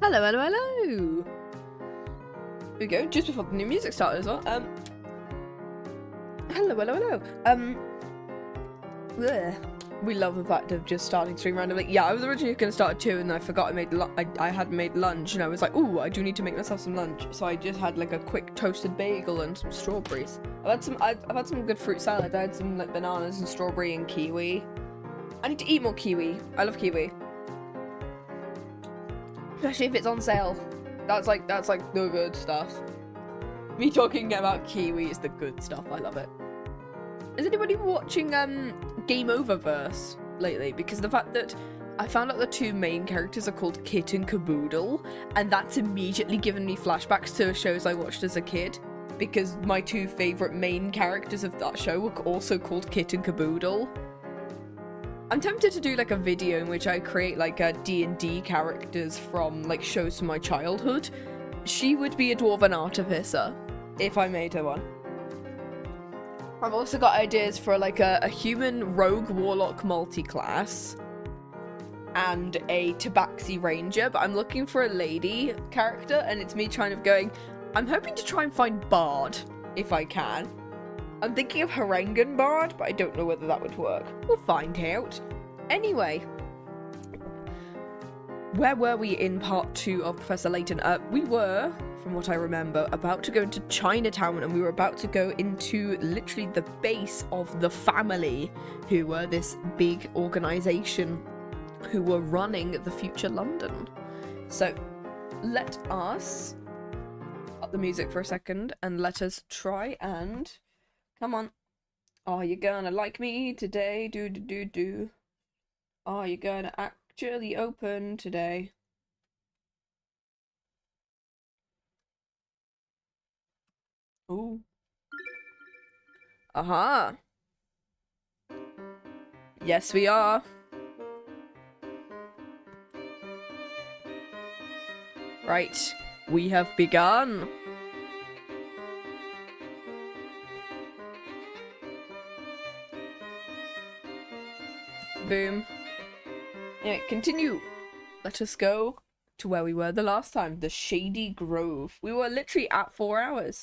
Hello, hello, hello! Here we go, just before the new music started as well. Hello, hello, hello. We love the fact of just starting stream randomly. Yeah, I was originally going to start at 2 and I forgot I hadn't made lunch and I was like, ooh, I do need to make myself some lunch. So I just had like a quick toasted bagel and some strawberries. I've had some good fruit salad. I had some like bananas and strawberry and kiwi. I need to eat more kiwi. I love kiwi. Especially if it's on sale. That's like the good stuff. Me talking about kiwi is the good stuff. I love it. Is anybody watching Game Oververse lately? Because the fact that I found out the two main characters are called Kit and Caboodle, and that's immediately given me flashbacks to shows I watched as a kid. Because my two favourite main characters of that show were also called Kit and Caboodle. I'm tempted to do like a video in which I create like D&D characters from like shows from my childhood. She would be a dwarven artificer if I made her one. I've also got ideas for like a human rogue warlock multi-class and a tabaxi ranger, but I'm looking for a lady character and it's me kind of going, I'm hoping to try and find bard if I can. I'm thinking of Harangan Bard, but I don't know whether that would work. We'll find out. Anyway, where were we in part 2 of Professor Layton? We were, from what I remember, about to go into Chinatown, and we were about to go into literally the base of the family, who were this big organisation who were running the future London. So, let us up the music for a second, and let us try and... Come on. Are you gonna like me today? Do. Are you gonna actually open today? Ooh. Aha. Yes, we are. Right. We have begun. Boom. Anyway, continue. Let us go to where we were the last time. The Shady Grove. We were literally at 4 hours.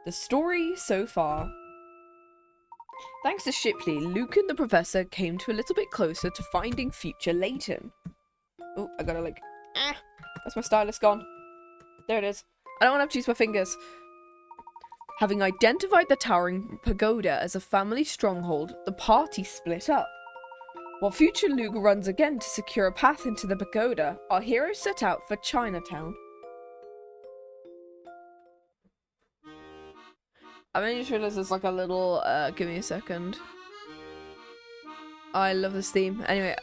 The story so far. Thanks to Shipley, Luke and the Professor came to a little bit closer to finding future Layton. Oh, I gotta like... that's my stylus gone. There it is. I don't want to have to use my fingers. Having identified the Towering Pagoda as a family stronghold, the party split up. While future Luke runs again to secure a path into the pagoda, our heroes set out for Chinatown. I mean, just realised there's like a little, give me a second. I love this theme. Anyway,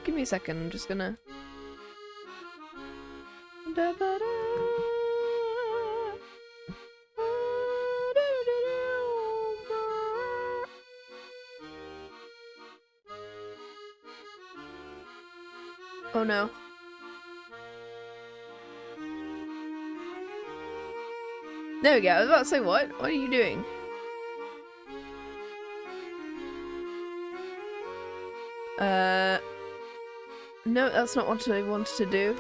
give me a second, I'm just gonna... Oh no. There we go. I was about to say, what? What are you doing? No, that's not what I wanted to do.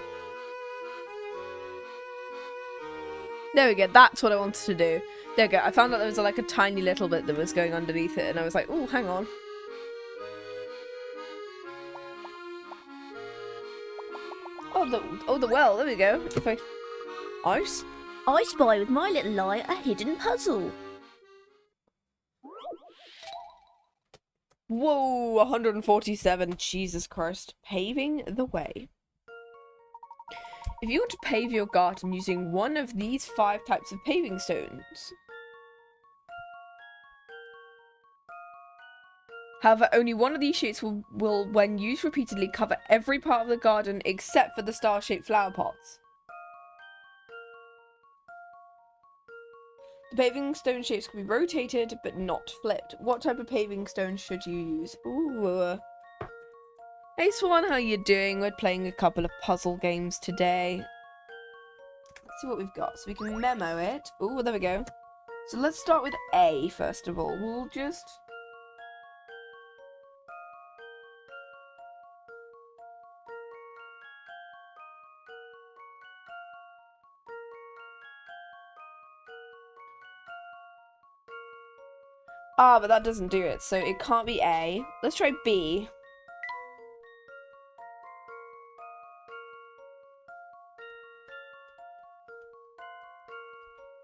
There we go. That's what I wanted to do. There we go. I found out there was like a tiny little bit that was going underneath it, and I was like, oh, hang on. Oh, the well. There we go. If I spy with my little eye a hidden puzzle. Whoa, 147. Jesus Christ. Paving the way. If you want to pave your garden using one of these 5 types of paving stones. However, only one of these shapes will, when used repeatedly, cover every part of the garden except for the star-shaped flower pots. The paving stone shapes can be rotated, but not flipped. What type of paving stone should you use? Ooh. Hey Swan, how you doing? We're playing a couple of puzzle games today. Let's see what we've got. So we can memo it. Ooh, there we go. So let's start with A, first of all. We'll just... Ah, but that doesn't do it, so it can't be A. Let's try B.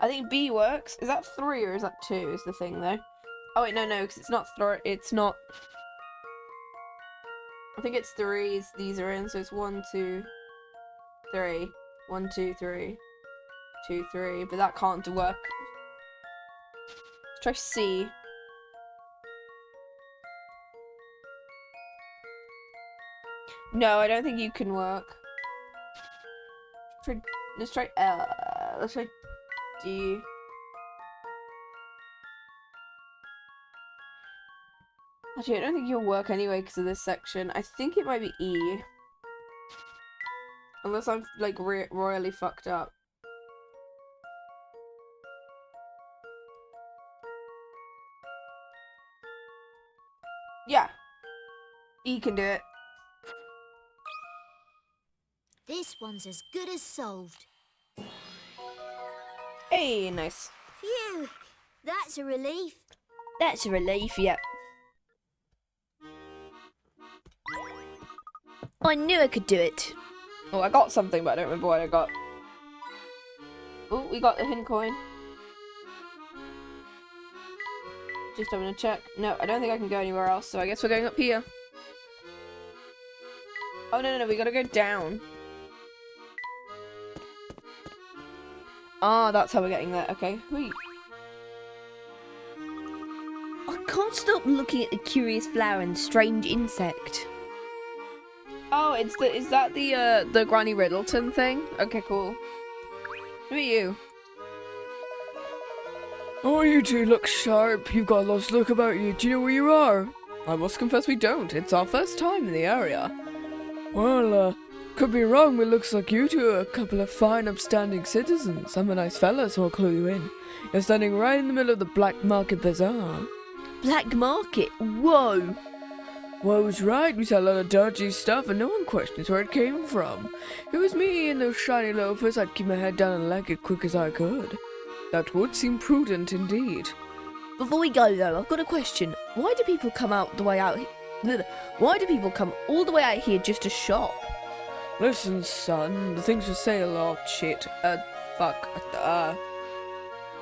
I think B works. Is that 3 or is that 2 is the thing, though? Oh, wait, no, because it's not 3. It's not... I think it's 3. These are in, so it's 1, 2, 3. 1, 2, 3. 2, 3. But that can't work. Let's try C. No, I don't think you can work. Let's try L. Let's try D. Actually, I don't think you'll work anyway because of this section. I think it might be E. Unless I've, like, royally fucked up. Yeah. E can do it. This one's as good as solved. Hey, nice. Phew, that's a relief. That's a relief, yep. I knew I could do it. Oh, I got something, but I don't remember what I got. Oh, we got the hidden coin. Just having a check. No, I don't think I can go anywhere else, so I guess we're going up here. Oh, no, we gotta go down. Ah, that's how we're getting there. Okay, wait. I can't stop looking at the curious flower and strange insect. Oh, is that the Granny Riddleton thing? Okay, cool. Who are you? Oh, you two look sharp. You've got a lost look about you. Do you know where you are? I must confess we don't. It's our first time in the area. Well, could be wrong, but looks like you two are a couple of fine, upstanding citizens. I'm a nice fella, so I'll clue you in. You're standing right in the middle of the Black Market Bazaar. Black market? Whoa! Woe's right, we sell a lot of dodgy stuff and no one questions where it came from. If it was me and those shiny loafers, I'd keep my head down and like it quick as I could. That would seem prudent indeed. Before we go though, I've got a question. Why do people come out the way out here? Why do people come all the way out here just to shop? Listen, son, the things for sale are shit. Fuck.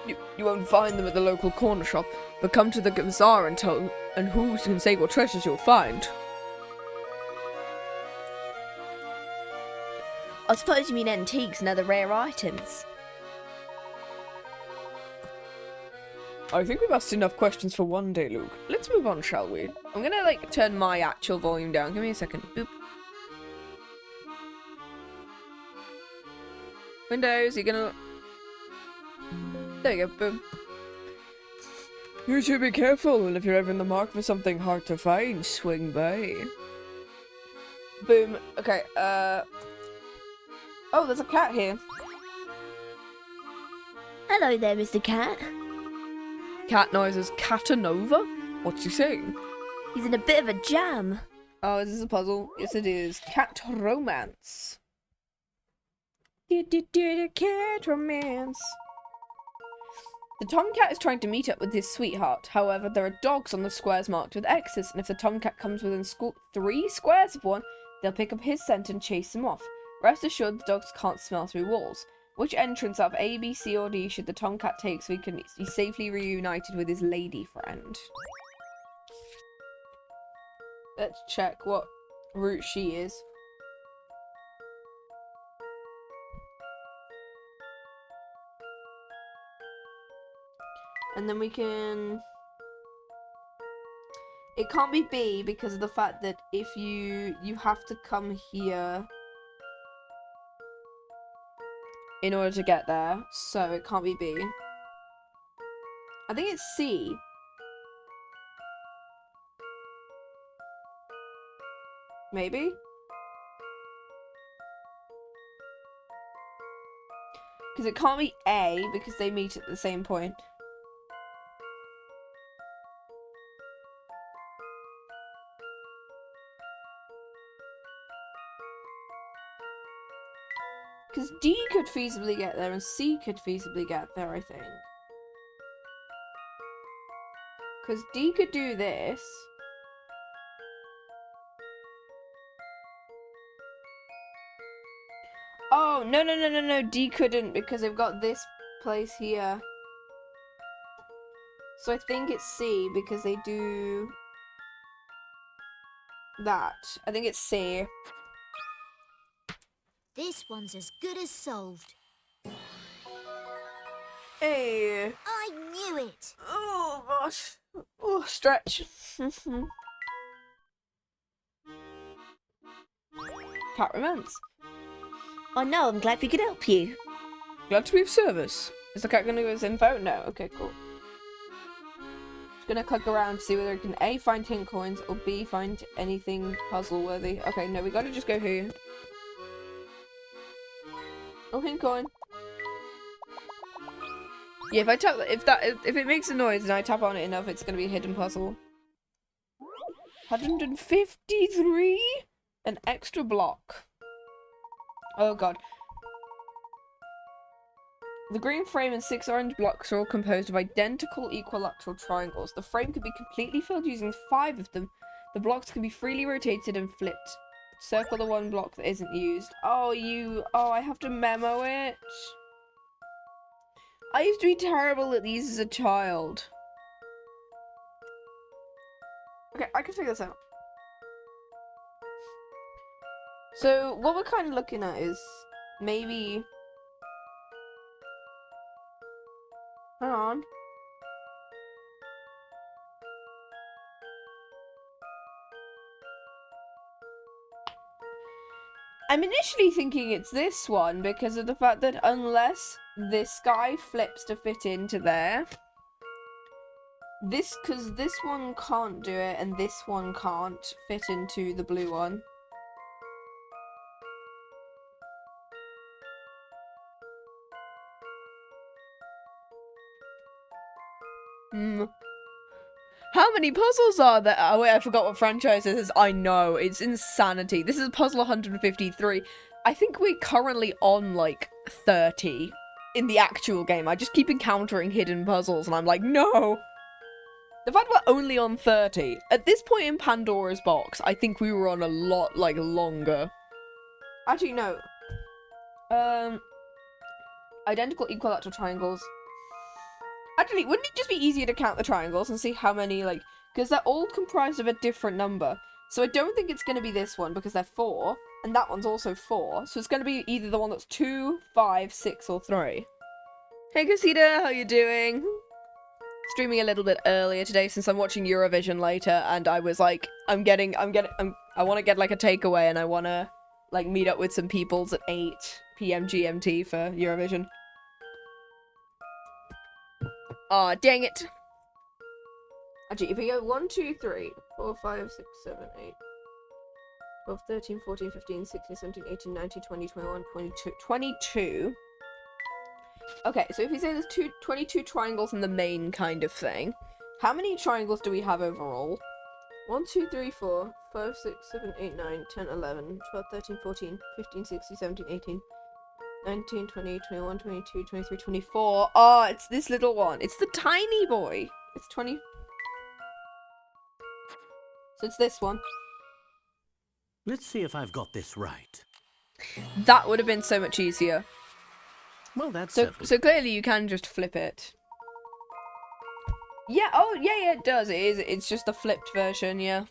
You won't find them at the local corner shop, but come to the bazaar and who can say what treasures you'll find. I suppose you mean antiques and other rare items. I think we've asked enough questions for one day, Luke. Let's move on, shall we? I'm gonna, like, turn my actual volume down. Give me a second. Boop. Windows, you're gonna... There you go, boom. You two be careful, and if you're ever in the market for something hard to find, swing by. Boom. Okay, Oh, there's a cat here. Hello there, Mr. Cat. Cat noises. Catanova? What's he saying? He's in a bit of a jam. Oh, is this a puzzle? Yes, it is. Cat romance. Cat romance. The tomcat is trying to meet up with his sweetheart. However, there are dogs on the squares marked with X's, and if the tomcat comes within 3 squares of one, they'll pick up his scent and chase him off. Rest assured, the dogs can't smell through walls. Which entrance out of A, B, C, or D should the tomcat take so he can be safely reunited with his lady friend? Let's check what route she is. And then we can... It can't be B because of the fact that if you have to come here in order to get there, so it can't be B. I think it's C. Maybe? Because it can't be A because they meet at the same point. Because D could feasibly get there and C could feasibly get there, I think. Because D could do this. Oh, no. D couldn't because they've got this place here. So I think it's C because they do that. I think it's C. This one's as good as solved. Hey. I knew it. Oh, gosh. Oh, stretch. Cat romance. I know, I'm glad we could help you. Glad to be of service. Is the cat going to give us info? No. Okay, cool. Just gonna click around to see whether it can A, find hint coins, or B, find anything puzzle worthy. Okay, no, we gotta just go here. Oh, hint coin. Yeah, if it makes a noise and I tap on it enough, it's gonna be a hidden puzzle. 153? An extra block. Oh god. The green frame and 6 orange blocks are all composed of identical equilateral triangles. The frame could be completely filled using 5 of them. The blocks can be freely rotated and flipped. Circle the one block that isn't used. Oh, I have to memo it. I used to be terrible at these as a child. Okay, I can figure this out. So, what we're kind of looking at is maybe... Hang on. I'm initially thinking it's this one because of the fact that unless this guy flips to fit into there, because this one can't do it and this one can't fit into the blue one. How many puzzles are there? Oh wait, I forgot what franchise this is. I know, it's insanity. This is puzzle 153. I think we're currently on like 30 in the actual game. I just keep encountering hidden puzzles and I'm like, no! The fact we're only on 30. At this point in Pandora's box, I think we were on a lot, like, longer. Actually, no. Identical equilateral triangles. Actually, wouldn't it just be easier to count the triangles and see how many, like... Because they're all comprised of a different number. So I don't think it's going to be this one, because they're 4. And that one's also 4. So it's going to be either the one that's 2, 5, 6, or 3. Hey, Casita, how you doing? Streaming a little bit earlier today since I'm watching Eurovision later. And I was like, I want to get, like, a takeaway. And I want to, like, meet up with some peoples at 8 PM GMT for Eurovision. Aw, dang it. Actually, if we go 1, 2, 3, 4, 5, 6, 7, 8, 12, 13, 14, 15, 16, 17, 18, 19, 20, 21, 22. 22. Okay, so if we say there's 22 triangles in the main kind of thing, how many triangles do we have overall? 1, 2, 3, 4, 5, 6, 7, 8, 9, 10, 11, 12, 13, 14, 15, 16, 17, 18, 19, 20, 21, 22, 23, 24. Oh, it's this little one. It's the tiny boy. It's 20. So it's this one. Let's see if I've got this right. That would have been so much easier. Well, that's so clearly you can just flip it. Yeah, oh, yeah, it does. It is. It's just a flipped version, yeah.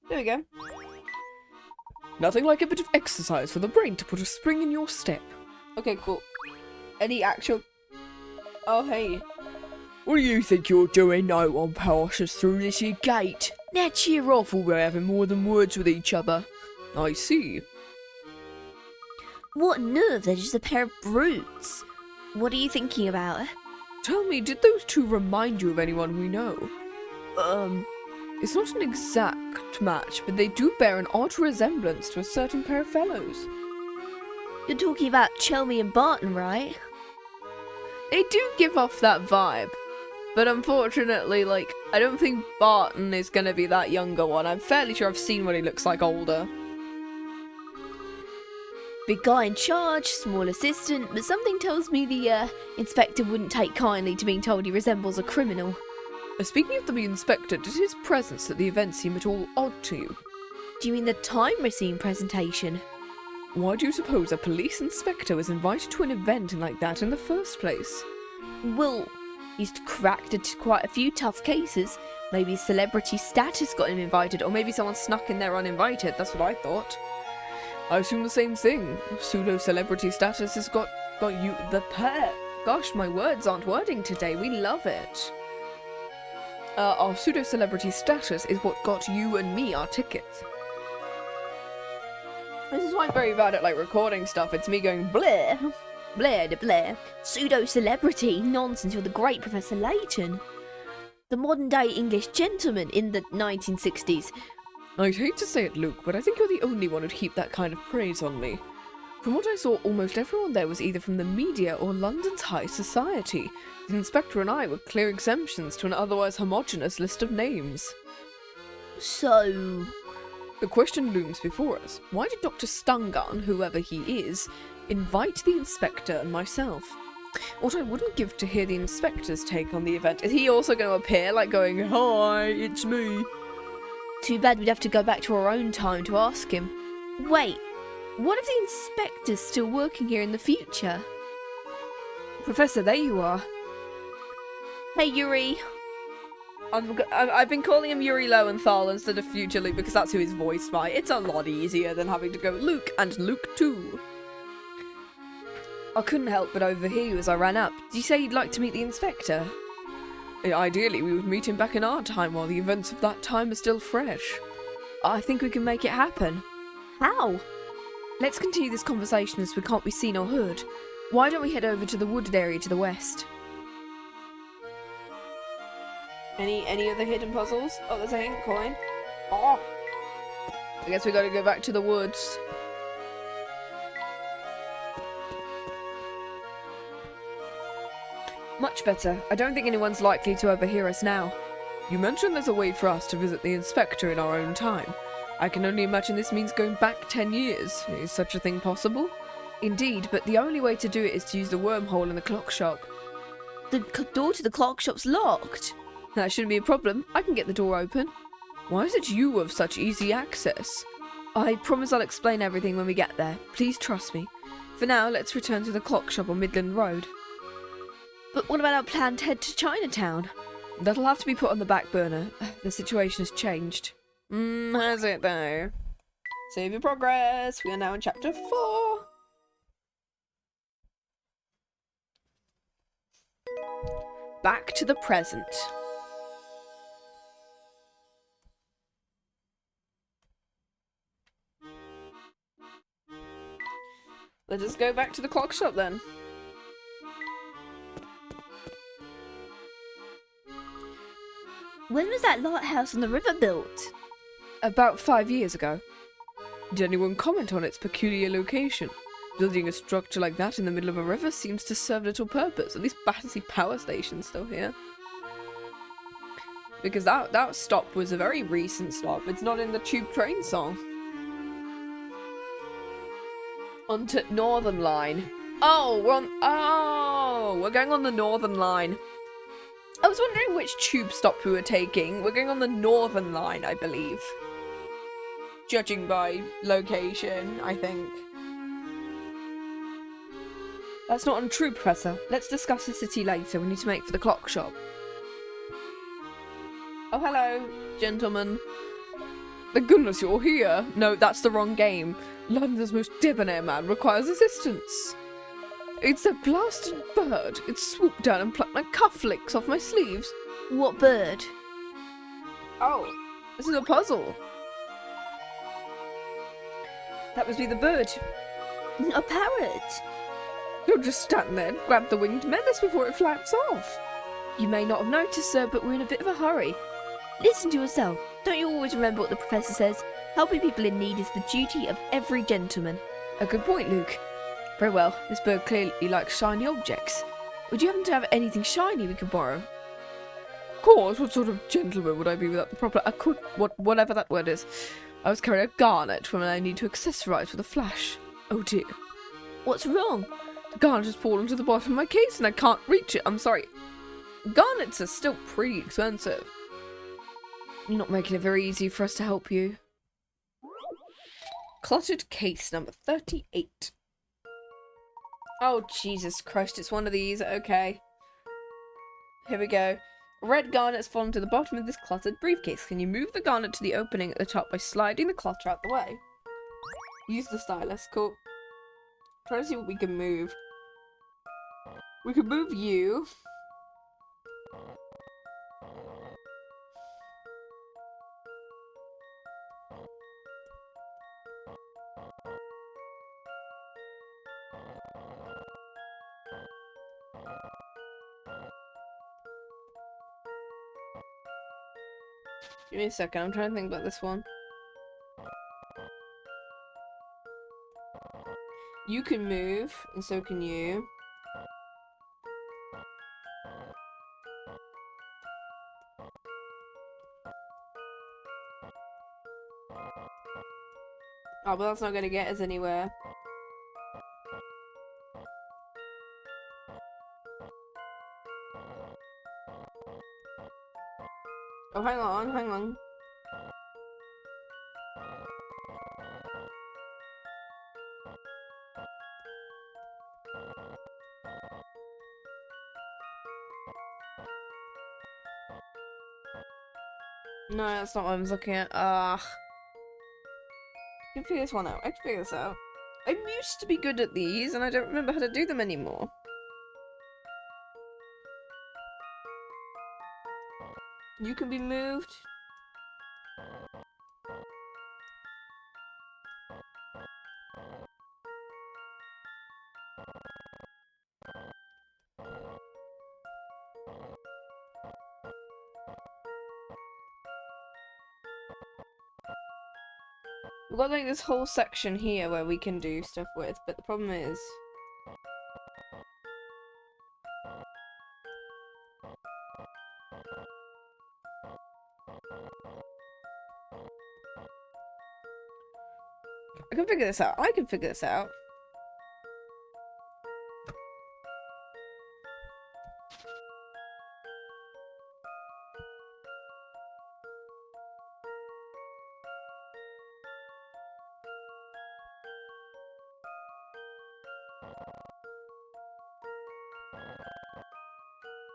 There we go. Nothing like a bit of exercise for the brain to put a spring in your step. Okay, cool. Any actual... Oh, hey. What do you think you're doing? No one passes through this here gate. Now cheer off, or we're having more than words with each other. I see. What nerve, they're just a pair of brutes. What are you thinking about? Tell me, did those two remind you of anyone we know? It's not an exact match, but they do bear an odd resemblance to a certain pair of fellows. You're talking about Chelmy and Barton, right? They do give off that vibe. But unfortunately, like, I don't think Barton is going to be that younger one. I'm fairly sure I've seen what he looks like older. Big guy in charge, small assistant, but something tells me the inspector wouldn't take kindly to being told he resembles a criminal. Speaking of the inspector, did his presence at the event seem at all odd to you? Do you mean the time machine presentation? Why do you suppose a police inspector was invited to an event like that in the first place? Well, he's cracked into quite a few tough cases. Maybe celebrity status got him invited, or maybe someone snuck in there uninvited. That's what I thought. I assume the same thing. Pseudo-celebrity status has got you the pair. Gosh, my words aren't wording today. We love it. Our pseudo-celebrity status is what got you and me our tickets. This is why I'm very bad at like recording stuff. It's me going Blair. Blair de Blair. Pseudo-celebrity. Nonsense, you're the great Professor Layton. The modern-day English gentleman in the 1960s. I'd hate to say it, Luke, but I think you're the only one who'd heap that kind of praise on me. From what I saw, almost everyone there was either from the media or London's high society. The inspector and I were clear exemptions to an otherwise homogeneous list of names. So... The question looms before us. Why did Dr. Stungun, whoever he is, invite the inspector and myself? What I wouldn't give to hear the inspector's take on the event. Is he also going to appear like going, "Hi, it's me"? Too bad we'd have to go back to our own time to ask him. Wait, what if the inspector's still working here in the future? Professor, there you are. Hey, Yuri. I've been calling him Yuri Lowenthal instead of Future Luke because that's who he's voiced by. It's a lot easier than having to go Luke and Luke 2. I couldn't help but overhear you as I ran up. Did you say you'd like to meet the inspector? Ideally, we would meet him back in our time while the events of that time are still fresh. I think we can make it happen. How? Let's continue this conversation as we can't be seen or heard. Why don't we head over to the wooded area to the west? Any other hidden puzzles? Oh, there's a hidden coin. Oh! I guess we gotta go back to the woods. Much better. I don't think anyone's likely to overhear us now. You mentioned there's a way for us to visit the inspector in our own time. I can only imagine this means going back 10 years. Is such a thing possible? Indeed, but the only way to do it is to use the wormhole in the clock shop. The door to the clock shop's locked. That shouldn't be a problem. I can get the door open. Why is it you have such easy access? I promise I'll explain everything when we get there. Please trust me. For now, let's return to the clock shop on Midland Road. But what about our planned head to Chinatown? That'll have to be put on the back burner. The situation has changed. Has it though? Save your progress. We are now in chapter 4. Back to the present. Let us go back to the clock shop then. When was that lighthouse on the river built? About 5 years ago. Did anyone comment on its peculiar location? Building a structure like that in the middle of a river seems to serve little purpose. At least Battersea Power Station's still here. Because that stop was a very recent stop. It's not in the Tube Train song. Onto Northern Line. Oh, we're going on the Northern Line. I was wondering which tube stop we were taking. We're going on the Northern Line, I believe. Judging by location, I think. That's not untrue, Professor. Let's discuss the city later. We need to make for the clock shop. Oh, hello, gentlemen. Thank goodness you're here. No, that's the wrong game. London's most debonair man requires assistance. It's a blasted bird. It swooped down and plucked my cufflinks off my sleeves. What bird? Oh, this is a puzzle. That must be the bird. A parrot. Don't just stand there and grab the winged menace before it flaps off. You may not have noticed, sir, but we're in a bit of a hurry. Listen to yourself. Don't you always remember what the professor says? Helping people in need is the duty of every gentleman. A good point, Luke. Very well. This bird clearly likes shiny objects. Would you happen to have anything shiny we could borrow? Of course. What sort of gentleman would I be without the proper... whatever that word is. I was carrying a garnet when I need to accessorize with a flash. Oh dear. What's wrong? The garnet has fallen to the bottom of my case and I can't reach it. I'm sorry. Garnets are still pretty expensive. You're not making it very easy for us to help you. Cluttered case number 38. Oh, Jesus Christ, it's one of these. Okay. Here we go. Red garnets fall to the bottom of this cluttered briefcase. Can you move the garnet to the opening at the top by sliding the clutter out the way? Use the stylus. Cool. Try to see what we can move. We can move you. Give me a second, I'm trying to think about this one. You can move, and so can you. Oh, but that's not gonna get us anywhere. Oh, hang on, hang on. No, that's not what I was looking at. I can figure this one out. I can figure this out. I used to be good at these, and I don't remember how to do them anymore. You can be moved. We've got like this whole section here where we can do stuff with, but the problem is... I can figure this out. I can figure this out.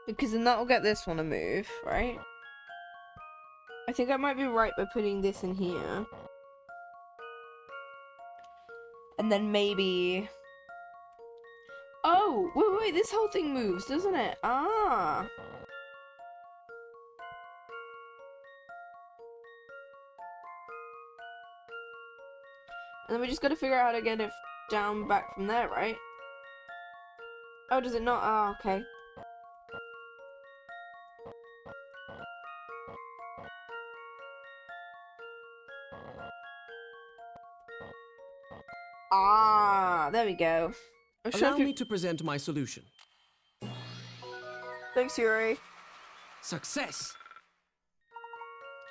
Because then that will get this one to move, right? I think I might be right by putting this in here. And then maybe... Oh! Wait, this whole thing moves, doesn't it? Ah! And then we just gotta figure out how to get it down back from there, right? Oh, does it not? Oh, okay. Ah, there we go. Allow me to present my solution. Thanks, Yuri. Success!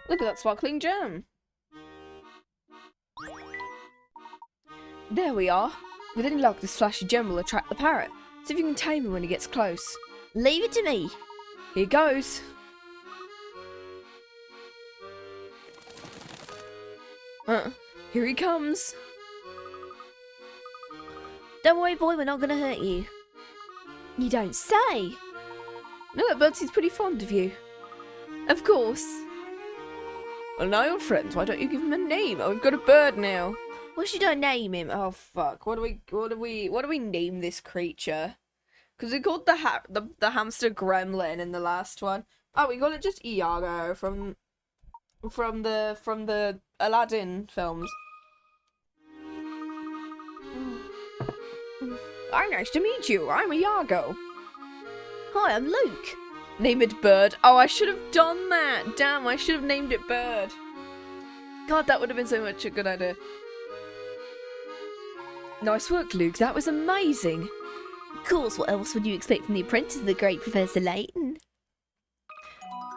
Look at that sparkling gem. There we are. With any luck, this flashy gem will attract the parrot. See if you can tame him when he gets close. Leave it to me. Here goes. Here he comes. Don't worry, boy, we're not gonna hurt you. You don't say. No, that birdsee's pretty fond of you. Of course. Well, now you're friends. Why don't you give him a name? Oh, we've got a bird now. Well, should I name him? Oh fuck! What do we name this creature? Because we called the hamster Gremlin in the last one. Oh, we call it just Iago from the Aladdin films. Hi, nice to meet you. I'm Iago. Hi, I'm Luke. Name it Bird. Oh, I should have done that. Damn, I should have named it Bird. God, that would have been so much a good idea. Nice work, Luke. That was amazing. Of course, what else would you expect from the apprentice of the great Professor Layton?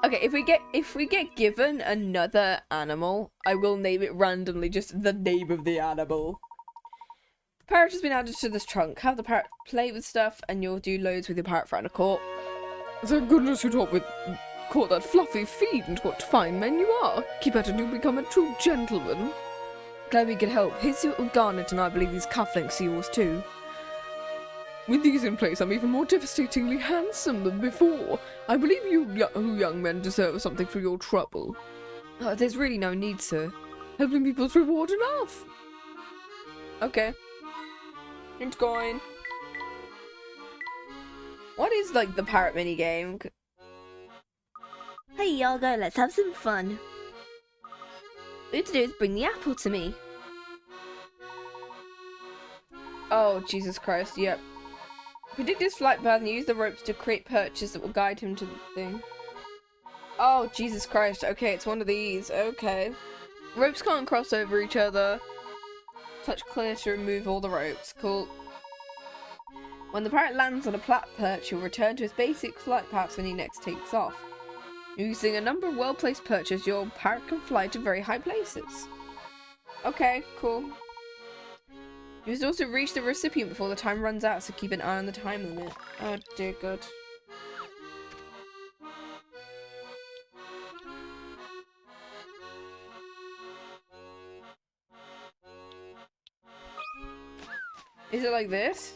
Okay, if we get given another animal, I will name it randomly, just the name of the animal. Parrot has been added to this trunk. Have the parrot play with stuff, and you'll do loads with your parrot around a court. Thank goodness you caught that fluffy fiend. What fine men you are. Keep at it and you'll become a true gentleman. Glad we could help. Here's your garnet and I believe these cufflinks are yours too. With these in place, I'm even more devastatingly handsome than before. I believe you young men deserve something for your trouble. There's really no need, sir. Helping people's reward enough. Okay. Hint coin. What is, like, the parrot minigame? Hey, Yargo, let's have some fun. All you have to do is bring the apple to me. Oh, Jesus Christ, yep. Predict his flight path and use the ropes to create perches that will guide him to the thing. Oh, Jesus Christ. Okay, it's one of these. Okay. Ropes can't cross over each other. Touch clear to remove all the ropes. Cool. When the parrot lands on a flat perch, he'll return to his basic flight paths when he next takes off. Using a number of well-placed perches, your parrot can fly to very high places. Okay, cool. You must also reach the recipient before the time runs out, so keep an eye on the time limit. Oh dear God. Is it like this?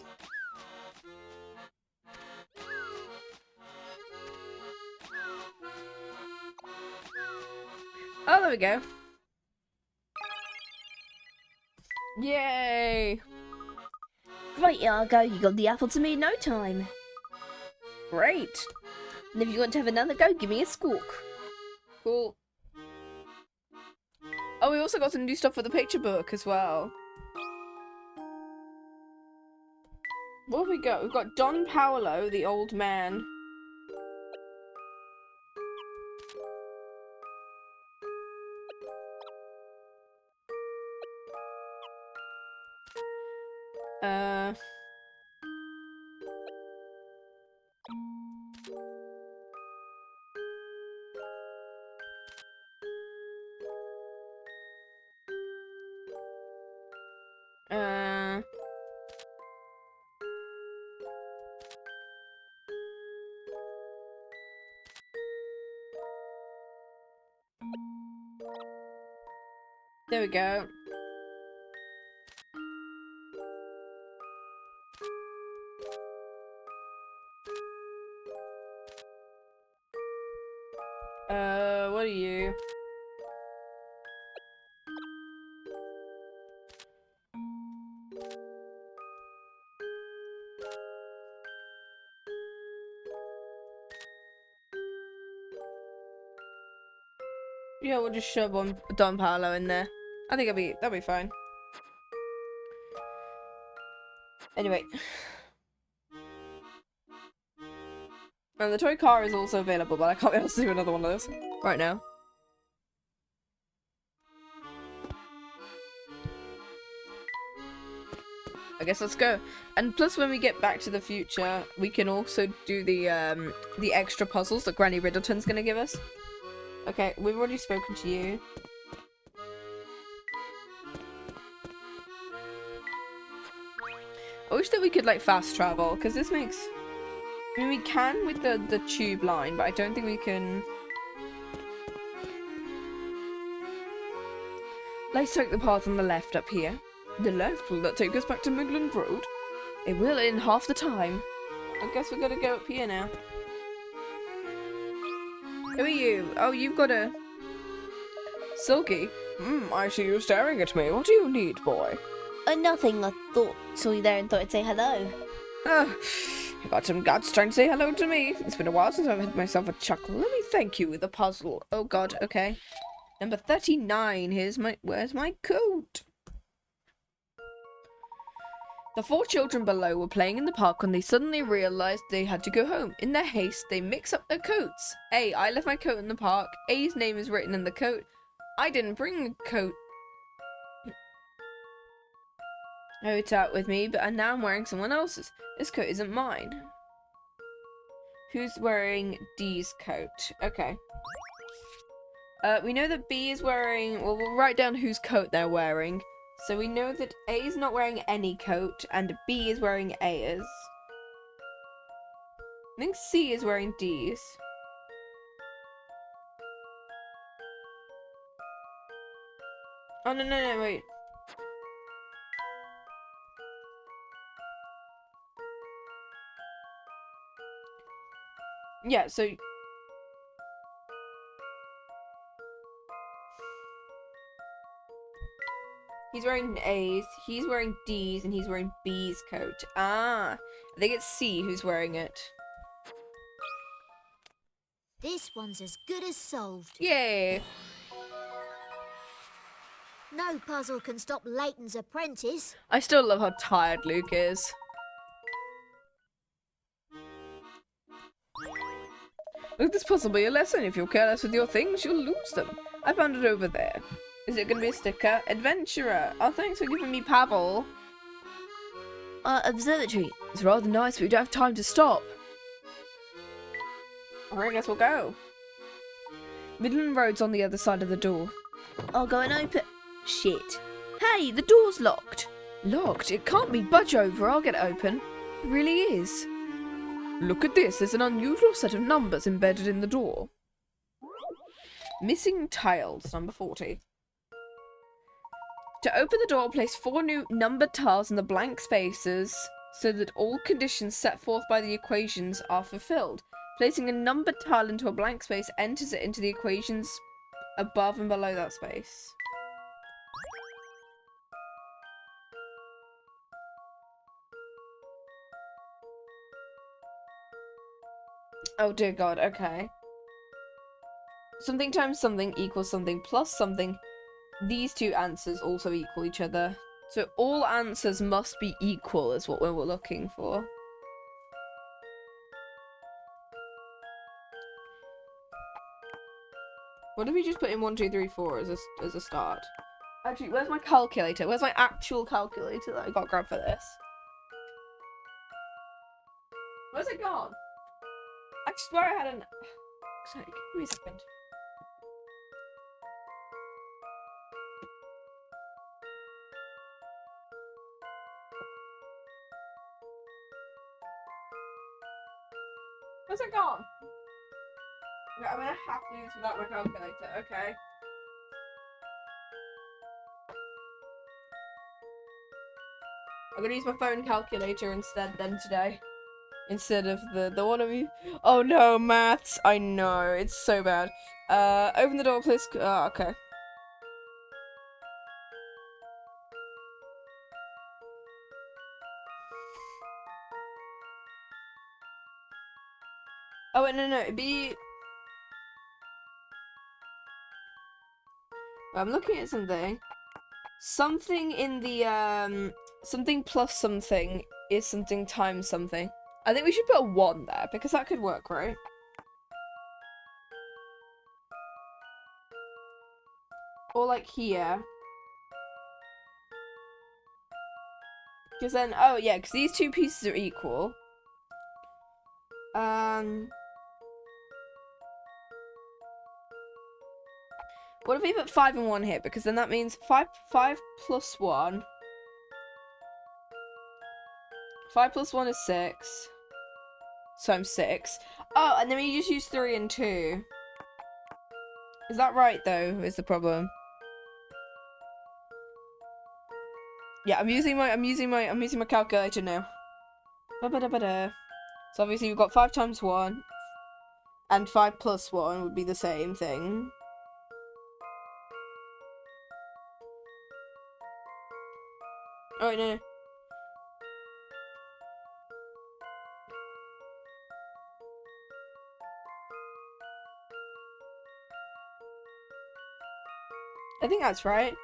Oh, there we go. Yay! Right, Yargo, you got the apple to me in no time. Great! And if you want to have another go, give me a squawk. Cool. Oh, we also got some new stuff for the picture book as well. What have we got? We've got Don Paolo, the old man. There we go. What are you? Yeah, we'll just shove on Don Paolo in there. I think that'll be fine. Anyway. And the toy car is also available, but I can't be able to do another one of those right now. I guess let's go. And plus, when we get back to the future, we can also do the extra puzzles that Granny Riddleton's gonna give us. Okay, we've already spoken to you. I wish that we could, like, fast travel, because this makes... I mean, we can with the tube line, but I don't think we can... Let's take the path on the left up here. The left? Will that take us back to Midland Road? It will in half the time. I guess we've got to go up here now. Who are you? Oh, you've got a... Silky? I see you staring at me. What do you need, boy? Nothing. I saw you there and thought I'd say hello. You got some guts trying to say hello to me. It's been a while since I've had myself a chuckle. Let me thank you with a puzzle. Oh God, okay. Number 39. Where's my coat? The four children below were playing in the park when they suddenly realized they had to go home. In their haste, they mix up their coats. A, I left my coat in the park. A's name is written in the coat. I didn't bring a coat out with me, and now I'm wearing someone else's. This coat isn't mine. Who's wearing D's coat? Okay. We know that B is wearing... Well, we'll write down whose coat they're wearing. So we know that A is not wearing any coat, and B is wearing A's. think C is wearing D's. Oh, no, wait. Yeah, so... He's wearing A's, he's wearing D's, and he's wearing B's coat. Ah, I think it's C who's wearing it. This one's as good as solved. Yay! No puzzle can stop Layton's apprentice. I still love how tired Luke is. Look, this puzzle will be a lesson. If you're careless with your things, you'll lose them. I found it over there. Is it gonna be a sticker? Adventurer. Oh, thanks for giving me Pavel. Observatory. It's rather nice, but we don't have time to stop. Alright, I guess we'll go. Midland Road's on the other side of the door. I'll go and open... Shit. Hey, the door's locked. Locked? It can't be. Budge over, I'll get it open. It really is. Look at this, there's an unusual set of numbers embedded in the door. Missing tiles, number 40. To open the door, place 4 new numbered tiles in the blank spaces so that all conditions set forth by the equations are fulfilled. Placing a numbered tile into a blank space enters it into the equations above and below that space. Oh dear God, okay. Something times something equals something plus something. These two answers also equal each other. So all answers must be equal is what we're looking for. What if we just put in 1, 2, 3, 4 as a start? Actually, where's my calculator? Where's my actual calculator that I got grabbed for this? Where's it gone? I swear I had an... Sorry, give me a second. Where's it gone? Okay, I'm gonna have to do this without my calculator, okay? I'm gonna use my phone calculator instead then today. Instead of the one of you. Oh no, maths! I know, it's so bad. Open the door, please. Okay. Oh wait, no, it'd be... I'm looking at something. Something in the, something plus something is something times something. I think we should put a 1 there, because that could work, right? Or like here. Because then, oh yeah, because these two pieces are equal. What if we put 5 and 1 here? Because then that means 5 plus 1. 5 plus 1 is 6. So I'm 6. Oh, and then we just use 3 and 2. Is that right though? Is the problem? Yeah, I'm using my calculator now. Ba-ba-da-ba-da. So obviously we've got 5 times 1. And 5 plus 1 would be the same thing. Oh wait, no. I think that's right.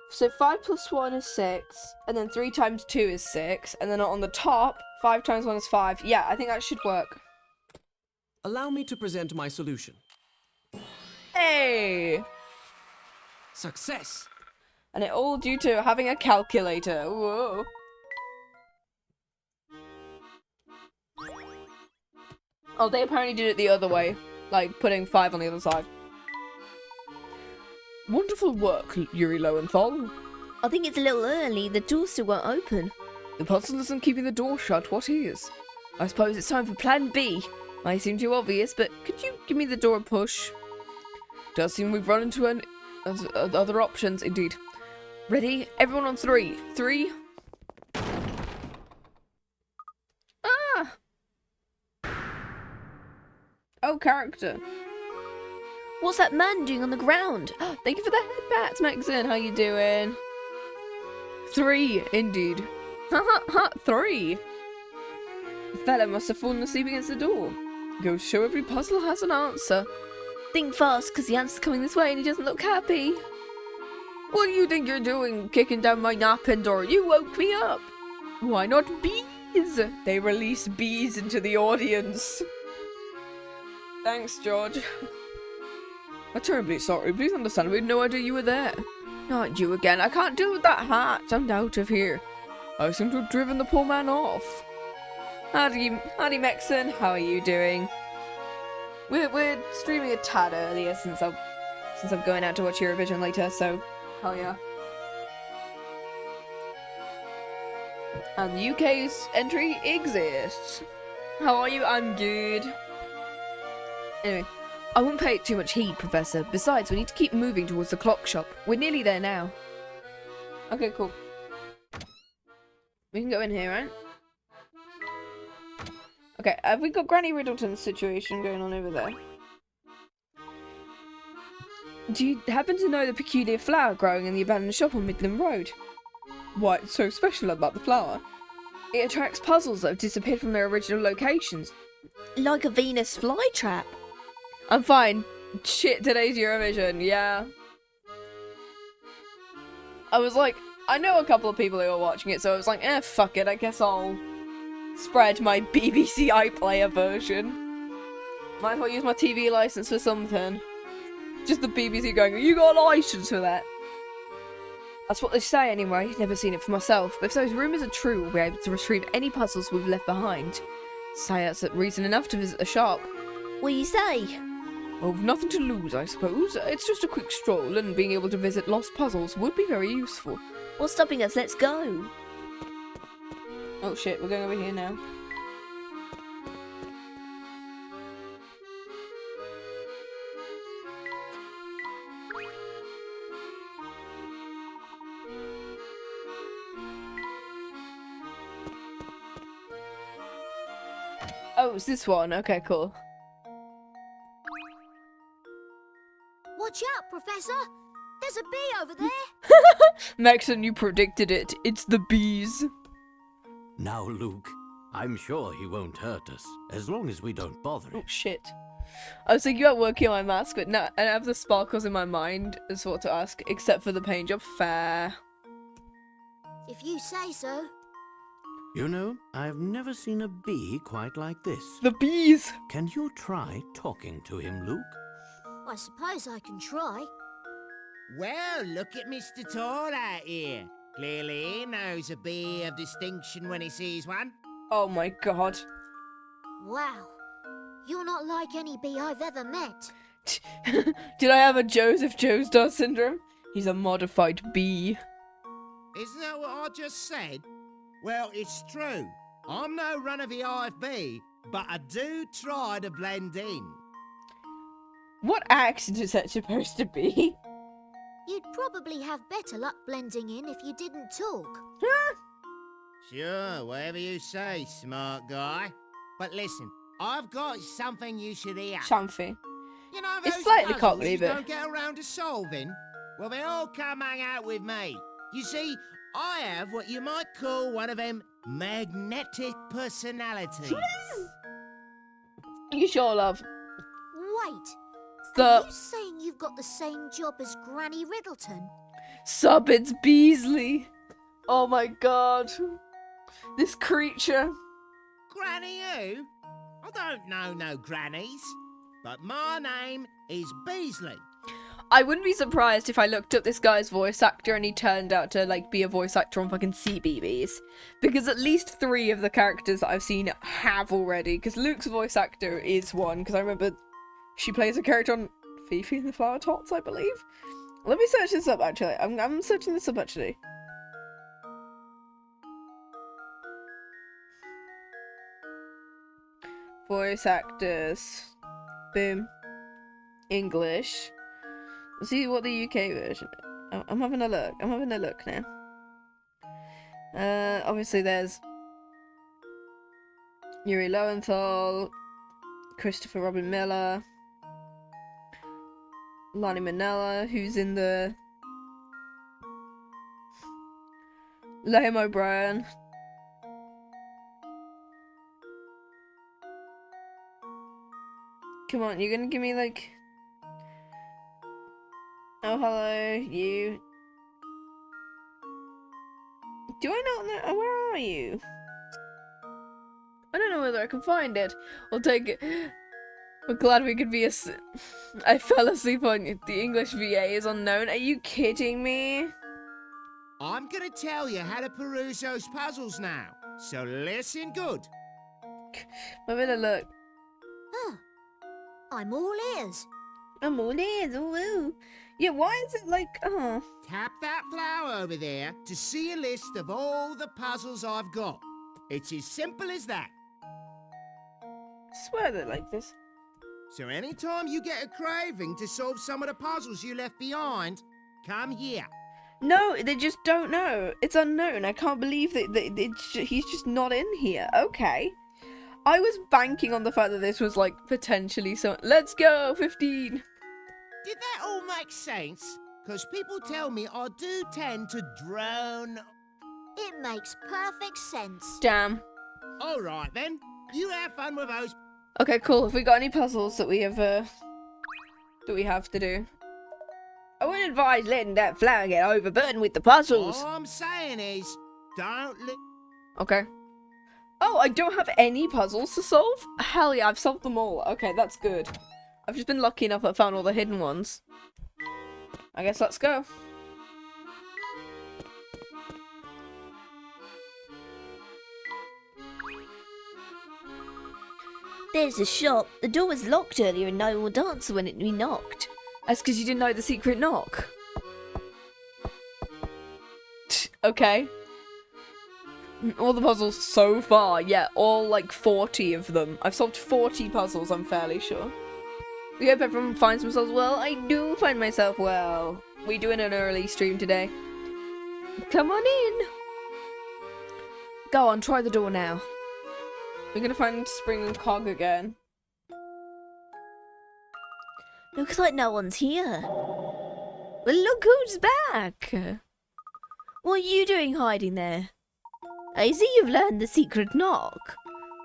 So 5 plus 1 is 6, and then 3 times 2 is 6, and then on the top, 5 times 1 is 5. Yeah, I think that should work. Allow me to present my solution. Hey! Success! And it all due to having a calculator. Whoa. Oh, they apparently did it the other way. Like, putting 5 on the other side. Wonderful work, Yuri Lowenthal. I think it's a little early. The door still won't open. The puzzle isn't keeping the door shut. What is? I suppose it's time for plan B. Might seem too obvious, but could you give me the door a push? Does seem we've run into other options, indeed. Ready? Everyone on 3. 3. Ah! Oh, character. What's that man doing on the ground? Thank you for the headbats, Maxon. How you doing? 3, indeed. Ha ha, 3. The fella must have fallen asleep against the door. Go show every puzzle has an answer. Think fast, because the answer's coming this way and he doesn't look happy. What do you think you're doing, kicking down my napping door? You woke me up. Why not bees? They release bees into the audience. Thanks, George. I'm terribly sorry. Please understand, we had no idea you were there. Not you again. I can't deal with that hat. I'm out of here. I seem to have driven the poor man off. Howdy, Maxon. How are you doing? We're streaming a tad earlier since I'm going out to watch Eurovision later, so hell yeah. And the UK's entry exists. How are you? I'm good. Anyway, I wouldn't pay it too much heed, Professor. Besides, we need to keep moving towards the clock shop. We're nearly there now. Okay, cool. We can go in here, right? Okay, have we got Granny Riddleton's situation going on over there? Do you happen to know the peculiar flower growing in the abandoned shop on Midland Road? What's so special about the flower? It attracts puzzles that have disappeared from their original locations. Like a Venus flytrap. I'm fine. Shit, today's Eurovision, yeah. I was like, I know a couple of people who are watching it, so I was like, fuck it, I guess I'll spread my BBC iPlayer version. Might as well use my TV license for something. Just the BBC going, you got a license for that? That's what they say anyway. Never seen it for myself, but if those rumours are true, we'll be able to retrieve any puzzles we've left behind. Say that's reason enough to visit the shop. What do you say? Well, we've nothing to lose, I suppose. It's just a quick stroll, and being able to visit lost puzzles would be very useful. What's stopping us? Let's go. Oh shit, we're going over here now. Oh, it's this one. Okay, cool. Watch out, Professor! There's a bee over there! Maxon, you predicted it. It's the bees. Now, Luke, I'm sure he won't hurt us, as long as we don't bother Oh him. shit. I was thinking about working on my mask, but no, I have the sparkles in my mind as what to ask, except for the paint job. Fair. If you say so. You know, I've never seen a bee quite like this. The bees! Can you try talking to him, Luke? I suppose I can try. Well, look at Mr. Tall out here. Clearly he knows a bee of distinction when he sees one. Oh my god. Wow. You're not like any bee I've ever met. Did I have a Joseph Joestar syndrome? He's a modified bee. Isn't that what I just said? Well, it's true. I'm no run of the IFB, but I do try to blend in. What accent is that supposed to be? You'd probably have better luck blending in if you didn't talk. Sure, whatever you say, smart guy. But listen, I've got something you should hear. Champy. You know It's those slightly puzzles cockney, you but- don't get around to solving? Well, they all come hang out with me. You see, I have what you might call one of them magnetic personalities. You sure, love. Wait, The are you saying you've got the same job as Granny Riddleton? sub, it's Beasley. Oh my god. This creature. Granny who? I don't know no grannies. But my name is Beasley. I wouldn't be surprised if I looked up this guy's voice actor and he turned out to like be a voice actor on fucking CBBS. Because at least 3 of the characters that I've seen have already. Because Luke's voice actor is one. Because I remember she plays a character on Fifi and the Flower Tots, I believe. Let me search this up actually. I'm searching this up actually. Voice actors. Boom. English. Let's see what the UK version is. I'm having a look. I'm having a look now. Obviously there's Yuri Lowenthal, Christopher Robin Miller, Lonnie Manella, who's in the Liam O'Brien. Come on, you're gonna give me like... Oh, hello, you. Do I not know? Where are you? I don't know whether I can find it. I'll take it. We're glad we could be I fell asleep on you. The English VA is unknown. Are you kidding me? I'm gonna tell you how to peruse those puzzles now, so listen good. I'm gonna look. Huh. I'm all ears. I'm all ears. Ooh. Yeah, why is it like, oh. Tap that flower over there to see a list of all the puzzles I've got. It's as simple as that. I swear they're like this. So anytime you get a craving to solve some of the puzzles you left behind, come here. No, they just don't know. It's unknown. I can't believe that he's just not in here. Okay. I was banking on the fact that this was like potentially so. Let's go, 15. Did that all make sense? Because people tell me I do tend to drone. It makes perfect sense. Damn. All right then, you have fun with those. Okay, cool. Have we got any puzzles that we have to do? I wouldn't advise letting that flower get overburdened with the puzzles. All I'm saying is, don't let. Okay. Oh, I don't have any puzzles to solve? Hell yeah, I've solved them all. Okay, that's good. I've just been lucky enough I found all the hidden ones. I guess let's go. There's a shop. The door was locked earlier and no one would answer when we knocked. That's because you didn't know the secret knock. Okay. All the puzzles so far, yeah, all like 40 of them. I've solved 40 puzzles, I'm fairly sure. We hope everyone finds themselves well. I do find myself well. We doing an early stream today. Come on in. Go on, try the door now. We're gonna find Spring and Cog again. Looks like no one's here. Well, look who's back. What are you doing hiding there? I see you've learned the secret knock.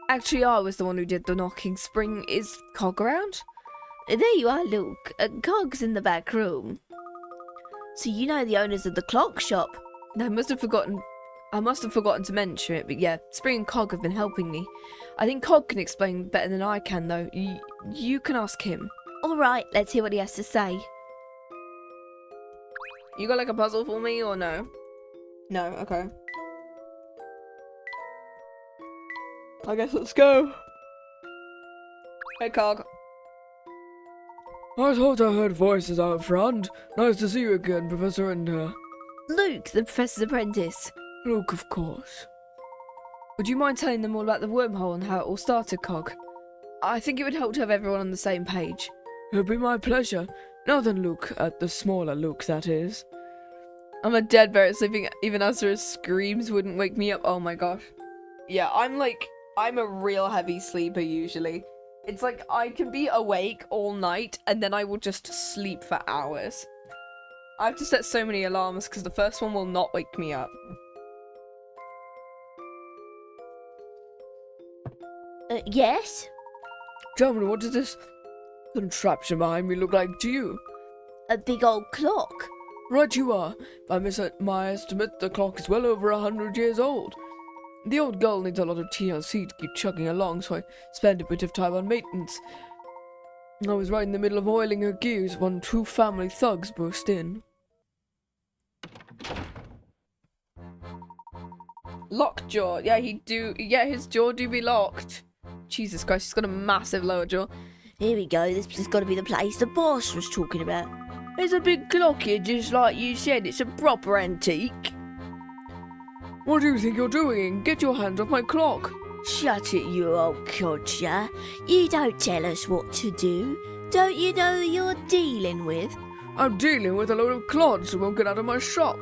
Actually, I was the one who did the knocking. Spring, is Cog around? There you are, Luke. Cog's in the back room. So you know the owners of the clock shop. I must have forgotten to mention it, but yeah, Spring and Cog have been helping me. I think Cog can explain better than I can, though. You can ask him. Alright, let's hear what he has to say. You got like a puzzle for me, or no? No, okay. I guess let's go. Hey, Cog. I thought I heard voices out front. Nice to see you again, Professor and, Luke, the Professor's apprentice. Luke, of course. Would you mind telling them all about the wormhole and how it all started, Cog? I think it would help to have everyone on the same page. It'll be my pleasure. Now then, Luke, the smaller Luke, that is. I'm a dead bear sleeping, even Azura's screams wouldn't wake me up. Oh my gosh. Yeah, I'm a real heavy sleeper usually. It's like I can be awake all night and then I will just sleep for hours. I have to set so many alarms because the first one will not wake me up. Yes? Tell me, what does this contraption behind me look like to you? A big old clock. Right you are. By my estimate, the clock is well over 100 years old. The old girl needs a lot of TLC to keep chugging along, so I spent a bit of time on maintenance. I was right in the middle of oiling her gears when two family thugs burst in. Lockjaw. Yeah, his jaw do be locked. Jesus Christ, he's got a massive lower jaw. Here we go, this has got to be the place the boss was talking about. There's a big clock here, just like you said. It's a proper antique. What do you think you're doing? Get your hands off my clock. Shut it, you old codger. You don't tell us what to do. Don't you know who you're dealing with? I'm dealing with a load of clods who won't get out of my shop.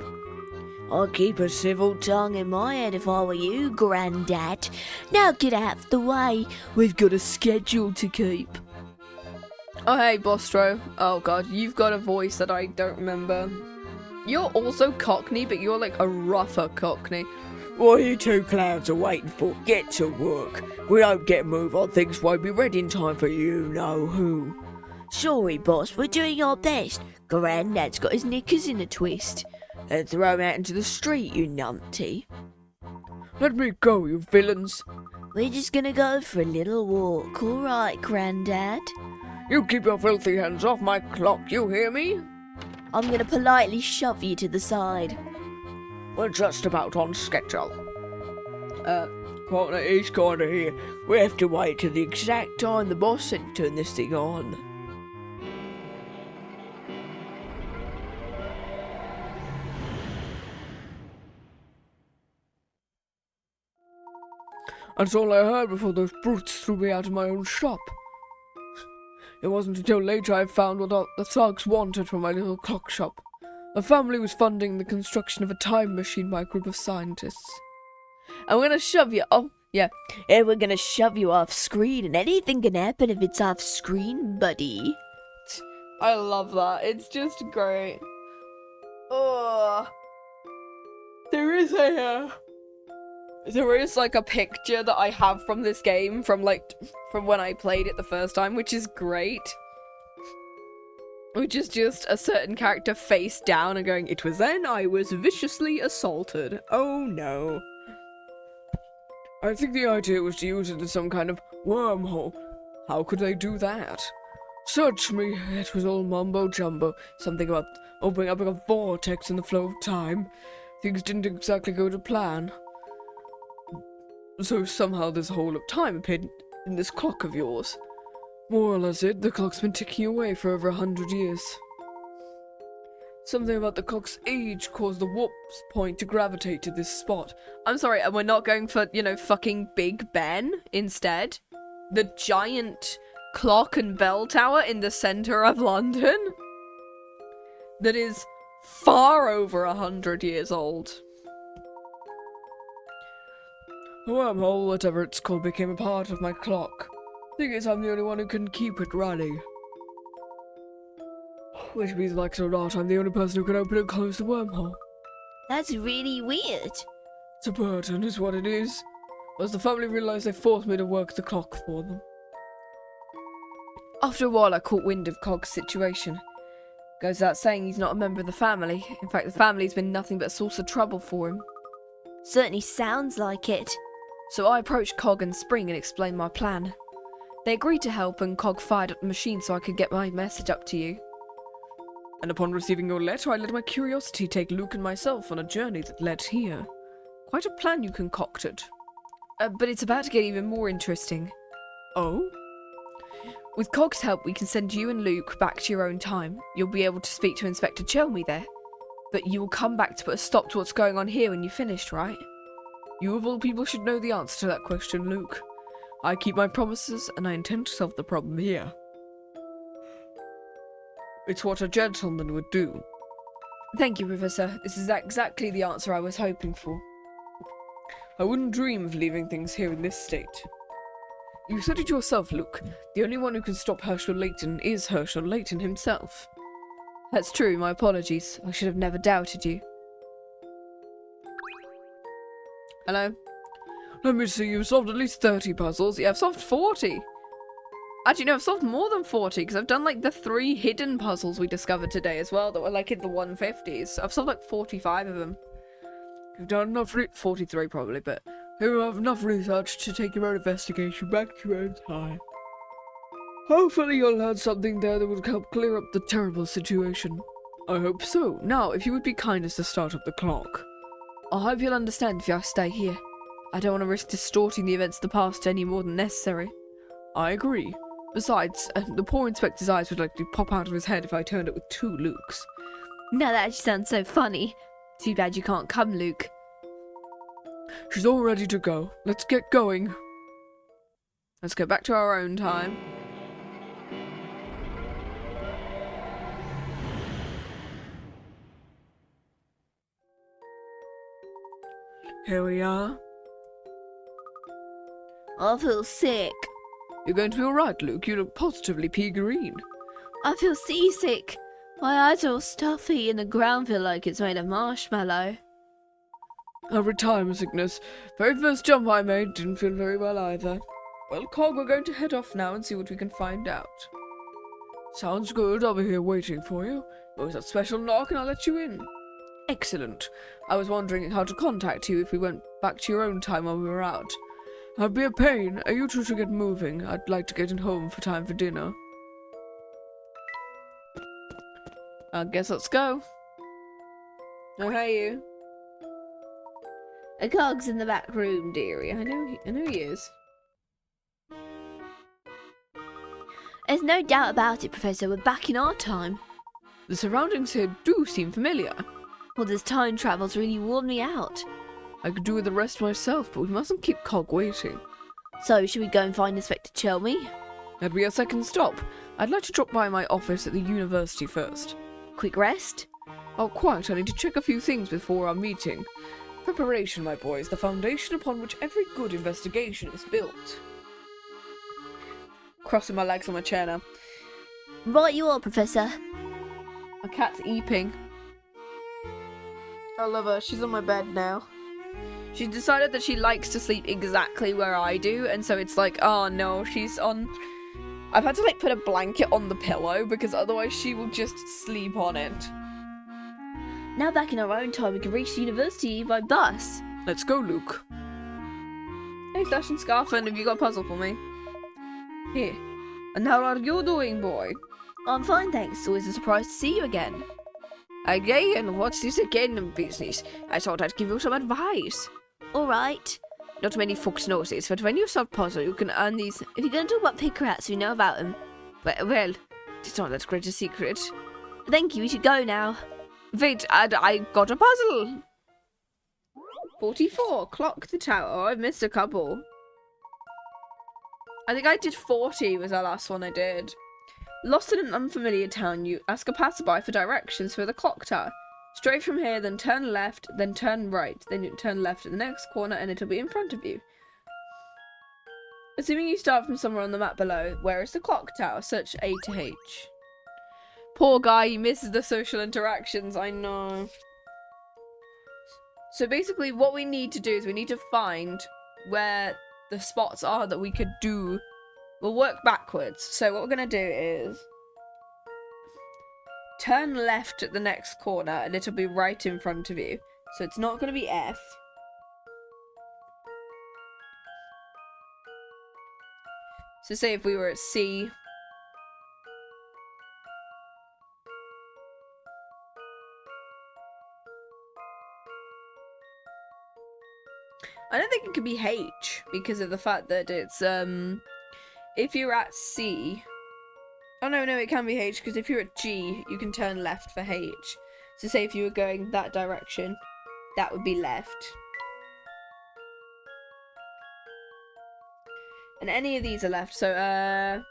I'd keep a civil tongue in my head if I were you, Grandad. Now get out of the way. We've got a schedule to keep. Oh, hey, Bostro. Oh, God, you've got a voice that I don't remember. You're also Cockney, but you're like a rougher Cockney. What are you two clowns are waiting for? Get to work. We don't get a move on things won't be ready in time for you know who. Sorry, boss, we're doing our best. Grandad's got his knickers in a twist. And throw him out into the street, you numpty. Let me go, you villains. We're just gonna go for a little walk, alright, Grandad? You keep your filthy hands off my clock, you hear me? I'm gonna politely shove you to the side. We're just about on schedule. Partner is kinda here. We have to wait till the exact time the boss said to turn this thing on. That's all I heard before those brutes threw me out of my own shop. It wasn't until later I found what the thugs wanted from my little clock shop. A family was funding the construction of a time machine by a group of scientists. I'm gonna shove you. Oh, yeah. And we're gonna shove you off screen, and anything can happen if it's off screen, buddy. I love that. It's just great. Oh. There is like a picture that I have from this game from when I played it the first time, which is great. Which is just a certain character face down and going, "It was then I was viciously assaulted. Oh no." I think the idea was to use it as some kind of wormhole. How could they do that? Search me, it was all mumbo-jumbo. Something about opening up a vortex in the flow of time. Things didn't exactly go to plan. So somehow this whole of time appeared in this clock of yours. More or less it, the clock's been ticking away for over 100 years. Something about the clock's age caused the warp point to gravitate to this spot. I'm sorry, and we're not going for, fucking Big Ben instead? The giant clock and bell tower in the centre of London? That is far over 100 years old. The wormhole, whatever it's called, became a part of my clock. Thing is, I'm the only one who can keep it running. Which means, like it or not, I'm the only person who can open and close the wormhole. That's really weird. It's a burden, is what it is. Once the family realised they forced me to work the clock for them. After a while, I caught wind of Cog's situation. Goes without saying he's not a member of the family. In fact, the family's been nothing but a source of trouble for him. Certainly sounds like it. So I approached Cog and Spring and explained my plan. They agreed to help, and Cog fired up the machine so I could get my message up to you. And upon receiving your letter, I let my curiosity take Luke and myself on a journey that led here. Quite a plan you concocted. But it's about to get even more interesting. Oh? With Cog's help, we can send you and Luke back to your own time. You'll be able to speak to Inspector Chelmy there. But you will come back to put a stop to what's going on here when you've finished, right? You of all people should know the answer to that question, Luke. I keep my promises, and I intend to solve the problem here. It's what a gentleman would do. Thank you, Professor. This is exactly the answer I was hoping for. I wouldn't dream of leaving things here in this state. You said it yourself, Luke. The only one who can stop Herschel Layton is Herschel Layton himself. That's true, my apologies. I should have never doubted you. Hello? Let me see, you've solved at least 30 puzzles. Yeah, I've solved 40. Actually, no, I've solved more than 40, because I've done, like, the 3 hidden puzzles we discovered today as well, that were, like, in the 150s. I've solved, like, 45 of them. You've done enough 43 probably, but you have enough research to take your own investigation back to your own time. Hopefully you'll learn something there that will help clear up the terrible situation. I hope so. Now, if you would be kind as to start up the clock. I hope you'll understand if I stay here. I don't want to risk distorting the events of the past any more than necessary. I agree. Besides, the poor inspector's eyes would likely pop out of his head if I turned it with 2 Lukes. Now that actually sounds so funny. Too bad you can't come, Luke. She's all ready to go. Let's get going. Let's go back to our own time. Here we are. I feel sick. You're going to be alright, Luke. You look positively pea green. I feel seasick. My eyes are all stuffy and the ground feel like it's made of marshmallow. Retirement sickness. Very first jump I made didn't feel very well either. Well, Cog, we're going to head off now and see what we can find out. Sounds good. I'll be here waiting for you. There's that special knock and I'll let you in. Excellent. I was wondering how to contact you if we went back to your own time while we were out. That'd be a pain. You two should get moving. I'd like to get in home for time for dinner. I guess let's go. Oh, hey, you. A Cog's in the back room, dearie. I know he is. There's no doubt about it, Professor. We're back in our time. The surroundings here do seem familiar. Well, this time travel's really worn me out. I could do with the rest myself, but we mustn't keep Cog waiting. So, should we go and find Inspector Chelmy? That'd be our second stop. I'd like to drop by my office at the university first. Quick rest? Oh, quite. I need to check a few things before our meeting. Preparation, my boys, the foundation upon which every good investigation is built. Crossing my legs on my chair now. Right you are, Professor. My cat's eeping. I love her. She's on my bed now. She's decided that she likes to sleep exactly where I do, and so it's like, oh no, she's on... I've had to like put a blanket on the pillow because otherwise she will just sleep on it. Now back in our own time, we can reach the university by bus. Let's go, Luke. Hey, Stash and Scarfin, have you got a puzzle for me? Here. And how are you doing, boy? I'm fine, thanks. It's always a surprise to see you again. Okay, and what's this again business? I thought I'd give you some advice. Alright. Not many folks know this, but when you solve puzzle, you can earn these... If you're going to talk about pig rats, we know about them. Well, it's not that great a secret. Thank you, we should go now. Wait, I got a puzzle. 44. Clock the tower. Oh, I've missed a couple. I think I did 40 was our last one I did. Lost in an unfamiliar town, you ask a passerby for directions for the clock tower. Straight from here, then turn left, then turn right. Then you turn left at the next corner and it'll be in front of you. Assuming you start from somewhere on the map below, where is the clock tower? Search A to H. Poor guy, he misses the social interactions, I know. So basically what we need to do is we need to find where the spots are that we could do. We'll work backwards. So what we're going to do is turn left at the next corner and it'll be right in front of you. So it's not going to be F. So say if we were at C. I don't think it could be H because of the fact that it's if you're at C. Oh no, it can be H because if you're at G, you can turn left for H. So say if you were going that direction, that would be left. And any of these are left, so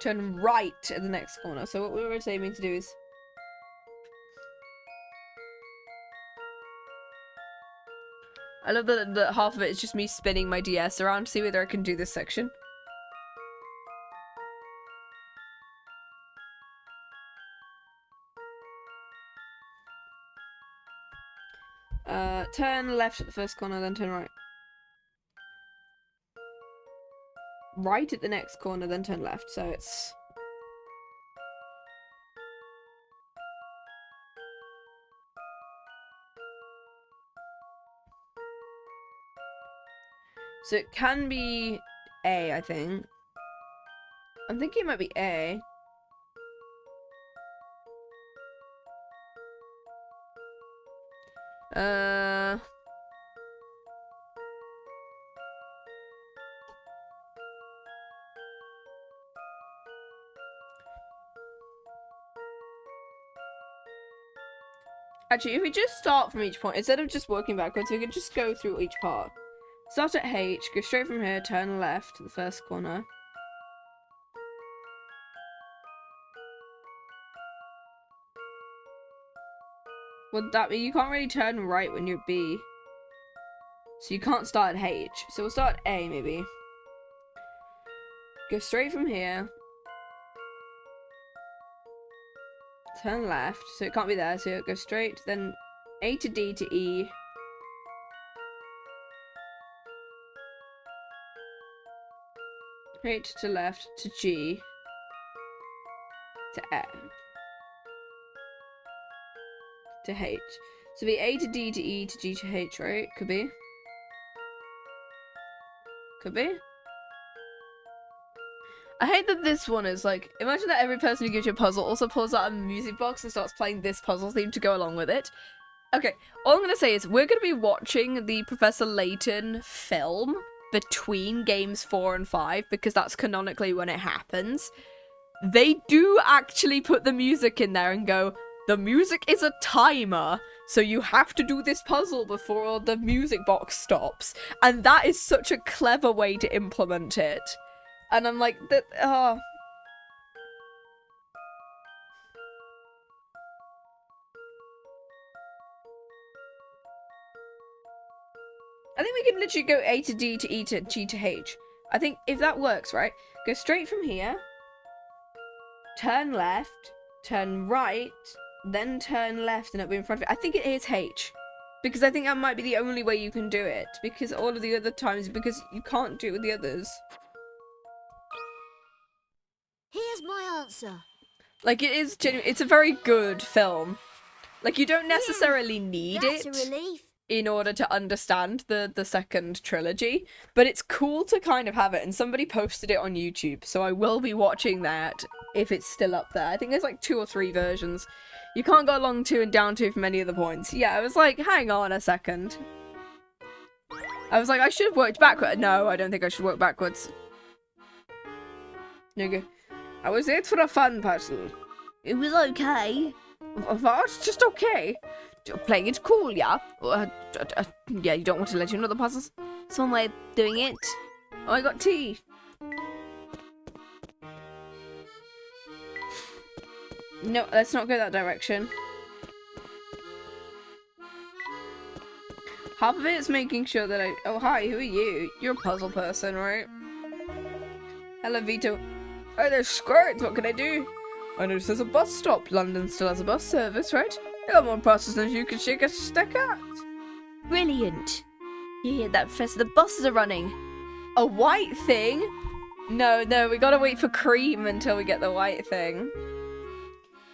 turn right at the next corner. So what we were aiming to do is I love that half of it is just me spinning my DS around to see whether I can do this section. Turn left at the first corner, then turn right. Right at the next corner, then turn left. So it's... So it can be A, I think. I'm thinking it might be A. Actually, if we just start from each point, instead of just working backwards, we could just go through each part. Start at H, go straight from here, turn left to the first corner. Would that mean you can't really turn right when you're B? So you can't start at H. So we'll start at A, maybe. Go straight from here. Turn left. So it can't be there. So go straight, then A to D to E. Straight to left to G. To F. To H. So be A to D to E to G to H, right? Could be. Could be. I hate that this one is like, imagine that every person who gives you a puzzle also pulls out a music box and starts playing this puzzle theme to go along with it. Okay, all I'm gonna say is we're gonna be watching the Professor Layton film between games 4 and 5 because that's canonically when it happens. They do actually put the music in there and go, the music is a timer, so you have to do this puzzle before the music box stops. And that is such a clever way to implement it. And I'm like, I think we can literally go A to D to E to G to H. I think if that works, right? Go straight from here. Turn left. Turn right. Then turn left and it'll be in front of it. I think it is H. Because I think that might be the only way you can do it. Because all of the other times, because you can't do it with the others. Here's my answer. Like, it is it's a very good film. Like, you don't necessarily need That's it a relief. in order to understand the second trilogy. But it's cool to kind of have it. And somebody posted it on YouTube. So I will be watching that if it's still up there. I think there's like 2 or 3 versions. You can't go along 2 and down 2 from any of the points. Yeah, I was like, hang on a second. I was like, I should have worked backwards. No, I don't think I should work backwards. Okay. I was it for a fun puzzle. It was okay. What? Just okay. Playing it cool, yeah? Yeah, you don't want to let you know the puzzles? It's one way of doing it. Oh, I got tea. No, let's not go that direction. Half of it is making sure that I... Oh, hi, who are you? You're a puzzle person, right? Hello, Vito. Oh, there's squirts. What can I do? I noticed there's a bus stop. London still has a bus service, right? You got more buses than you can shake a stick at. Brilliant. You hear that, Professor? The buses are running. A white thing? No, we gotta wait for cream until we get the white thing.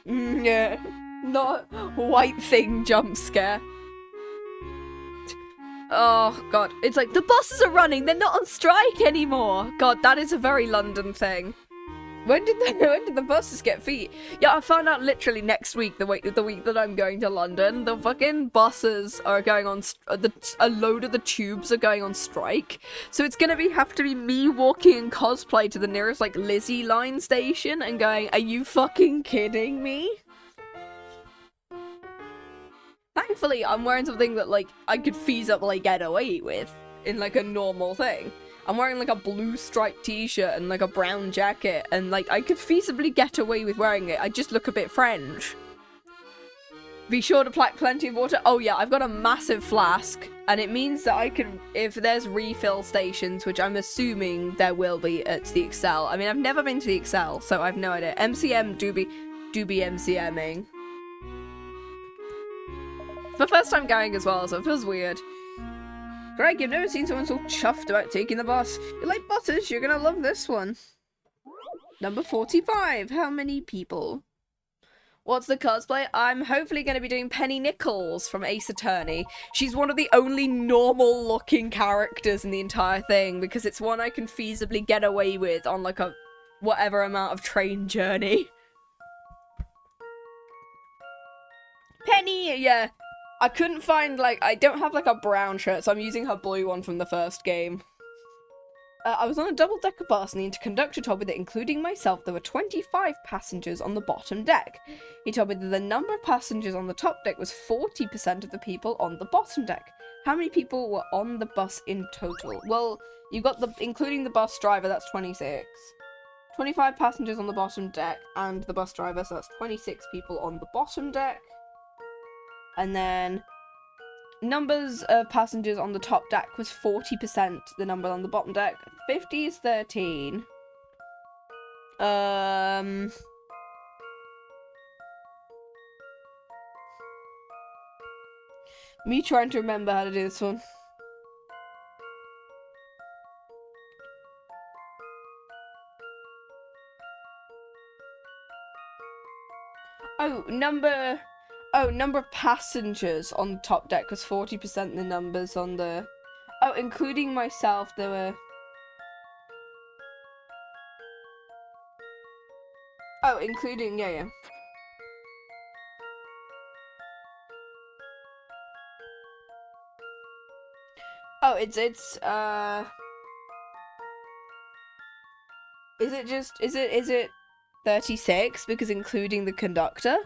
Yeah, not white thing jump scare. Oh, God. It's like, the buses are running. They're not on strike anymore. God, that is a very London thing. When did the buses get feet? Yeah, I found out literally next week, the week that I'm going to London, the fucking buses are going on, a load of the tubes are going on strike. So it's gonna have to be me walking in cosplay to the nearest, like, Lizzie line station and going, are you fucking kidding me? Thankfully, I'm wearing something that, like, I could feasibly get away with in, like, a normal thing. I'm wearing, like, a blue striped t-shirt and, like, a brown jacket, and, like, I could feasibly get away with wearing it. I just look a bit French. Be sure to pack plenty of water. Oh, yeah, I've got a massive flask, and it means that I can, if there's refill stations, which I'm assuming there will be at the Excel. I mean, I've never been to the Excel, so I've no idea. MCM do be MCMing. It's my first time going as well, so it feels weird. Greg, you've never seen someone so chuffed about taking the bus. You like buses? You're gonna love this one. Number 45. How many people? What's the cosplay? I'm hopefully going to be doing Penny Nichols from Ace Attorney. She's one of the only normal-looking characters in the entire thing, because it's one I can feasibly get away with on, like, a whatever amount of train journey. Penny! Yeah. I couldn't find, like, I don't have, like, a brown shirt, so I'm using her blue one from the first game. I was on a double-decker bus and the conductor told me that including myself, there were 25 passengers on the bottom deck. He told me that the number of passengers on the top deck was 40% of the people on the bottom deck. How many people were on the bus in total? Well, you got including the bus driver, that's 26. 25 passengers on the bottom deck and the bus driver, so that's 26 people on the bottom deck. And then numbers of passengers on the top deck was 40%, the number on the bottom deck. 50 is 13. Me trying to remember how to do this one. Number of passengers on the top deck was 40%, the numbers on the... Oh, including myself, there were... Oh, including, yeah. Oh, is it 36? Because including the conductor?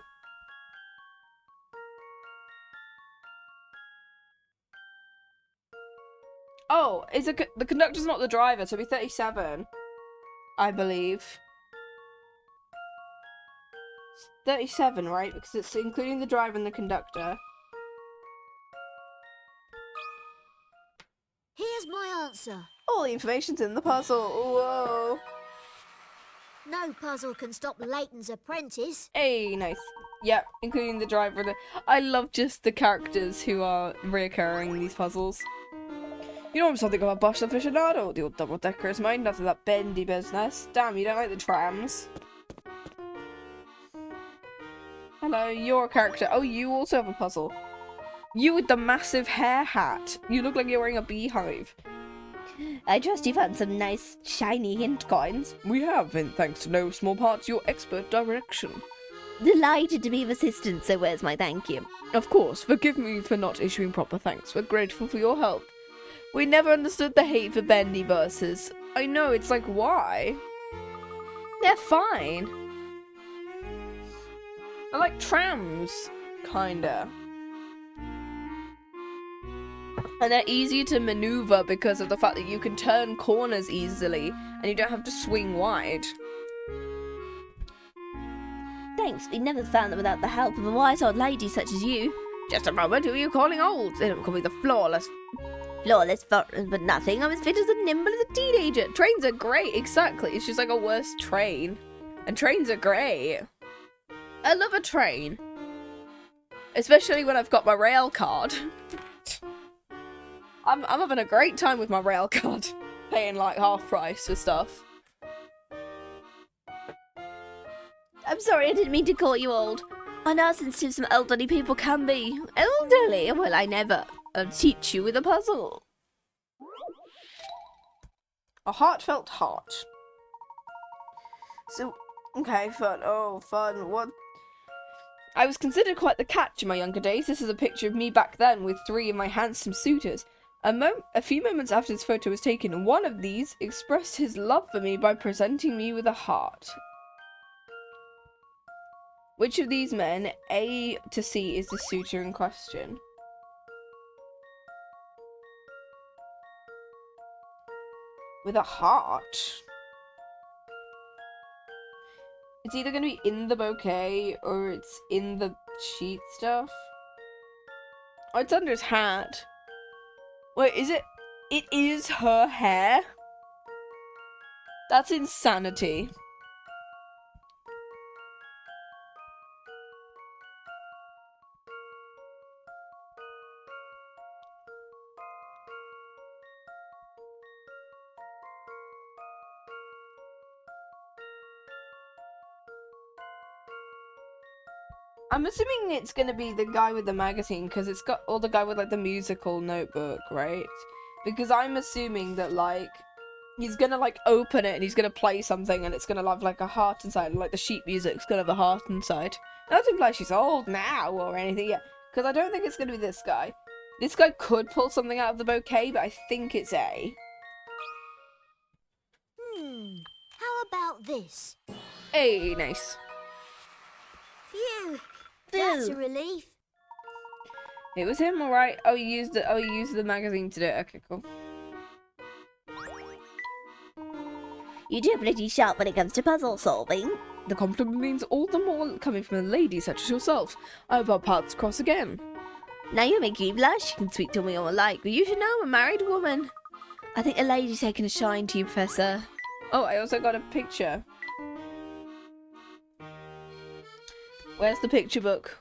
Oh, the conductor's not the driver, so it'll be 37, I believe. It's 37, right? Because it's including the driver and the conductor. Here's my answer. All the information's in the puzzle. Whoa. No puzzle can stop Layton's apprentice. Hey, nice. Yep, including the driver. I love just the characters who are reoccurring in these puzzles. You know I'm something of a bus aficionado. The old double-decker is mine, nothing that bendy business. Damn, you don't like the trams. Hello, your character. Oh, you also have a puzzle. You with the massive hair hat. You look like you're wearing a beehive. I trust you found some nice, shiny hint coins. We have, and thanks to no small part to your expert direction. Delighted to be of assistance, so where's my thank you? Of course, forgive me for not issuing proper thanks. We're grateful for your help. We never understood the hate for bendy buses. I know, it's like, why? They're fine. I like trams, kinda. And they're easy to maneuver because of the fact that you can turn corners easily and you don't have to swing wide. Thanks, we never found them without the help of a wise old lady such as you. Just a moment, who are you calling old? They don't call me the flawless, but nothing. I'm as fit as nimble as a teenager. Trains are great, exactly. It's just like a worse train. And trains are great. I love a train. Especially when I've got my rail card. I'm having a great time with my rail card. Paying like half price for stuff. I'm sorry, I didn't mean to call you old. I know how sensitive some elderly people can be. Elderly? Well, I never. I'll teach you with a puzzle. A heartfelt heart. So, okay, fun. Oh, fun. What? I was considered quite the catch in my younger days. This is a picture of me back then with 3 of my handsome suitors. A few moments after this photo was taken, one of these expressed his love for me by presenting me with a heart. Which of these men, A to C, is the suitor in question? With a heart. It's either going to be in the bouquet or it's in the sheet stuff. Oh, it's under his hat. Wait, is it? It is her hair? That's insanity. I'm assuming it's gonna be the guy with the magazine because it's got all the guy with like the musical notebook, right? Because I'm assuming that like he's gonna like open it and he's gonna play something and it's gonna have like a heart inside, and, like the sheet music's gonna have a heart inside. Not to imply she's old now or anything yet, because I don't think it's gonna be this guy. This guy could pull something out of the bouquet, but I think it's A. about this? Hey, nice. Phew, that's a relief. It was him, alright. Oh, you used the magazine to do it. Okay, cool. You do pretty sharp when it comes to puzzle solving. The compliment means all the more coming from a lady such as yourself. I hope our paths cross again. Now you're making me blush. You can speak to me all like, but you should know I'm a married woman. I think a lady's taken a shine to you, Professor. Oh, I also got a picture. Where's the picture book?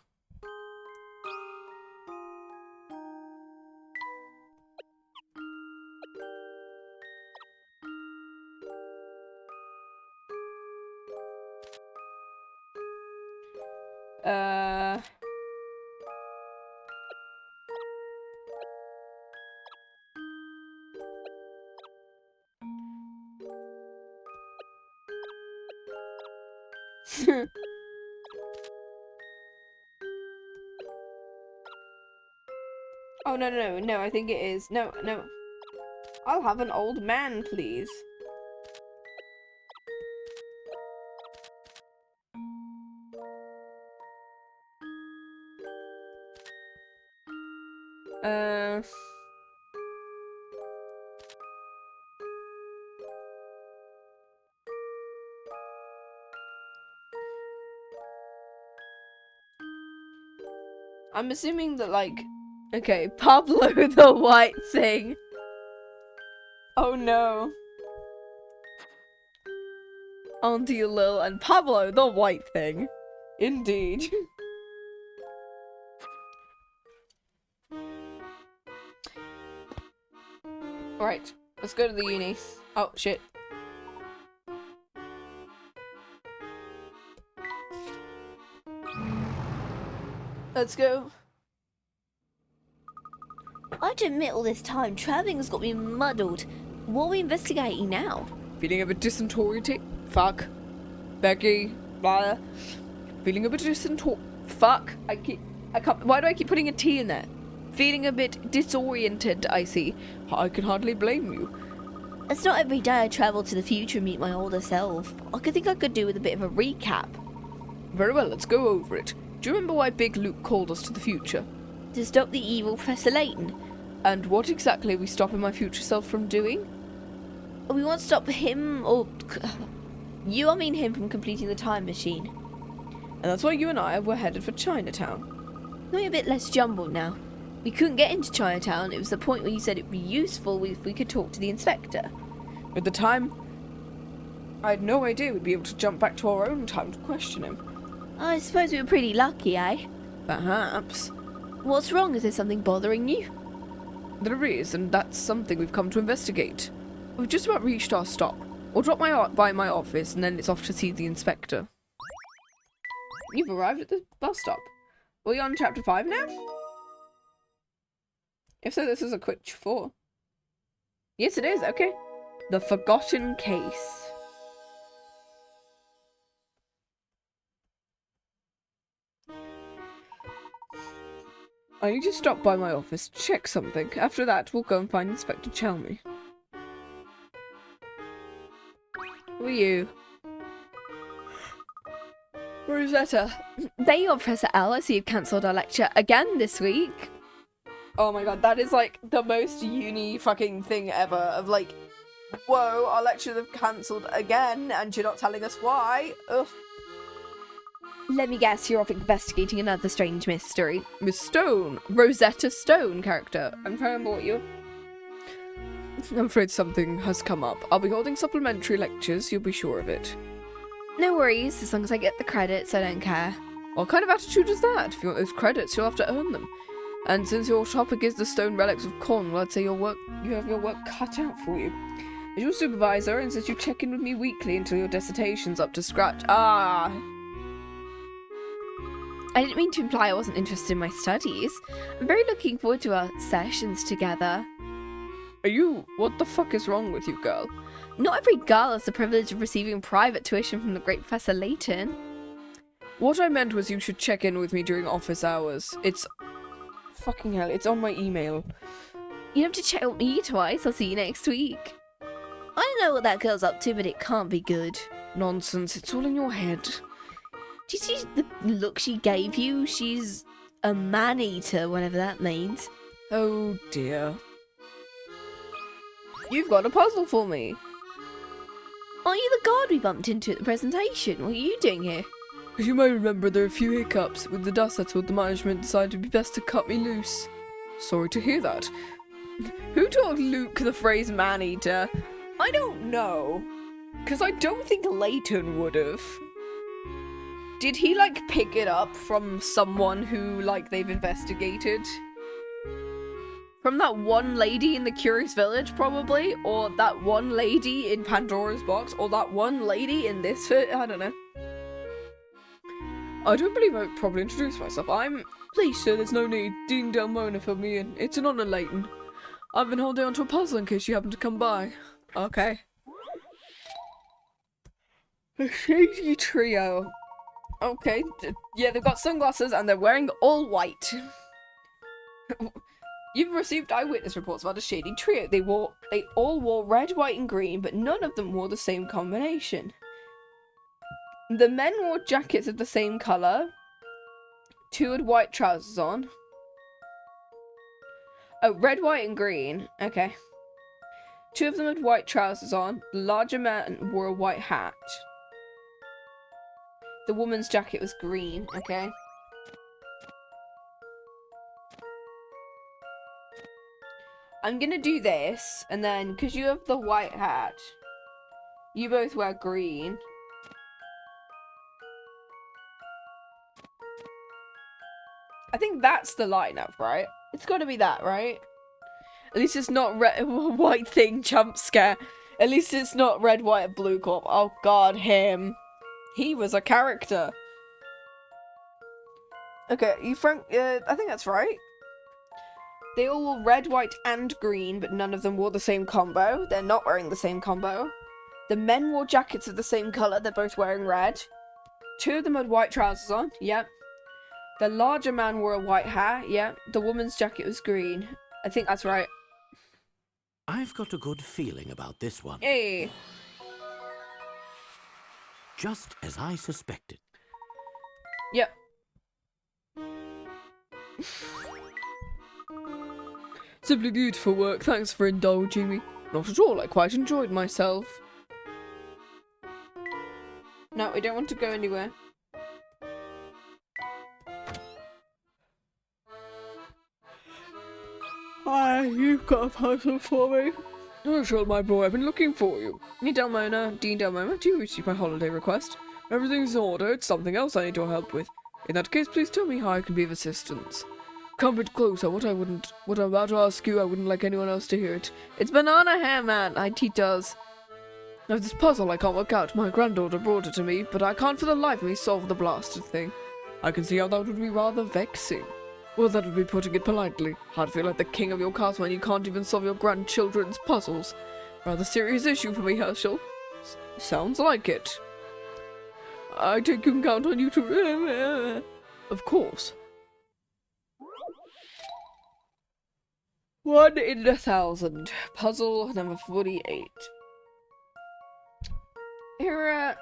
Oh, no, I think it is. No. I'll have an old man, please. I'm assuming that, like, okay, Pablo the white thing. Oh no. Auntie Lil and Pablo the white thing. Indeed. Right, let's go to the uni. Oh, shit. Let's go. I have to admit, all this time travelling has got me muddled. What are we investigating now? Feeling a bit disoriented? Fuck. Becky. Blah. Feeling a bit Fuck. I can't. Why do I keep putting a T in there? Feeling a bit disoriented, I see. I can hardly blame you. It's not every day I travel to the future and meet my older self. I could think I could do with a bit of a recap. Very well, let's go over it. Do you remember why Big Luke called us to the future? To stop the evil Professor Layton. And what exactly are we stopping my future self from doing? We want to stop him, or... You, I mean him, from completing the time machine. And that's why you and I were headed for Chinatown. We're a bit less jumbled now. We couldn't get into Chinatown. It was the point where you said it'd be useful if we could talk to the inspector. At the time, I had no idea we'd be able to jump back to our own time to question him. I suppose we were pretty lucky, eh? Perhaps. What's wrong? Is there something bothering you? There is, and that's something we've come to investigate. We've just about reached our stop. We'll drop by my office, and then it's off to see the inspector. You've arrived at the bus stop. Are we on chapter 5 now? If so, this is a quick 4. Yes, it is. Okay. The Forgotten Case. I need to stop by my office, check something. After that, we'll go and find Inspector Chalmey. Who are you? Rosetta. There you are, Professor L. I see you've cancelled our lecture again this week. Oh my god, that is like the most uni fucking thing ever. Of like, whoa, our lectures have cancelled again and you're not telling us why. Ugh. Let me guess, you're off investigating another strange mystery. Miss Stone. Rosetta Stone character. I'm trying to remember what you... I'm afraid something has come up. I'll be holding supplementary lectures, you'll be sure of it. No worries, as long as I get the credits, I don't care. What kind of attitude is that? If you want those credits, you'll have to earn them. And since your topic is the stone relics of Cornwall, I'd say you have your work cut out for you. As your supervisor, I insist you check in with me weekly until your dissertation's up to scratch. Ah! I didn't mean to imply I wasn't interested in my studies. I'm very looking forward to our sessions together. What the fuck is wrong with you, girl? Not every girl has the privilege of receiving private tuition from the great Professor Layton. What I meant was you should check in with me during office hours. It's... fucking hell, it's on my email. You have to check on me twice. I'll see you next week. I don't know what that girl's up to, but it can't be good. Nonsense, it's all in your head. Do you see the look she gave you? She's a man-eater, whatever that means. Oh dear. You've got a puzzle for me. Aren't you the guard we bumped into at the presentation? What are you doing here? As you may remember, there are a few hiccups. With the dust settled, the management decided it'd be best to cut me loose. Sorry to hear that. Who taught Luke the phrase man-eater? I don't know. Because I don't think Layton would have. Did he, like, pick it up from someone who, like, they've investigated? From that one lady in the Curious Village, probably? Or that one lady in Pandora's Box? Or that one lady in this I don't know. I don't believe I probably introduced myself. Please, sir, there's no need. Dean Delmona filled me in. It's an honour, Layton. I've been holding on to a puzzle in case you happen to come by. Okay. A shady trio. Okay, yeah, they've got sunglasses and they're wearing all white. You've received eyewitness reports about a shady trio. They all wore red, white, and green, but none of them wore the same combination. The men wore jackets of the same colour. 2 had white trousers on. Oh, red, white, and green. Okay. 2 of them had white trousers on. The larger man wore a white hat. The woman's jacket was green. Okay. I'm gonna do this, and then, because you have the white hat, you both wear green. I think that's the lineup, right? It's gotta be that, right? At least it's not white thing jump scare. At least it's not red, white, and blue corp. Oh god, him. He was a character. Okay, I think that's right. They all wore red, white, and green, but none of them wore the same combo. They're not wearing the same combo. The men wore jackets of the same colour. They're both wearing red. 2 of them had white trousers on. Yep. The larger man wore a white hat. Yep. The woman's jacket was green. I think that's right. I've got a good feeling about this one. Hey. Just as I suspected. Yep. Simply beautiful work. Thanks for indulging me. Not at all. I quite enjoyed myself. No, we don't want to go anywhere. Hi, you've got a puzzle for me. Oh, sure, my boy. I've been looking for you. Dean Delmona, do you receive my holiday request? Everything's in order. It's something else I need your help with. In that case, please tell me how I can be of assistance. Come a bit closer. What I'm about to ask you, I wouldn't like anyone else to hear it. It's banana hair, man. It does. I have this puzzle I can't work out. My granddaughter brought it to me, but I can't for the life of me solve the blasted thing. I can see how that would be rather vexing. Well, that would be putting it politely. Hard to feel like the king of your castle when you can't even solve your grandchildren's puzzles. Rather serious issue for me, Herschel. Sounds like it. I think you can count on you to... Of course. 1 in 1,000. Puzzle number 48. Here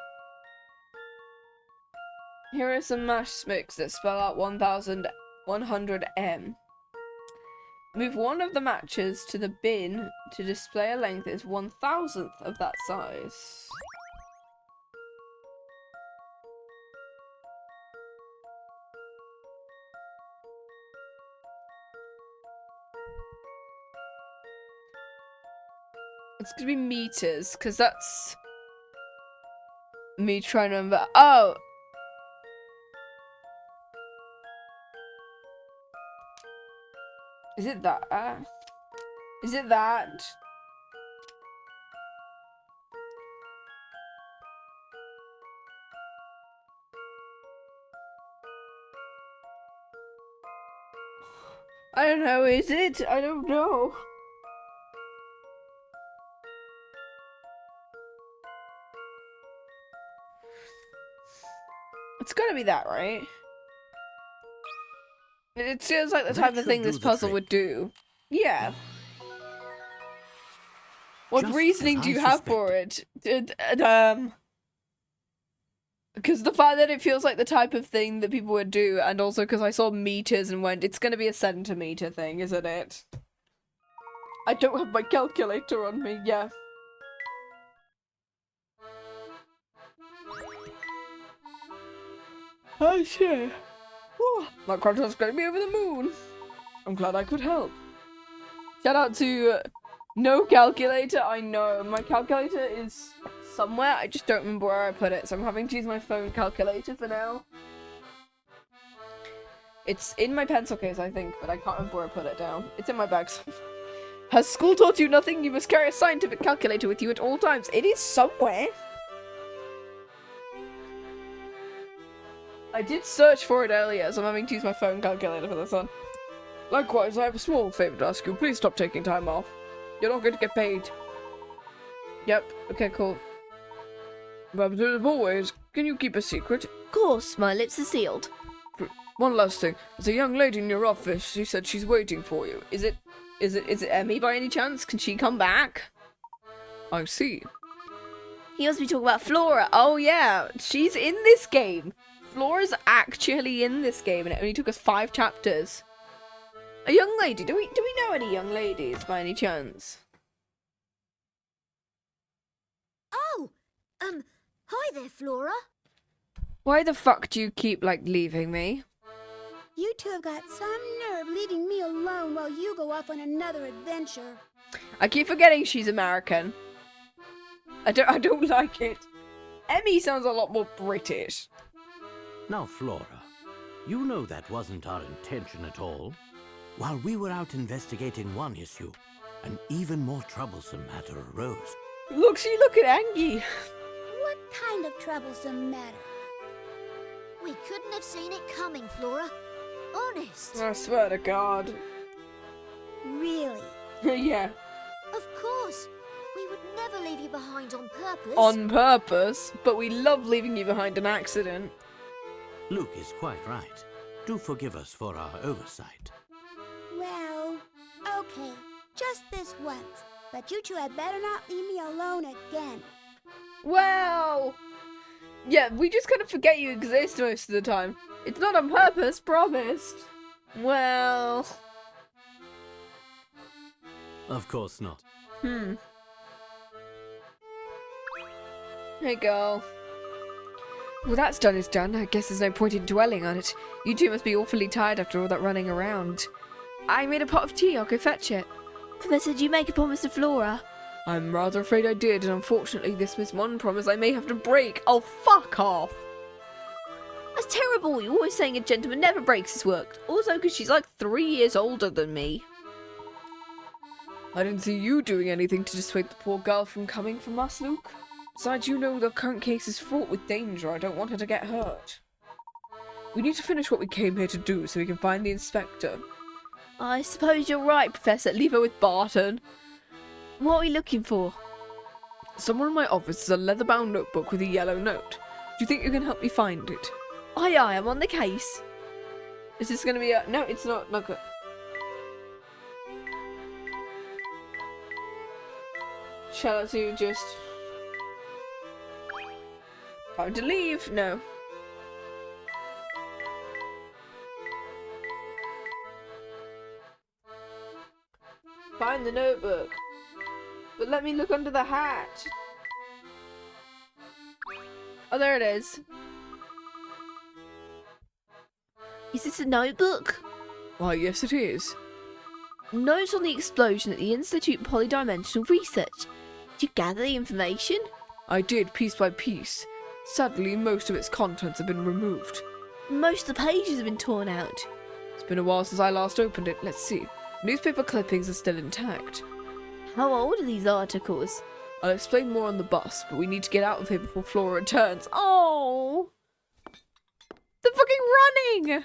are some mash mix that spell out 1,100M. Move one of the matches to the bin to display a length that is 1,000th of that size. It's gonna be meters, because that's me trying to remember. Oh! Is it that? Is it that? I don't know, is it? I don't know. It's gotta be that, right? It feels like the type of thing this puzzle would do. Yeah. What Just reasoning as do you I have for it? Because the fact that it feels like the type of thing that people would do, and also because I saw meters and went, it's gonna be a centimeter thing, isn't it? I don't have my calculator on me, yeah. I see. My Cronton's gonna be over the moon. I'm glad I could help. Shout out to no calculator. I know my calculator is somewhere. I just don't remember where I put it, so I'm having to use my phone calculator for now. It's in my pencil case, I think, but I can't remember where I put it down. It's in my bag somewhere. Has school taught you nothing? You must carry a scientific calculator with you at all times. It is somewhere. I did search for it earlier, so I'm having to use my phone calculator for this one. Likewise, I have a small favor to ask you. Please stop taking time off. You're not going to get paid. Yep. Okay, cool. But as always, can you keep a secret? Of course, my lips are sealed. One last thing. There's a young lady in your office. She said she's waiting for you. Is it Emmy by any chance? Can she come back? I see. He must be talking about Flora. Oh yeah, she's in this game. Flora's actually in this game, and it only took us 5 chapters. A young lady. Do we know any young ladies by any chance? Oh, hi there, Flora. Why the fuck do you keep, like, leaving me? You two have got some nerve leaving me alone while you go off on another adventure. I keep forgetting she's American. I don't like it. Emmy sounds a lot more British. Now, Flora, you know that wasn't our intention at all. While we were out investigating one issue, an even more troublesome matter arose. Look, she looking angry. What kind of troublesome matter? We couldn't have seen it coming, Flora. Honest. I swear to God. Really? Yeah. Of course. We would never leave you behind on purpose. On purpose, but we love leaving you behind an accident. Luke is quite right. Do forgive us for our oversight. Well, okay. Just this once. But you two had better not leave me alone again. Well, yeah, we just kind of forget you exist most of the time. It's not on purpose, promised. Well, Of course not. Hey, girl. Well, that's done is done. I guess there's no point in dwelling on it. You two must be awfully tired after all that running around. I made a pot of tea. I'll go fetch it. Professor, did you make a promise to Flora? I'm rather afraid I did, and unfortunately this was one promise I may have to break. Oh, fuck off. That's terrible. You're always saying a gentleman never breaks his word. Also, because she's like 3 years older than me. I didn't see you doing anything to dissuade the poor girl from coming from us, Luke. Besides, you know the current case is fraught with danger. I don't want her to get hurt. We need to finish what we came here to do so we can find the inspector. I suppose you're right, Professor. Leave her with Barton. What are we looking for? Somewhere in my office is a leather-bound notebook with a yellow note. Do you think you can help me find it? Aye, aye, I'm on the case. Is this gonna be a... No, it's not. Not good. Shall I do just... Time to leave? No. Find the notebook. But let me look under the hat. Oh, there it is. Is this a notebook? Why, yes it is. Notes on the explosion at the Institute of Polydimensional Research. Did you gather the information? I did, piece by piece. Sadly, most of its contents have been removed. Most of the pages have been torn out. It's been a while since I last opened it. Let's see. Newspaper clippings are still intact. How old are these articles? I'll explain more on the bus, but we need to get out of here before Flora returns. Oh! The fucking running!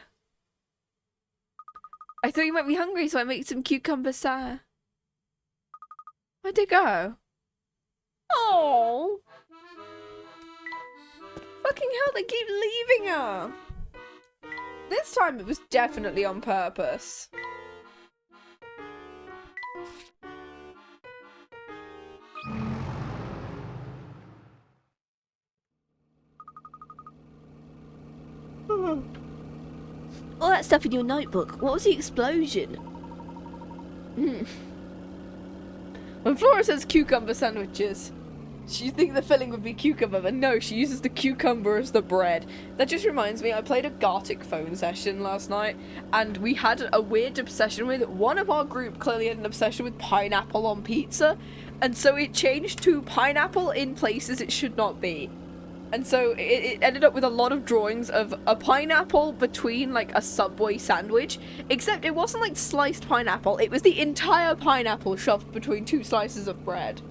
I thought you might be hungry, so I make some cucumber sour. Where'd they go? Oh! Fucking hell, they keep leaving her! This time it was definitely on purpose. All that stuff in your notebook. What was the explosion? When Flora says cucumber sandwiches, she think the filling would be cucumber, but no, she uses the cucumber as the bread. That just reminds me, I played a Gartic phone session last night, and we had a weird obsession with, one of our group clearly had an obsession with pineapple on pizza, and so it changed to pineapple in places it should not be. And so it ended up with a lot of drawings of a pineapple between, like, a Subway sandwich, except it wasn't, like, sliced pineapple, it was the entire pineapple shoved between 2 slices of bread.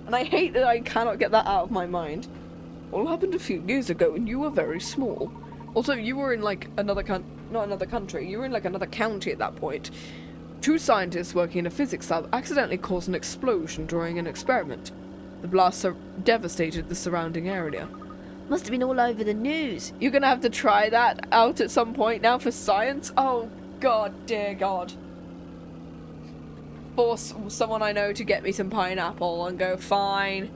And I hate that I cannot get that out of my mind. All happened a few years ago and you were very small. Also, you were in, like, not another country, you were in, like, another county at that point. 2 scientists working in a physics lab accidentally caused an explosion during an experiment. The blast devastated the surrounding area. Must have been all over the news. You're gonna have to try that out at some point now for science? Oh, God, dear God. Force someone I know to get me some pineapple and go, fine.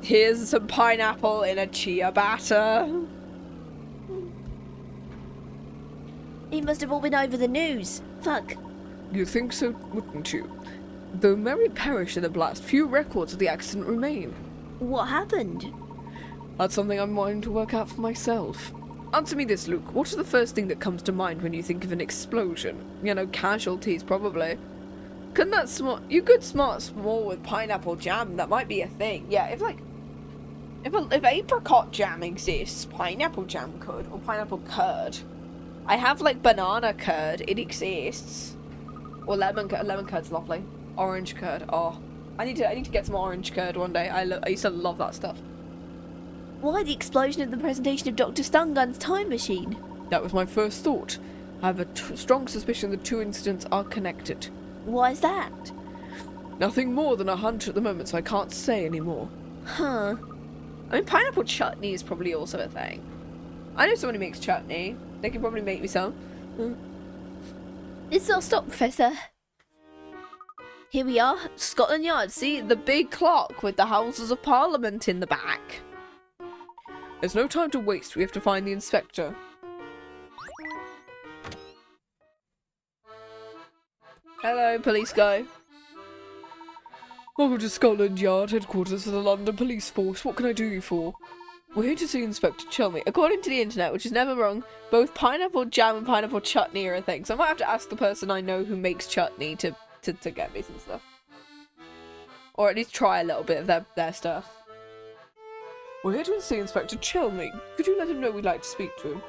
Here's some pineapple in a chia batter. It must have all been over the news. Fuck. You think so, wouldn't you? Though Mary perished in the blast, few records of the accident remain. What happened? That's something I'm wanting to work out for myself. Answer me this, Luke. What is the first thing that comes to mind when you think of an explosion? You know, casualties, probably. Couldn't that you could smart small with pineapple jam, that might be a thing. Yeah, if apricot jam exists, pineapple jam could, or pineapple curd. I have, like, banana curd, it exists. Or lemon curd's lovely. Orange curd, oh. I need to get some orange curd one day. I used to love that stuff. Why the explosion at the presentation of Dr. Stungun's time machine? That was my first thought. I have a strong suspicion the 2 incidents are connected. Why is that? Nothing more than a hunch at the moment, so I can't say any more. Huh. I mean, pineapple chutney is probably also a thing. I know someone who makes chutney. They can probably make me some. It's our stop, Professor. Here we are, Scotland Yard. See, the big clock with the Houses of Parliament in the back. There's no time to waste. We have to find the inspector. Hello, police guy. Welcome to Scotland Yard, headquarters for the London Police Force. What can I do you for? We're here to see Inspector Chelmy. According to the internet, which is never wrong, both pineapple jam and pineapple chutney are a thing. So I might have to ask the person I know who makes chutney to get me some stuff. Or at least try a little bit of their stuff. We're here to see Inspector Chelmy. Could you let him know we'd like to speak to him?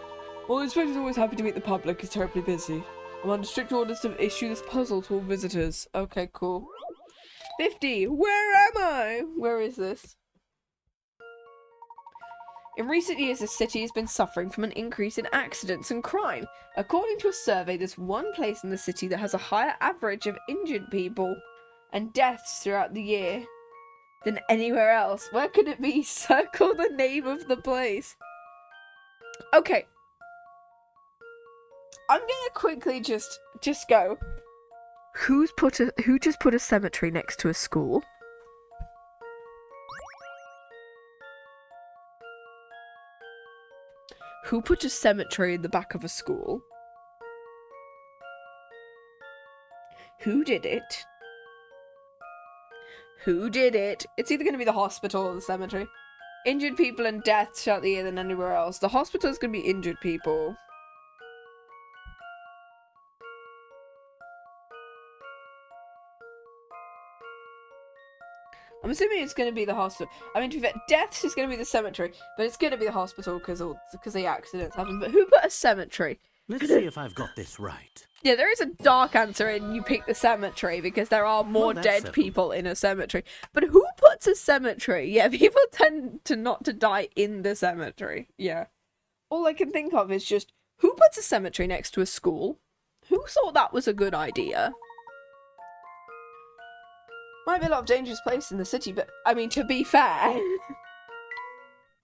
Well, the Inspector's always happy to meet the public. He's terribly busy. I'm under strict orders to issue this puzzle to all visitors. Okay, cool. 50! Where am I? Where is this? In recent years, the city has been suffering from an increase in accidents and crime. According to a survey, there's one place in the city that has a higher average of injured people and deaths throughout the year than anywhere else. Where could it be? Circle the name of the place. Okay. I'm gonna quickly just go. Who just put a cemetery next to a school? Who put a cemetery in the back of a school? Who did it? Who did it? It's either going to be the hospital or the cemetery. Injured people and deaths throughout the year than anywhere else. The hospital is going to be injured people. I'm assuming it's going to be the hospital. I mean, to be fair, deaths is going to be the cemetery, but it's going to be the hospital because the accidents happen. But who put a cemetery? Let's see if I've got this right. Yeah, there is a dark answer in you pick the cemetery because there are more dead settled. people in a cemetery. But who puts a cemetery? Yeah, people tend to not to die in the cemetery. Yeah. All I can think of is just, who puts a cemetery next to a school? Who thought that was a good idea? Might be a lot of dangerous place in the city, but I mean, to be fair,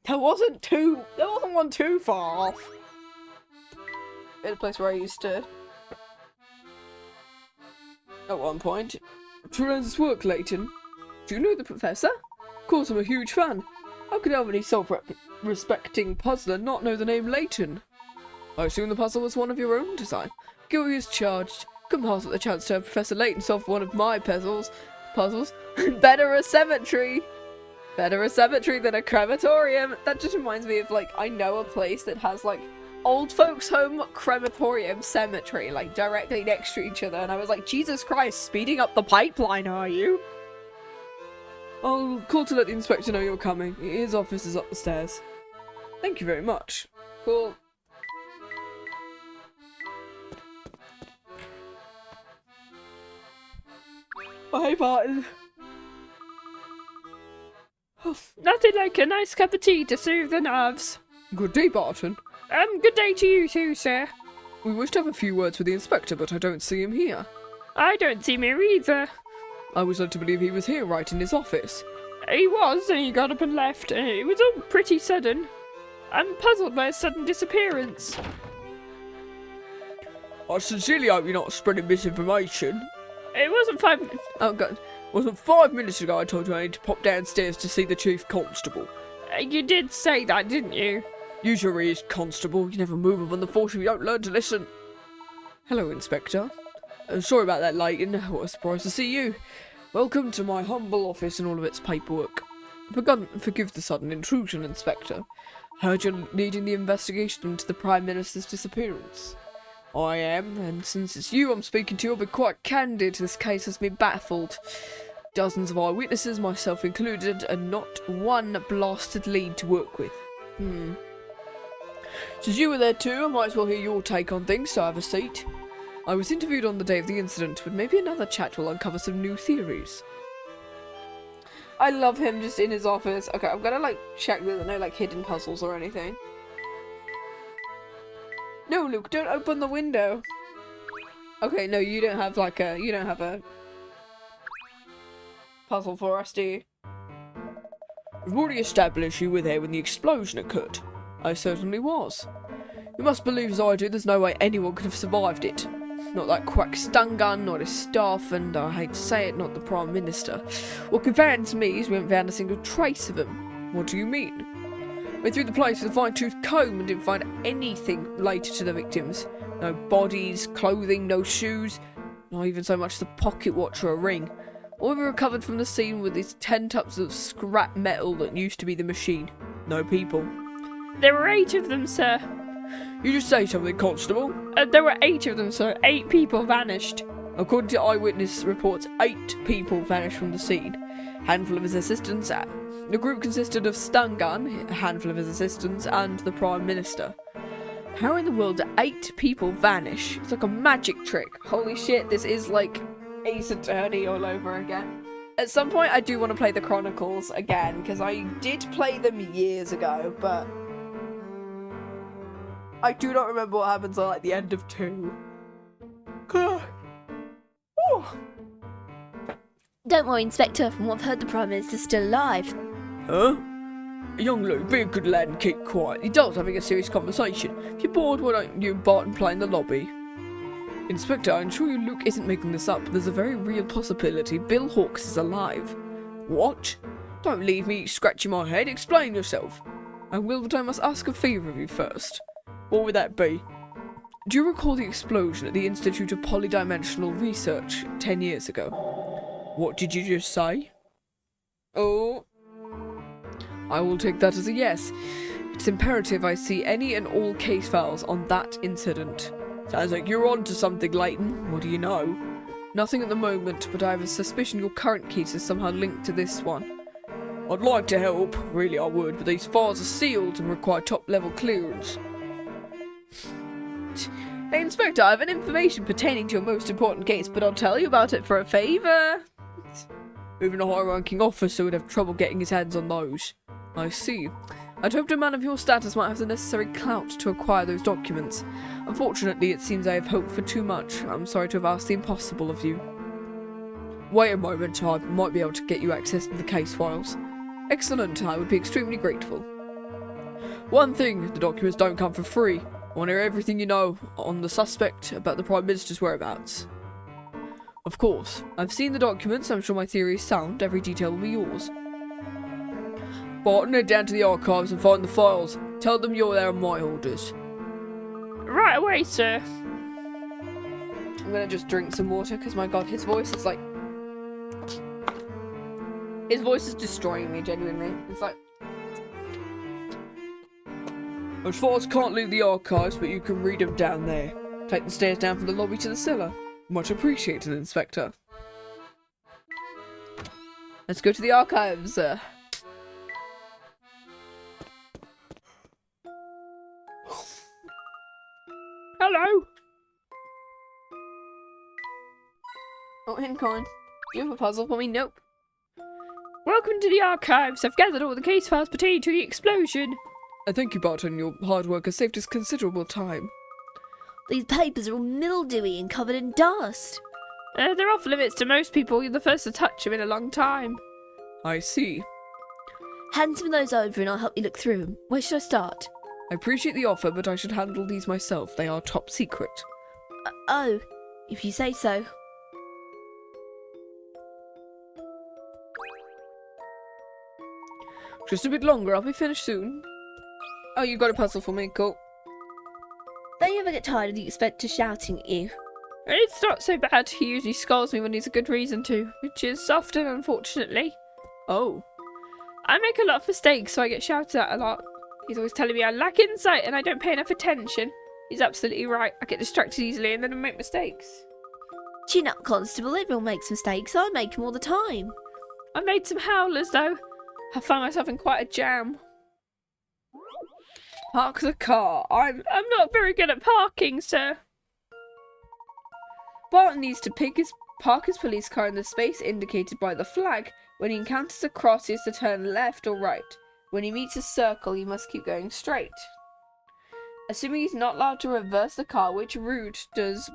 there wasn't one too far off. In a place where I used to at one point. Tremendous work, Layton. Do you know the professor? Of course, I'm a huge fan. How could any self-respecting puzzler not know the name Layton? I assume the puzzle was one of your own design. Curious charged. Couldn't pass up the chance to have Professor Layton solve one of my puzzles. Better a cemetery. Better a cemetery than a crematorium. That just reminds me of, like, I know a place that has, like, old folks home, crematorium, cemetery, like, directly next to each other. And I was like, Jesus Christ, speeding up the pipeline, are you? I'll call to let the inspector know you're coming. His office is up the stairs. Thank you very much. Cool. Oh, hey, Martin. Nothing like a nice cup of tea to soothe the nerves. Good day, Barton. Good day to you too, sir. We wish to have a few words with the inspector, but I don't see him here. I don't see him here either. I was led to believe he was here, right in his office. He was, and he got up and left, and it was all pretty sudden. I'm puzzled by his sudden disappearance. I sincerely hope you're not spreading misinformation. It wasn't 5 minutes. Oh, God. It wasn't 5 minutes ago I told you I need to pop downstairs to see the chief constable. You did say that, didn't you? Use your ears, constable. You never move them on the force if you don't learn to listen. Hello, Inspector. Sorry about that, Layton. What a surprise to see you. Welcome to my humble office and all of its paperwork. Forgive the sudden intrusion, Inspector. Heard you're leading the investigation into the Prime Minister's disappearance. I am, and since it's you I'm speaking to, I'll be quite candid. This case has me baffled. Dozens of eyewitnesses, myself included, and not one blasted lead to work with. Since you were there too, I might as well hear your take on things, so have a seat. I was interviewed on the day of the incident, but maybe another chat will uncover some new theories. I love him just in his office. Okay, I'm gonna, like, check that there are no, like, hidden puzzles or anything. No, Luke, don't open the window. Okay, no, you don't have, like, you don't have a puzzle for us, do you? We've already established you were there when the explosion occurred. I certainly was. You must believe as I do there's no way anyone could have survived it. Not that quack stun gun, not his staff, and I hate to say it, not the Prime Minister. What confounds me is we haven't found a single trace of him. What do you mean? Went through the place with a fine-tooth comb and didn't find anything related to the victims. No bodies, clothing, no shoes, not even so much as a pocket watch or a ring. All we recovered from the scene were these 10 tubs of scrap metal that used to be the machine. No people. There were 8 of them, sir. You just say something, Constable. There were 8 of them, sir. 8 people vanished. According to eyewitness reports, 8 people vanished from the scene. A handful of his assistants. The group consisted of Stun Gun, a handful of his assistants, and the Prime Minister. How in the world do 8 people vanish? It's like a magic trick. Holy shit, this is like Ace Attorney all over again. At some point I do want to play the Chronicles again, because I did play them years ago, but I do not remember what happens at like the end of 2. Don't worry, Inspector. From what I've heard, the Prime Minister's still alive. Huh? Young Luke, be a good lad and keep quiet. The adults having a serious conversation. If you're bored, why don't you and Barton play in the lobby? Inspector, I assure you Luke isn't making this up. There's a very real possibility Bill Hawkes is alive. What? Don't leave me scratching my head. Explain yourself. I will, but I must ask a favour of you first. What would that be? Do you recall the explosion at the Institute of Polydimensional Research 10 years ago? What did you just say? Oh. I will take that as a yes. It's imperative I see any and all case files on that incident. Sounds like you're on to something, Layton. What do you know? Nothing at the moment, but I have a suspicion your current case is somehow linked to this one. I'd like to help, really I would, but these files are sealed and require top-level clearance. Hey, Inspector, I have an information pertaining to your most important case, but I'll tell you about it for a favour. Even a high-ranking officer would have trouble getting his hands on those. I see. I'd hoped a man of your status might have the necessary clout to acquire those documents. Unfortunately, it seems I have hoped for too much. I'm sorry to have asked the impossible of you. Wait a moment, I might be able to get you access to the case files. Excellent, I would be extremely grateful. One thing, the documents don't come for free. I want to hear everything you know on the suspect about the Prime Minister's whereabouts. Of course, I've seen the documents, I'm sure my theory is sound, every detail will be yours. Barton, head down to the archives and find the files. Tell them you're there on my orders. away, sir. I'm gonna just drink some water because my god, his voice is like... His voice is destroying me, genuinely. It's like... As far as can't leave the archives, but you can read them down there. Take the stairs down from the lobby to the cellar. Much appreciated, Inspector. Let's go to the archives. Hello. Oh, Hincoin. Do you have a puzzle for me? Nope. Welcome to the archives. I've gathered all the case files pertaining to the explosion. Thank you, Barton. Your hard work has saved us considerable time. These papers are all mildewy and covered in dust. They're off limits to most people. You're the first to touch them in a long time. I see. Hand some of those over and I'll help you look through them. Where should I start? I appreciate the offer, but I should handle these myself. They are top secret. Oh, if you say so. Just a bit longer. I'll be finished soon. Oh, you got a puzzle for me. Cool. Don't you ever get tired of the Inspector shouting at you? It's not so bad. He usually scolds me when he's a good reason to, which is often, unfortunately. Oh. I make a lot of mistakes, so I get shouted at a lot. He's always telling me I lack insight and I don't pay enough attention. He's absolutely right. I get distracted easily and then I make mistakes. Chin up, Constable. Everyone makes mistakes. I make them all the time. I made some howlers, though. I found myself in quite a jam. Park the car. I'm not very good at parking, sir. Barton needs to park his police car in the space indicated by the flag. When he encounters a cross, he has to turn left or right. When he meets a circle, he must keep going straight. Assuming he's not allowed to reverse the car, which route does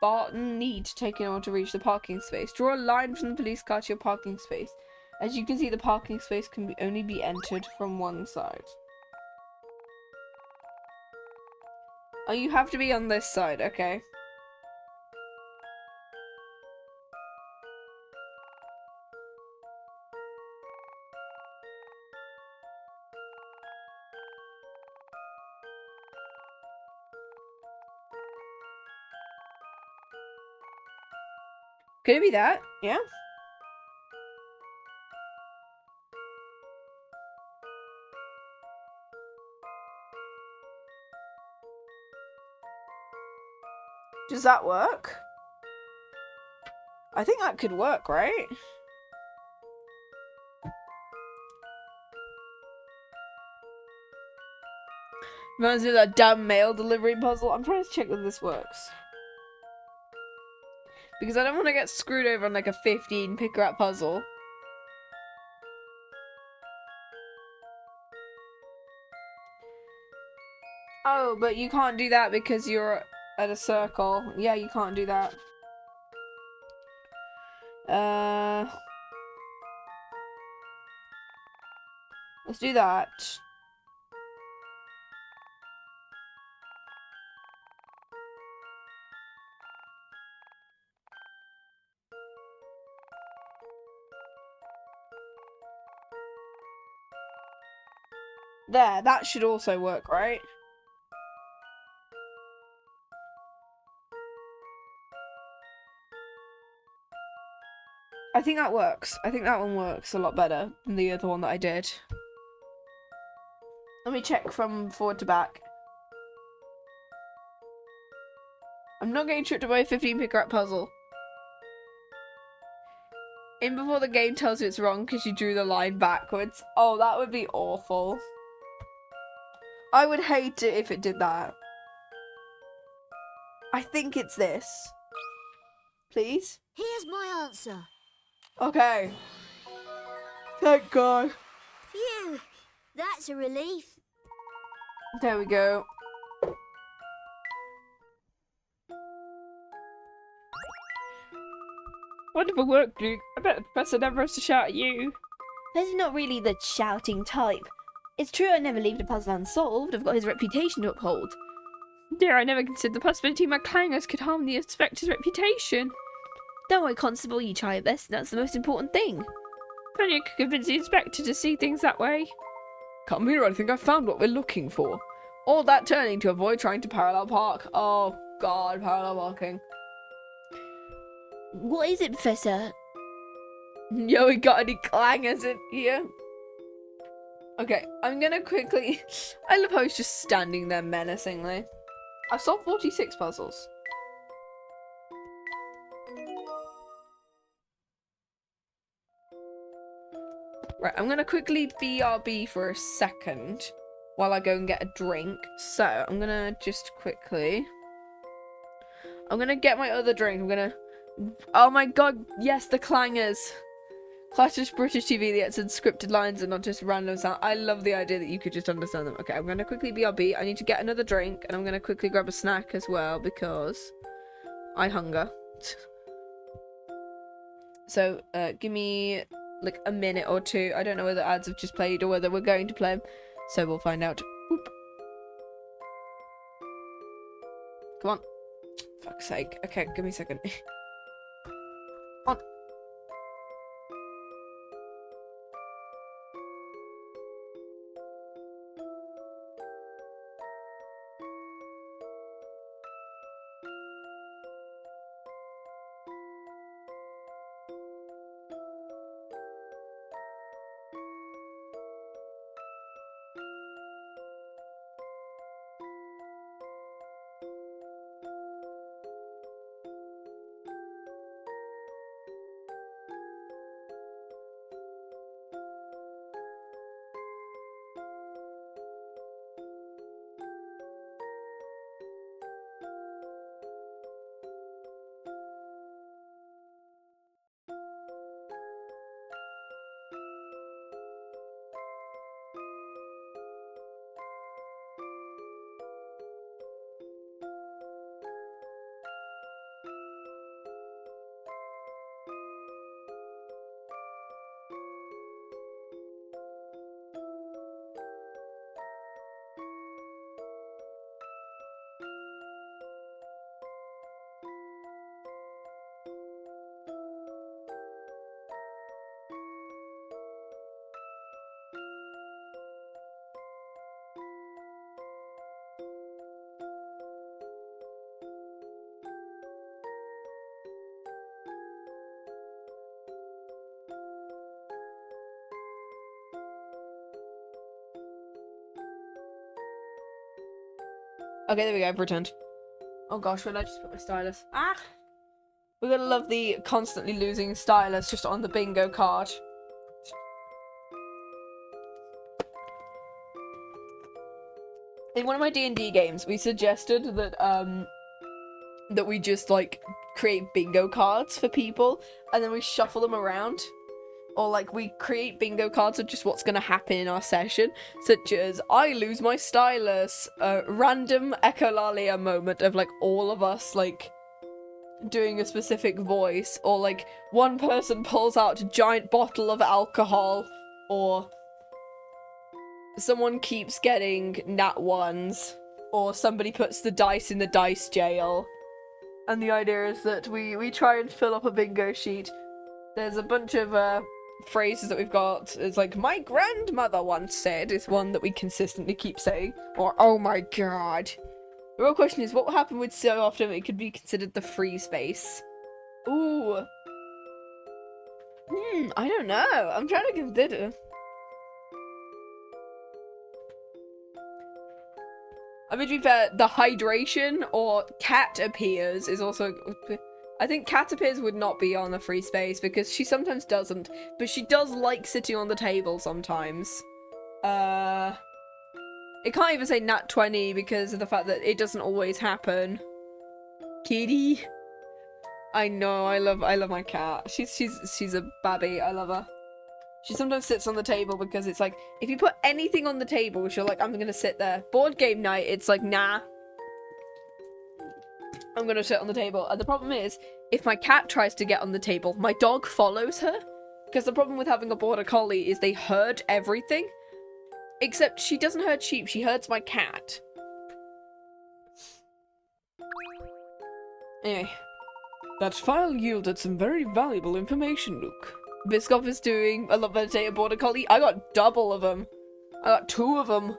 Barton need to take in order to reach the parking space? Draw a line from the police car to your parking space. As you can see, the parking space can only be entered from one side. Oh, you have to be on this side, okay. Could it be that? Yeah. Does that work? I think that could work, right? Reminds me of that damn mail delivery puzzle. I'm trying to check that this works. Because I don't want to get screwed over on like a 15 picker-up puzzle. Oh, but you can't do that because you're at a circle. Yeah, you can't do that. Let's do that. There, that should also work, right? I think that works. I think that one works a lot better than the other one that I did. Let me check from forward to back. I'm not getting tripped by a 15 picker-up puzzle. In before the game tells you it's wrong because you drew the line backwards. Oh, that would be awful. I would hate it if it did that. I think it's this. Please? Here's my answer. Okay. Thank God. Phew, that's a relief. There we go. Wonderful work, Luke. I bet the professor never has to shout at you. He's not really the shouting type. It's true I never leave the puzzle unsolved. I've got his reputation to uphold. Dear, I never considered the possibility my clangers could harm the inspector's reputation. Don't worry, Constable, you try your best, and that's the most important thing. If only I could convince the inspector to see things that way. Come here, I think I found what we're looking for. All that turning to avoid trying to parallel park. Oh god, parallel parking. What is it, Professor? Yo, we got any clangers in here? Okay, I'm gonna quickly... I love how he's just standing there menacingly. I've solved 46 puzzles. Right, I'm gonna quickly BRB for a second while I go and get a drink. So, I'm gonna just quickly... I'm gonna get my other drink. I'm gonna... Oh my god, yes, the clangers! Classic British TV, the unscripted lines and not just random sound. I love the idea that you could just understand them. Okay, I'm gonna quickly BRB. I need to get another drink, and I'm gonna quickly grab a snack as well, because I hunger. So, give me, like, a minute or two. I don't know whether ads have just played or whether we're going to play them, so we'll find out. Oop. Come on. Fuck's sake. Okay, give me a second. On. Okay, there we go, I've returned. Oh gosh, where did I just put my stylus? Ah! We're gonna love the constantly losing stylus just on the bingo card. In one of my D&D games, we suggested that, that we just, like, create bingo cards for people, and then we shuffle them around. Or, like, we create bingo cards of just what's gonna happen in our session, such as, I lose my stylus, a random echolalia moment of, like, all of us, like, doing a specific voice, or, like, one person pulls out a giant bottle of alcohol, or someone keeps getting nat ones, or somebody puts the dice in the dice jail. And the idea is that we try and fill up a bingo sheet. There's a bunch of, phrases that we've got. It's like, my grandmother once said, is one that we consistently keep saying, or oh my god. The real question is, what will happen with so often it could be considered the free space? Ooh. I don't know. I'm trying to consider. I mean, to be fair, the hydration or cat appears is also... I think cat appears would not be on the free space because she sometimes doesn't, but she does like sitting on the table sometimes. It can't even say nat 20 because of the fact that it doesn't always happen. Kitty. I know, I love my cat. She's a babby. I love her. She sometimes sits on the table because it's like, if you put anything on the table, she'll like, I'm gonna sit there. Board game night, it's like, nah. I'm gonna sit on the table. And the problem is, if my cat tries to get on the table, my dog follows her. Because the problem with having a border collie is they herd everything. Except she doesn't herd sheep, she herds my cat. Anyway. That file yielded some very valuable information, Luke. Biscoff is doing a lot meditative border collie. I got double of them. I got 2 of them.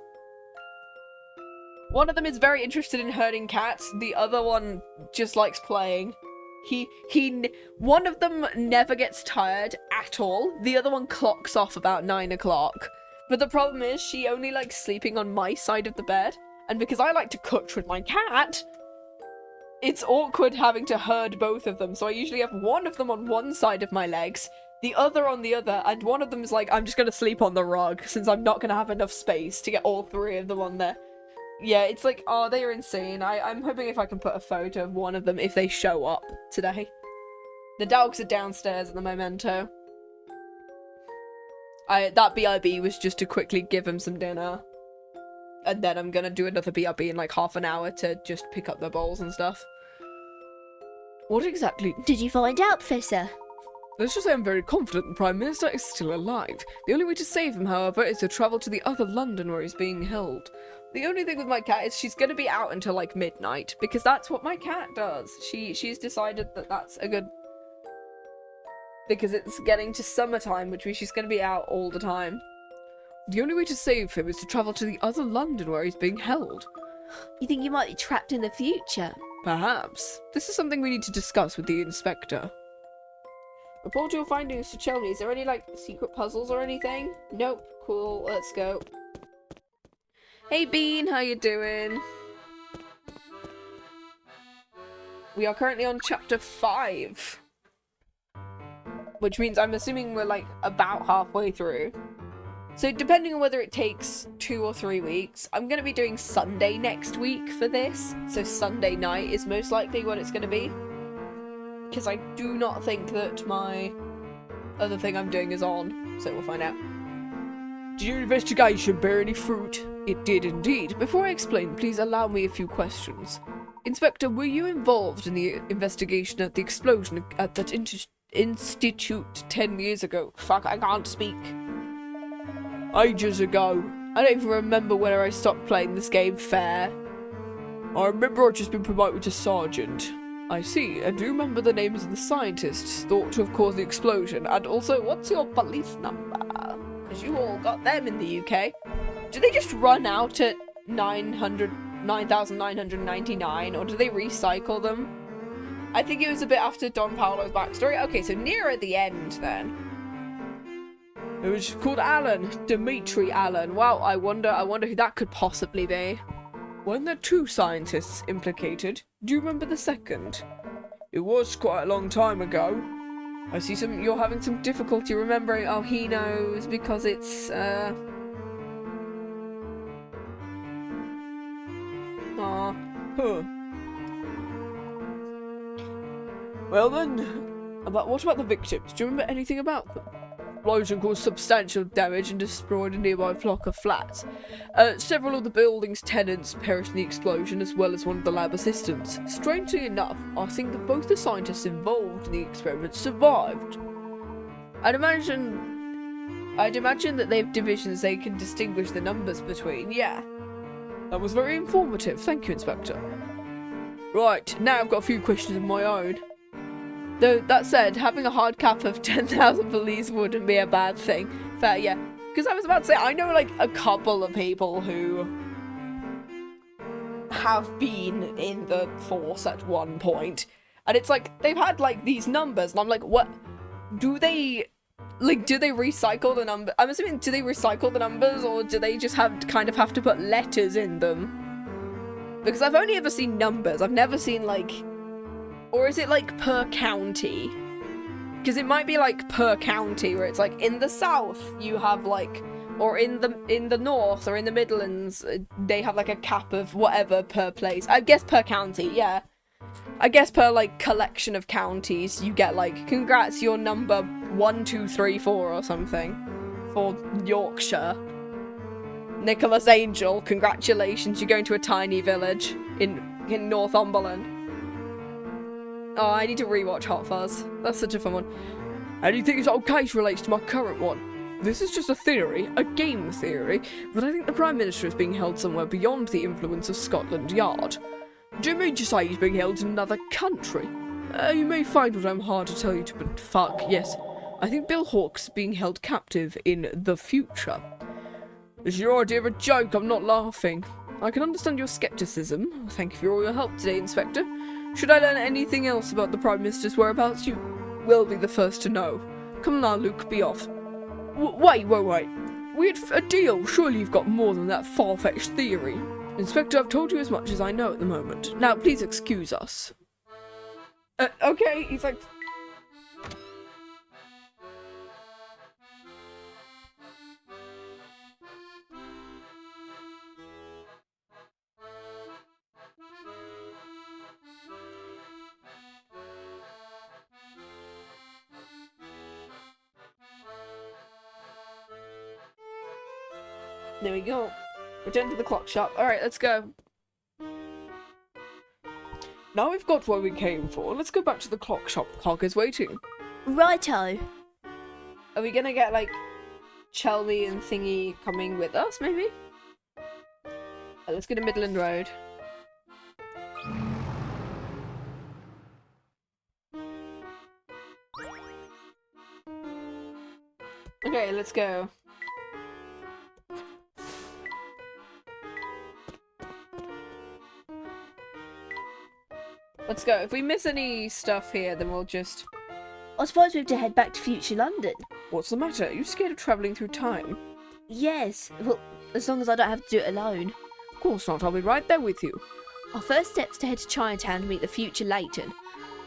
One of them is very interested in herding cats. The other one just likes playing. One of them never gets tired at all. The other one clocks off about 9 o'clock. But the problem is she only likes sleeping on my side of the bed. And because I like to couch with my cat, it's awkward having to herd both of them. So I usually have one of them on one side of my legs, the other on the other, and one of them is like, I'm just gonna sleep on the rug since I'm not gonna have enough space to get all three of them on there. Yeah, it's like, oh, they are insane. I'm hoping if I can put a photo of one of them if they show up today. The dogs are downstairs at the momento. That BRB was just to quickly give him some dinner. And then I'm gonna do another BRB in like half an hour to just pick up the bowls and stuff. What exactly? Did you find out, Professor? Let's just say I'm very confident the Prime Minister is still alive. The only way to save him, however, is to travel to the other London where he's being held. The only thing with my cat is she's gonna be out until like midnight, because that's what my cat does. She's decided that that's a good... Because it's getting to summertime, which means she's gonna be out all the time. The only way to save him is to travel to the other London where he's being held. You think you might be trapped in the future? Perhaps. This is something we need to discuss with the Inspector. Report your findings to Chelney. Is there any, like, secret puzzles or anything? Nope. Cool. Let's go. Hey, Bean. How you doing? We are currently on chapter 5. Which means I'm assuming we're, like, about halfway through. So depending on whether it takes 2 or 3 weeks, I'm going to be doing Sunday next week for this. So Sunday night is most likely what it's going to be. Because I do not think that my other thing I'm doing is on. So we'll find out. Did your investigation bear any fruit? It did indeed. Before I explain, please allow me a few questions. Inspector, were you involved in the investigation at the explosion at that institute 10 years ago? Fuck, I can't speak. Ages ago. I don't even remember when I stopped playing this game fair. I remember I'd just been promoted to sergeant. I see, and do you remember the names of the scientists thought to have caused the explosion? And also, what's your police number? Because you all got them in the UK. Do they just run out at 9,999, or do they recycle them? I think it was a bit after Don Paolo's backstory. Okay, so nearer the end, then. It was called Alan, Dimitri Allen. Wow, I wonder who that could possibly be. Weren't there 2 scientists implicated? Do you remember the second? It was quite a long time ago. I see you're having some difficulty remembering. Oh, he knows, because it's, Aw. Huh. Well then, what about the victims? Do you remember anything about them? Explosion caused substantial damage and destroyed a nearby block of flats. Several of the building's tenants perished in the explosion, as well as one of the lab assistants. Strangely enough, I think that both the scientists involved in the experiment survived. I'd imagine that they have divisions they can distinguish the numbers between, yeah. That was very informative, thank you, Inspector. Right, now I've got a few questions of my own. Though, that said, having a hard cap of 10,000 police wouldn't be a bad thing. Fair, yeah. Because I was about to say, I know, like, a couple of people who have been in the force at one point. And it's like, they've had, like, these numbers, and I'm like, what? Do they recycle the number? I'm assuming, do they recycle the numbers, or do they just have to put letters in them? Because I've only ever seen numbers. I've never seen, like... Or is it, like, per county? Because it might be, like, per county, where it's, like, in the south, you have, like... Or in the north, or in the Midlands, they have, like, a cap of whatever per place. I guess per county, yeah. I guess per, like, collection of counties, you get, like, congrats, you're number 1, 2, 3, 4 or something. For Yorkshire. Nicholas Angel, congratulations, you're going to a tiny village in Northumberland. Oh, I need to rewatch Hot Fuzz. That's such a fun one. Anything is okay relates to my current one. This is just a theory, a game theory, but I think the Prime Minister is being held somewhere beyond the influence of Scotland Yard. Do you mean to say he's being held in another country? You may find what I'm hard to tell you to, but fuck, yes. I think Bill Hawke's being held captive in the future. Is your idea of a joke? I'm not laughing. I can understand your skepticism. Thank you for all your help today, Inspector. Should I learn anything else about the Prime Minister's whereabouts, you will be the first to know. Come now, Luke, be off. Wait. We had a deal. Surely you've got more than that far-fetched theory. Inspector, I've told you as much as I know at the moment. Now, please excuse us. Okay, he's like... There we go. Return to the clock shop. Alright, let's go. Now we've got what we came for. Let's go back to the clock shop. Clock is waiting. Righto. Are we gonna get, like, Chelmy and Thingy coming with us, maybe? Let's go to Midland Road. Okay, let's go. Let's go. If we miss any stuff here, then we'll just... I suppose we have to head back to future London. What's the matter? Are you scared of travelling through time? Yes, well, as long as I don't have to do it alone. Of course not. I'll be right there with you. Our first step's to head to Chinatown to meet the future Layton.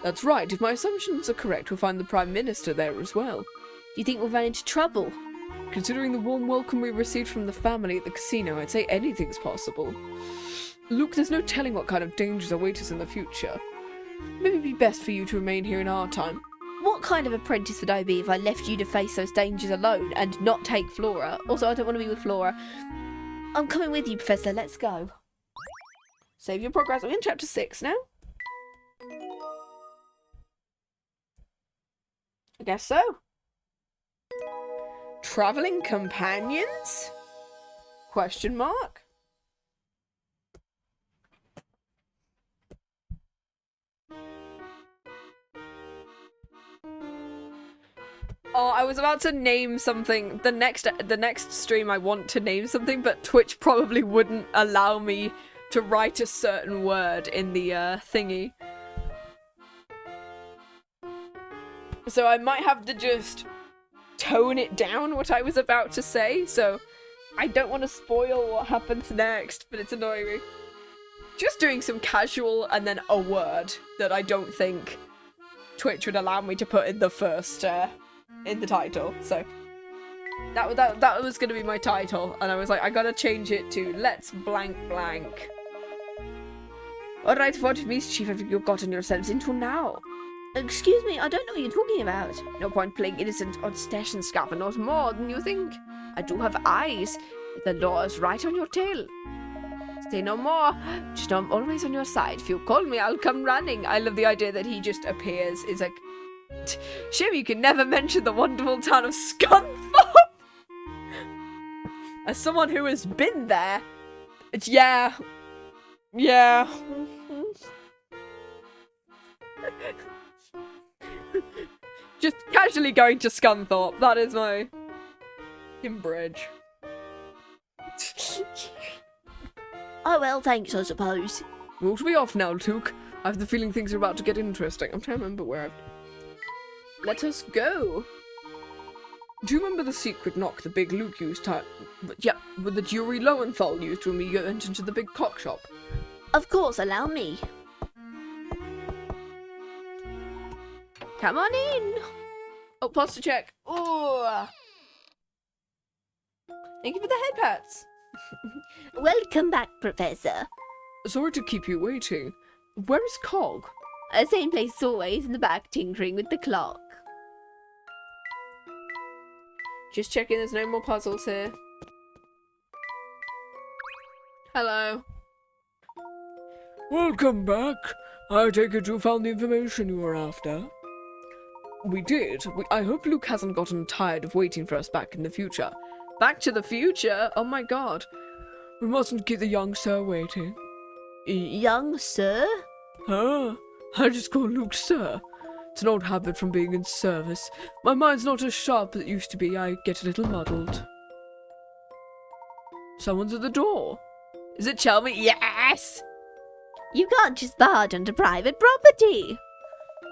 That's right. If my assumptions are correct, we'll find the Prime Minister there as well. Do you think we'll run into trouble? Considering the warm welcome we received from the family at the casino, I'd say anything's possible. Luke, there's no telling what kind of dangers await us in the future. Maybe it'd be best for you to remain here in our time. What kind of apprentice would I be if I left you to face those dangers alone and not take Flora? Also, I don't want to be with Flora. I'm coming with you, Professor. Let's go. Save your progress. We're in chapter 6 now. I guess so. Travelling companions? Question mark? Oh, I was about to name something. The next stream I want to name something, but Twitch probably wouldn't allow me to write a certain word in the thingy. So I might have to just tone it down what I was about to say, so I don't want to spoil what happens next, but it's annoying me. Just doing some casual and then a word that I don't think Twitch would allow me to put in the first in the title, so that was gonna be my title, and I was like, I gotta change it to let's blank blank. Alright, what mischief have you gotten yourselves into now? Excuse me, I don't know what you're talking about. No point playing innocent on station scaffer, not more than you think. I do have eyes. The law is right on your tail. Say no more. Just know I'm always on your side. If you call me, I'll come running. I love the idea that he just appears. It's like, shame you can never mention the wonderful town of Scunthorpe. As someone who has been there, it's yeah. Just casually going to Scunthorpe. That is my bridge. Oh well, thanks, I suppose. We'll be off now, Luke. I have the feeling things are about to get interesting. I'm trying to remember where I've... Let us go. Do you remember the secret knock the big Luke used to... Yeah, with the jury Lowenthal used when we went into the big clock shop? Of course, allow me. Come on in. Oh, posture check. Oh. Thank you for the head pats. Welcome back, Professor. Sorry to keep you waiting. Where is Cog? Same place as always, in the back, tinkering with the clock. Just checking there's no more puzzles here. Hello. Welcome back. I take it you found the information you were after. We did. I hope Luke hasn't gotten tired of waiting for us back in the future. Back to the future? Oh my god. We mustn't keep the young sir waiting. Young sir? Huh? I just call Luke sir. It's an old habit from being in service. My mind's not as sharp as it used to be. I get a little muddled. Someone's at the door. Is it Chelmy? Yes! You can't just barge onto private property.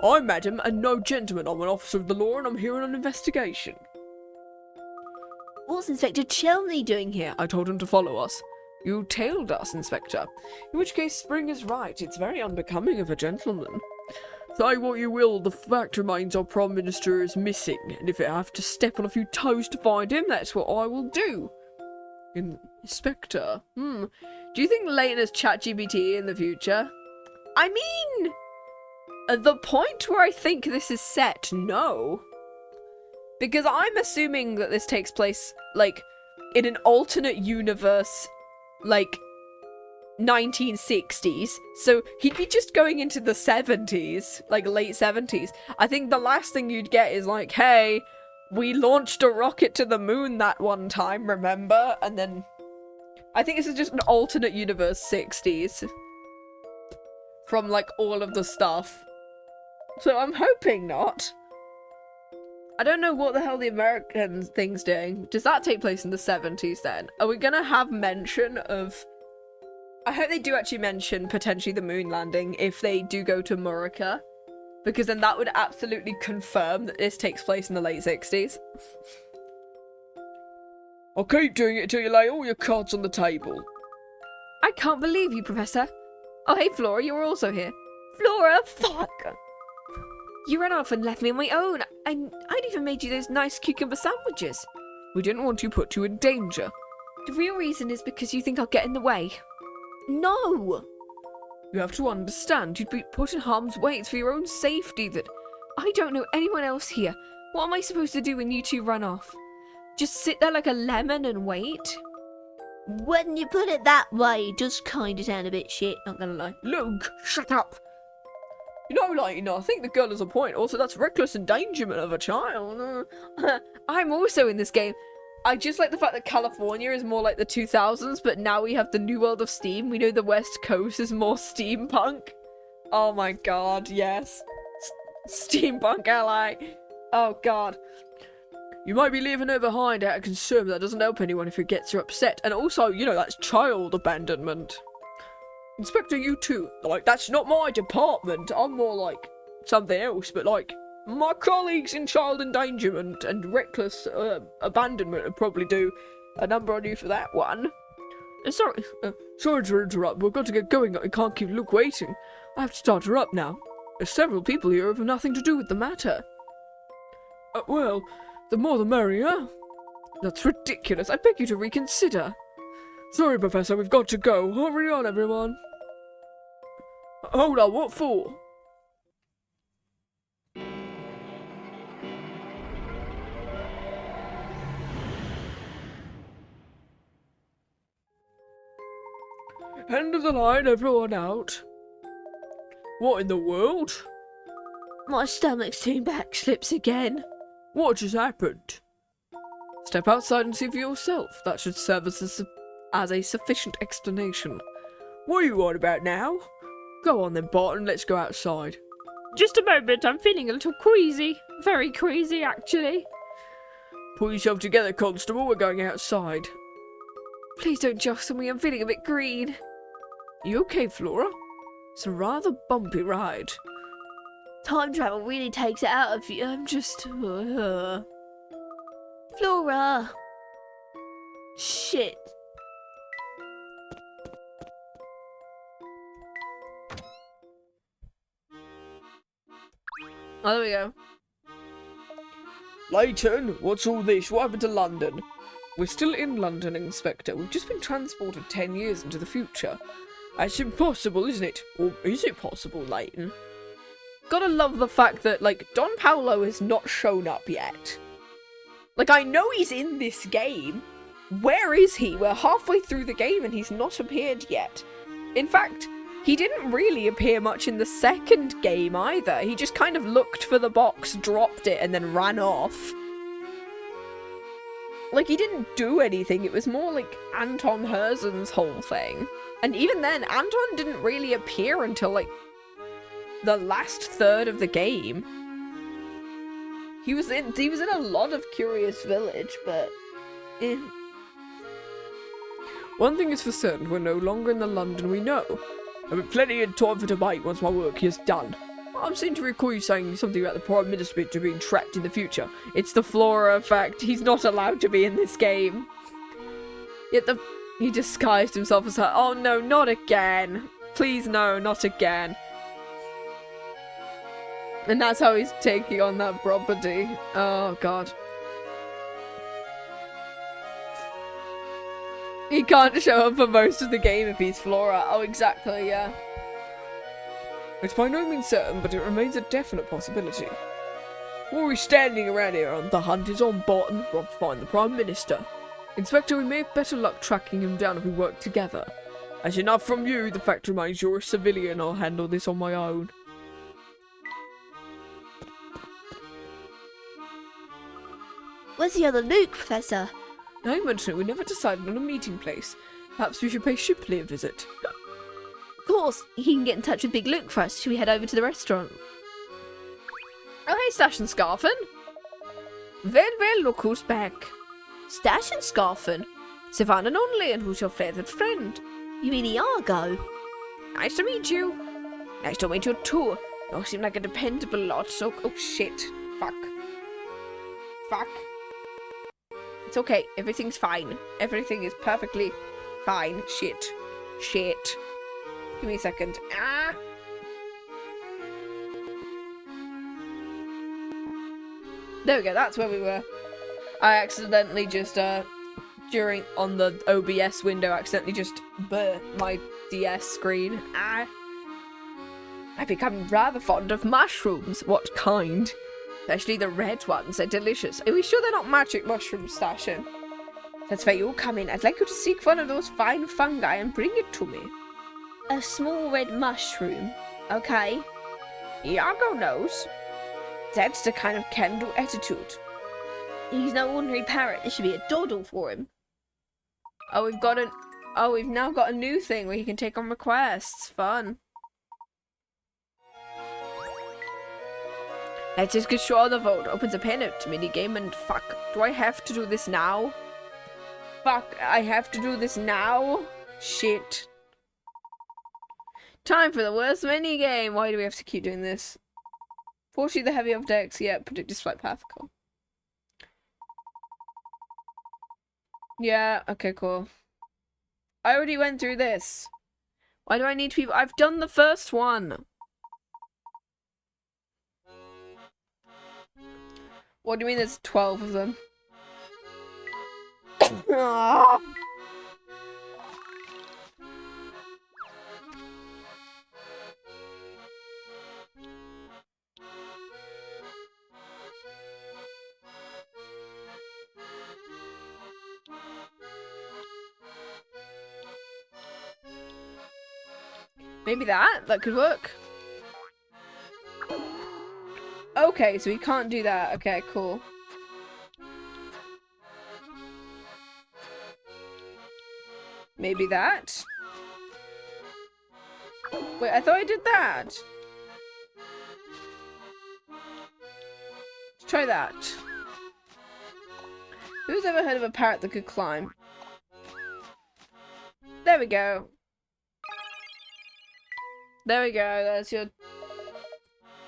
I'm madam and no gentleman. I'm an officer of the law and I'm here on an investigation. What's Inspector Chelney doing here? I told him to follow us. You tailed us, Inspector. In which case, Spring is right. It's very unbecoming of a gentleman. Say what you will, the fact remains our Prime Minister is missing, and if I have to step on a few toes to find him, that's what I will do. Inspector, do you think Layton has ChatGPT in the future? I mean, at the point where I think this is set, no. Because I'm assuming that this takes place, like, in an alternate universe, like, 1960s, so he'd be just going into the 70s, like late 70s. I think the last thing you'd get is like, hey, we launched a rocket to the moon that one time, remember? And then I think this is just an alternate universe 60s from like all of the stuff. So I'm hoping not. I don't know what the hell the American thing's doing. Does that take place in the 70s then? Are we gonna have mention of... I hope they do actually mention potentially the moon landing if they do go to Murica, because then that would absolutely confirm that this takes place in the late 60s. I'll keep doing it until you lay all your cards on the table. I can't believe you, Professor. Oh, hey, Flora, you're also here. Flora, fuck! You ran off and left me on my own. I'd even made you those nice cucumber sandwiches. We didn't want to put you in danger. The real reason is because you think I'll get in the way. No! You have to understand, you'd be put in harm's way. It's for your own safety that... I don't know anyone else here. What am I supposed to do when you two run off? Just sit there like a lemon and wait? When you put it that way, it does kind of sound a bit shit, not gonna lie. Luke, shut up! You know, Layton, I think the girl has a point. Also, that's reckless endangerment of a child. I'm also in this game. I just like the fact that California is more like the 2000s, but now we have the new world of steam. We know the West Coast is more steampunk. Oh my god, yes. Steampunk ally. Oh god. You might be leaving her behind out of concern, but that doesn't help anyone if it gets her upset. And also, you know, that's child abandonment. Inspector, you too. Like, that's not my department. I'm more like something else, but like... My colleagues in child endangerment and reckless abandonment would probably do a number on you for that one. Sorry to interrupt. We've got to get going. I can't keep Luke waiting. I have to start her up now. There's several people here who have nothing to do with the matter. Well, the more the merrier. That's ridiculous. I beg you to reconsider. Sorry, Professor. We've got to go. Hurry on, everyone. Hold on. What for? End of the line, everyone out. What in the world? My stomach's doing backslips again. What just happened? Step outside and see for yourself. That should serve as a sufficient explanation. What are you on about now? Go on then, Barton, let's go outside. Just a moment, I'm feeling a little queasy. Very queasy, actually. Pull yourself together, Constable, we're going outside. Please don't jostle me, I'm feeling a bit green. You okay, Flora? It's a rather bumpy ride. Time travel really takes it out of you. I'm just... Flora! Shit. Oh, there we go. Layton, what's all this? What happened to London? We're still in London, Inspector. We've just been transported 10 years into the future. That's impossible, isn't it? Or is it possible, Layton? Gotta love the fact that, like, Don Paolo has not shown up yet. Like, I know he's in this game. Where is he? We're halfway through the game and he's not appeared yet. In fact, he didn't really appear much in the second game either. He just kind of looked for the box, dropped it, and then ran off. Like, he didn't do anything. It was more like Anton Herzen's whole thing. And even then, Anton didn't really appear until, like, the last third of the game. He was in a lot of Curious Village, but... One thing is for certain, we're no longer in the London we know. There'll be plenty of time for debate once my work here's done. I seem to recall you saying something about the Prime Minister being trapped in the future. It's the Flora effect. He's not allowed to be in this game. Yet he disguised himself as her. Oh no, not again. Please no, not again. And that's how he's taking on that property. Oh god. He can't show up for most of the game if he's Flora. Oh, exactly, yeah. It's by no means certain, but it remains a definite possibility. While we're standing around here, the hunt is on button. We're off to find the Prime Minister. Inspector, we may have better luck tracking him down if we work together. As enough from you, the fact remains you're a civilian. I'll handle this on my own. Where's the other Luke, Professor? Now you mention it, we never decided on a meeting place. Perhaps we should pay Shipley a visit. Of course, he can get in touch with Big Luke for us. Should we head over to the restaurant? Oh, hey, Stash and Scarfin. Well, look who's back. Stash and Scarfin? The one and only, and who's your favourite friend? You mean Iago? Nice to meet you. Nice to meet you too. You seem like a dependable lot, so... Oh, shit. Fuck. It's okay. Everything's fine. Everything is perfectly fine. Shit. Give me a second. Ah! There we go. That's where we were. I accidentally just, on the OBS window, accidentally just burnt my DS screen. Ah! I've become rather fond of mushrooms. What kind? Especially the red ones. They're delicious. Are we sure they're not magic mushrooms, Stashin? That's where you come in. I'd like you to seek one of those fine fungi and bring it to me. A small red mushroom. Okay. Iago knows. That's the kind of can-do attitude. He's no ordinary parrot. This should be a doddle for him. Oh, we've now got a new thing where he can take on requests. Fun. Let's just get sure the vote. Opens a panicked minigame and fuck. Do I have to do this now? Fuck, I have to do this now? Shit. Time for the worst minigame. Why do we have to keep doing this? Fortunately, the heavy objects, yeah, predict his flight path. Cool. Yeah, okay, cool. I already went through this. Why do I need people? I've done the first one. What do you mean there's 12 of them? Maybe that could work. Okay, so we can't do that. Okay, cool. Maybe that? Wait, I thought I did that. Let's try that. Who's ever heard of a parrot that could climb? There we go. There we go, that's your...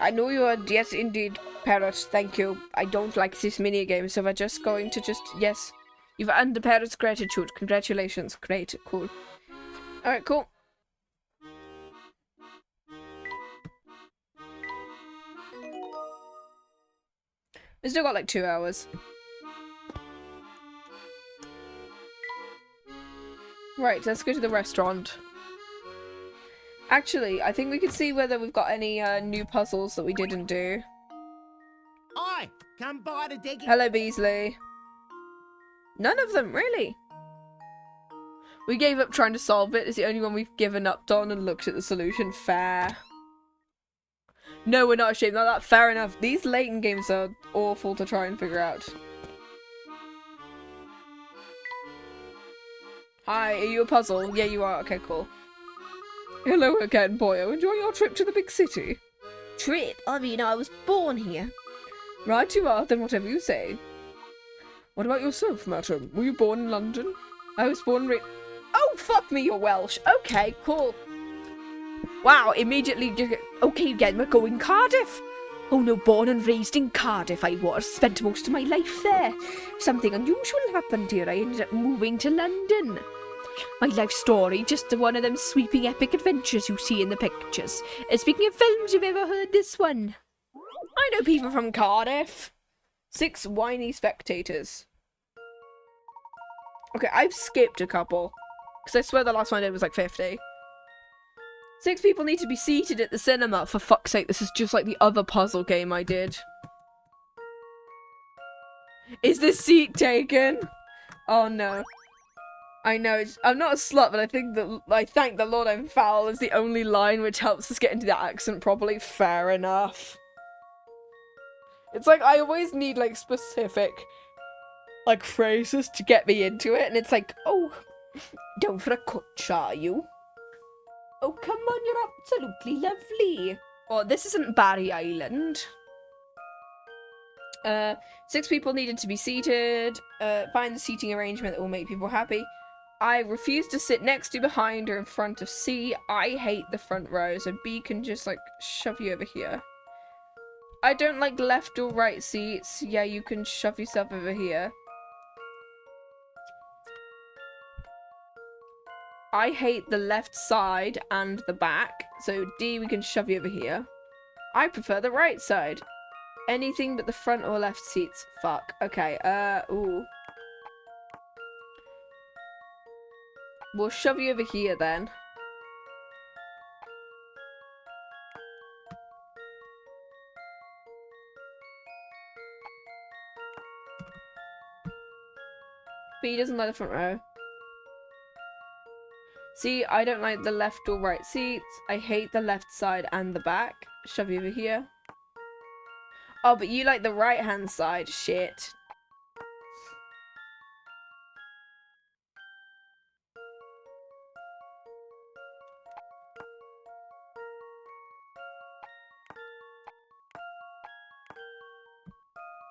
I know you are, yes indeed, parrot, thank you. I don't like this minigame, so we're just going to yes. You've earned the parrot's gratitude, congratulations, great, cool. Alright, cool. We still got like 2 hours. Right, let's go to the restaurant. Actually, I think we could see whether we've got any new puzzles that we didn't do. Oi! Come by to dig it. Hello, Beasley. None of them, really. We gave up trying to solve it. It's the only one we've given up on and looked at the solution. Fair. No, we're not ashamed. Not that fair enough. These Layton games are awful to try and figure out. Hi, are you a puzzle? Yeah, you are. Okay, cool. Hello again, boyo. Enjoying your trip to the big city? Trip? I mean, I was born here. Right you are, then whatever you say. What about yourself, madam? Were you born in London? I was born Oh, fuck me, you're Welsh. Okay, cool. Wow, immediately just... Okay, again, we're going Cardiff. Oh no, born and raised in Cardiff I was. Spent most of my life there. Something unusual happened here. I ended up moving to London. My life story, just one of them sweeping epic adventures you see in the pictures. Speaking of films, you've ever heard this one? I know people from Cardiff. 6 whiny spectators. Okay, I've skipped a couple. Because I swear the last one I did was like 50. 6 people need to be seated at the cinema. For fuck's sake, this is just like the other puzzle game I did. Is this seat taken? Oh no. I know, I'm not a slut, but I thank the Lord I'm foul is the only line which helps us get into the accent properly. Fair enough. It's like, I always need like specific like phrases to get me into it, and it's like, oh, down for a coach, are you? Oh, come on, you're absolutely lovely. Oh, this isn't Barry Island. 6 people needed to be seated. Find the seating arrangement that will make people happy. I refuse to sit next to, behind, or in front of C. I hate the front row, so B can just, like, shove you over here. I don't like left or right seats. Yeah, you can shove yourself over here. I hate the left side and the back, so D, we can shove you over here. I prefer the right side. Anything but the front or left seats. Fuck. Okay, ooh. We'll shove you over here then. B doesn't like the front row. See, I don't like the left or right seats. I hate the left side and the back. Shove you over here. Oh, but you like the right-hand side. Shit.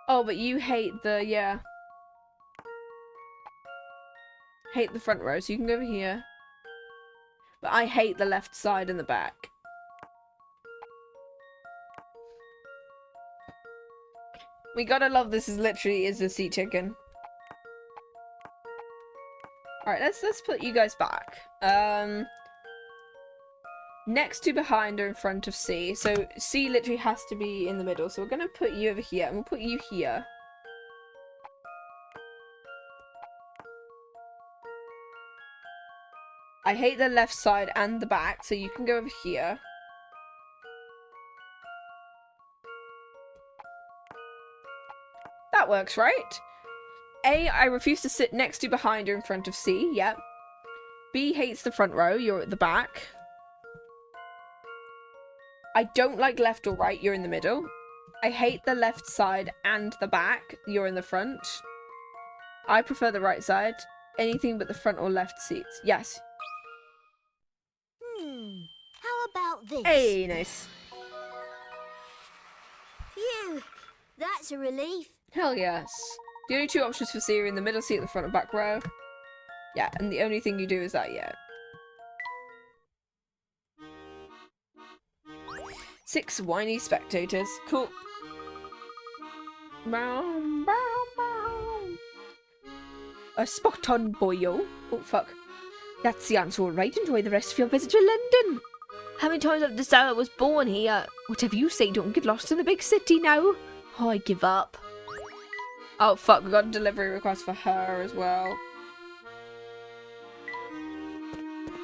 Oh, but you hate the, yeah. Hate the front row, so you can go over here. But I hate the left side and the back. We gotta love this is literally is the seat chicken. Alright, let's put you guys back. Next to, behind, or in front of C. So C literally has to be in the middle. So we're gonna put you over here and we'll put you here. I hate the left side and the back, so you can go over here. That works, right? A, I refuse to sit next to, behind, or in front of C. Yep. B hates the front row. You're at the back. I don't like left or right. You're in the middle. I hate the left side and the back. You're in the front. I prefer the right side. Anything but the front or left seats. Yes. How about this? Hey, nice. Phew, that's a relief. Hell yes. The only 2 options for C are in the middle seat, the front and back row. Yeah, and the only thing you do is that, yeah. 6 whiny spectators. Cool. Bow, bow, bow. A spot on, boyo. Oh, fuck. That's the answer, all right. Enjoy the rest of your visit to London. How many times have I was born here? Whatever you say, don't get lost in the big city now. Oh, I give up. Oh, fuck. We got a delivery request for her as well.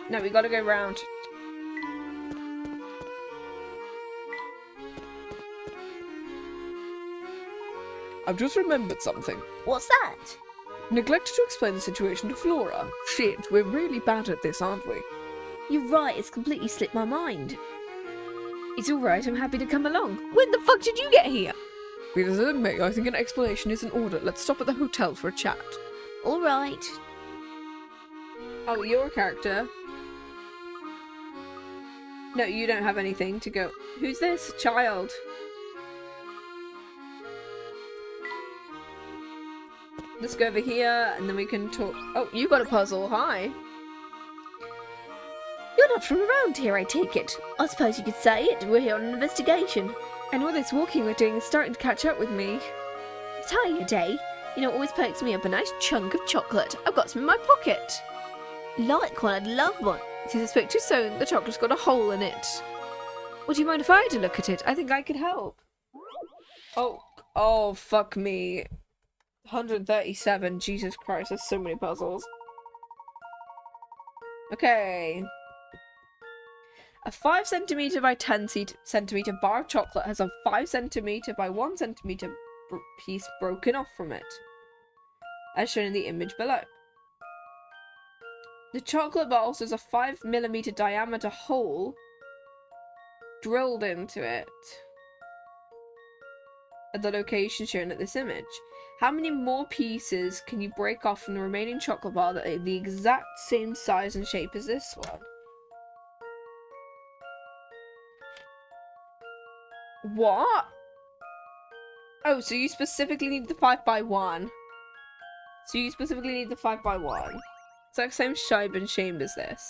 No, we gotta go round. I've just remembered something. What's that? Neglected to explain the situation to Flora. Shit, we're really bad at this, aren't we? You're right, it's completely slipped my mind. It's alright, I'm happy to come along. When the fuck did you get here? Because in May, I think an explanation is in order. Let's stop at the hotel for a chat. Alright. Oh, you're a character. No, you don't have anything to go. Who's this? Child. Let's go over here and then we can talk. Oh, you got a puzzle. Hi. You're not from around here, I take it. I suppose you could say it. We're here on an investigation. And all this walking we're doing is starting to catch up with me. Tired, eh? You know what always pokes me up? A nice chunk of chocolate. I've got some in my pocket. Like one, I'd love one. Since I spoke too soon, the chocolate's got a hole in it. Would you mind if I had a look at it? I think I could help. Oh, fuck me. 137, Jesus Christ, there's so many puzzles. Okay. A 5 centimeter by 10 centimeter bar of chocolate has a 5 centimeter by 1 centimeter piece broken off from it, as shown in the image below. The chocolate bar also has a 5 millimeter diameter hole drilled into it at the location shown at this image. How many more pieces can you break off from the remaining chocolate bar that are the exact same size and shape as this one? What? Oh, so you specifically need the 5 by 1. So you specifically need the 5 by 1. Exact same shape and shape as this.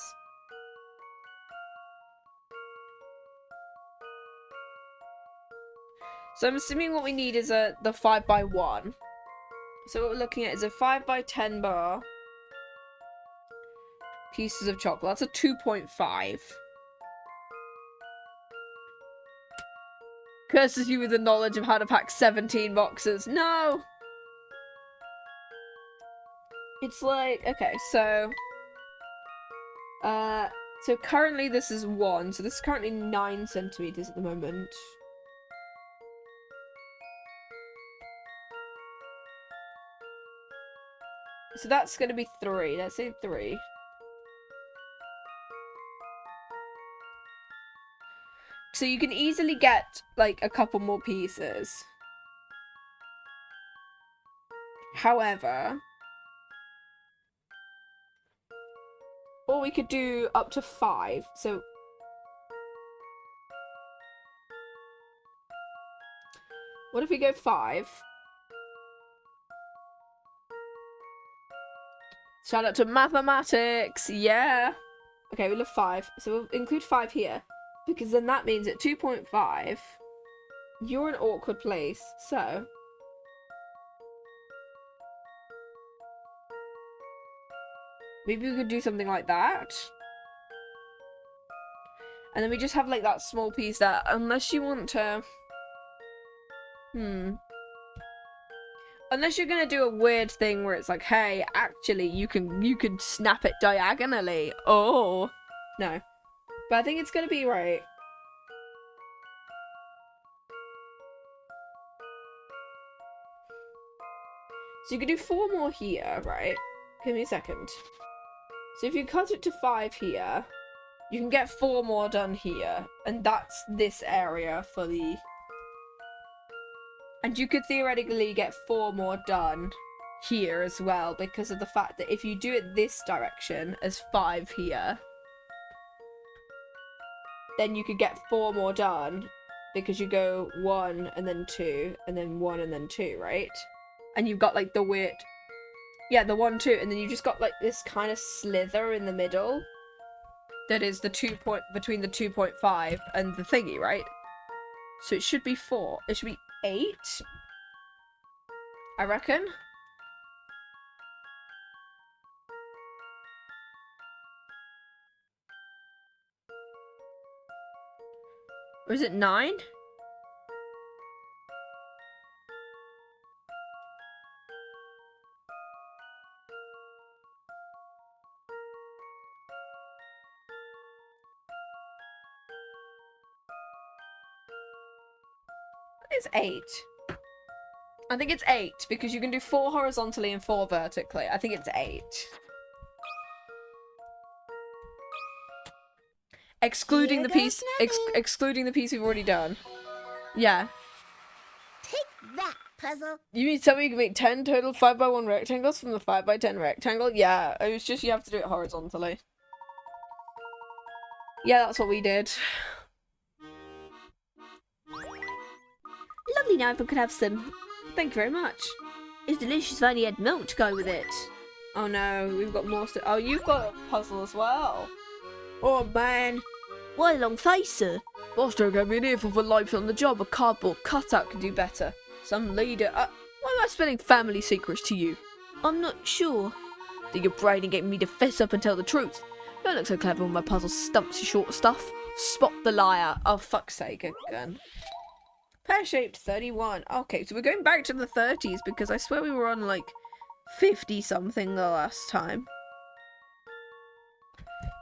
So I'm assuming what we need is the 5 by 1. So what we're looking at is a 5 by 10 bar. Pieces of chocolate. That's a 2.5. Curses you with the knowledge of how to pack 17 boxes. No! It's like, okay, so currently this is 1, so this is currently 9 centimeters at the moment. So that's gonna be 3, let's say 3. So you can easily get, like, a couple more pieces. However, or we could do up to 5, so... What if we go 5? Shout out to mathematics, yeah! Okay, we'll have 5, so we'll include 5 here. Because then that means at 2.5, you're in an awkward place, so... Maybe we could do something like that. And then we just have like that small piece that, unless you want to... Unless you're gonna do a weird thing where it's like, hey, actually, you can snap it diagonally. Oh. No. But I think it's gonna be right. So you can do 4 more here, right? Give me a second. So if you cut it to 5 here, you can get 4 more done here. And that's this area for the... And you could theoretically get 4 more done here as well, because of the fact that if you do it this direction as 5 here, then you could get 4 more done, because you go 1 and then 2 and then 1 and then 2, right? And you've got like the weird, yeah, the 1, 2, and then you just got like this kind of slither in the middle that is the between the 2.5 and the thingy, right? So it should be 4. It should be 8, I reckon. Or is it 9? It's 8. I think it's 8 because you can do 4 horizontally and 4 vertically. I think it's 8. Excluding the piece, excluding the piece we've already done. Yeah. Take that, puzzle. You mean to tell me you can make 10 total 5x1 rectangles from the 5x10 rectangle? Yeah, it was just you have to do it horizontally. Yeah, that's what we did. Lovely, now everyone can have some. Thank you very much. It's delicious if I only had milk to go with it. Oh no, we've got more stuff. Oh, you've got a puzzle as well. Oh man. Why a long face, sir? Boss don't get me an earful for life on the job. A cardboard cutout can do better. Some leader. Why am I spilling family secrets to you? I'm not sure. Do your brain and get me to fess up and tell the truth? Don't look so clever when my puzzle stumps your short stuff. Spot the liar. Oh, fuck's sake, again. Pear-shaped 31. Okay, so we're going back to the 30s because I swear we were on like 50-something the last time.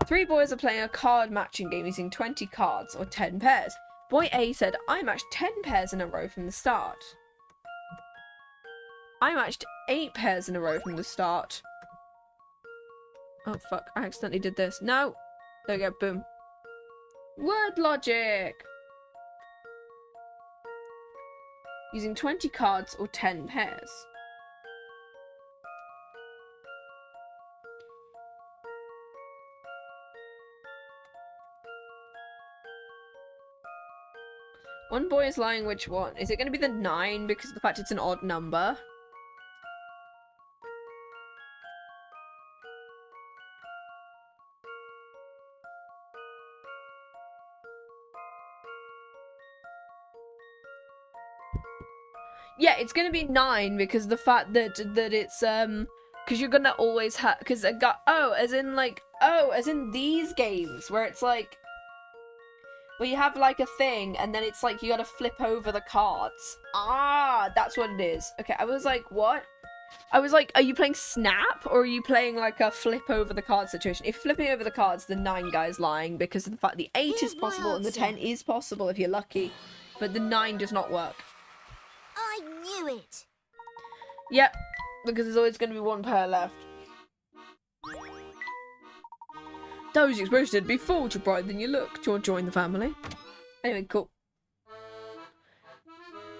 3 boys are playing a card matching game using 20 cards or 10 pairs. Boy A said, I matched 10 pairs in a row from the start. I matched 8 pairs in a row from the start. Oh fuck, I accidentally did this. No! There we go, boom. Word logic! Using 20 cards or 10 pairs. One boy is lying, which one? Is it going to be the 9 because of the fact it's an odd number? Yeah, it's gonna be 9 because of the fact that it's because you're gonna always have because as in these games where it's like where you have like a thing and then it's like you gotta flip over the cards. Ah, that's what it is. Okay, I was like, what? I was like, are you playing Snap or are you playing like a flip over the card situation? If flipping over the cards, the 9 guy's lying because of the fact the 8 is possible and the 10 is possible if you're lucky, but the 9 does not work. I knew it. Yep, because there's always going to be 1 pair left. Those exposed to be far too bright than you look. Do you want to join the family? Anyway, cool.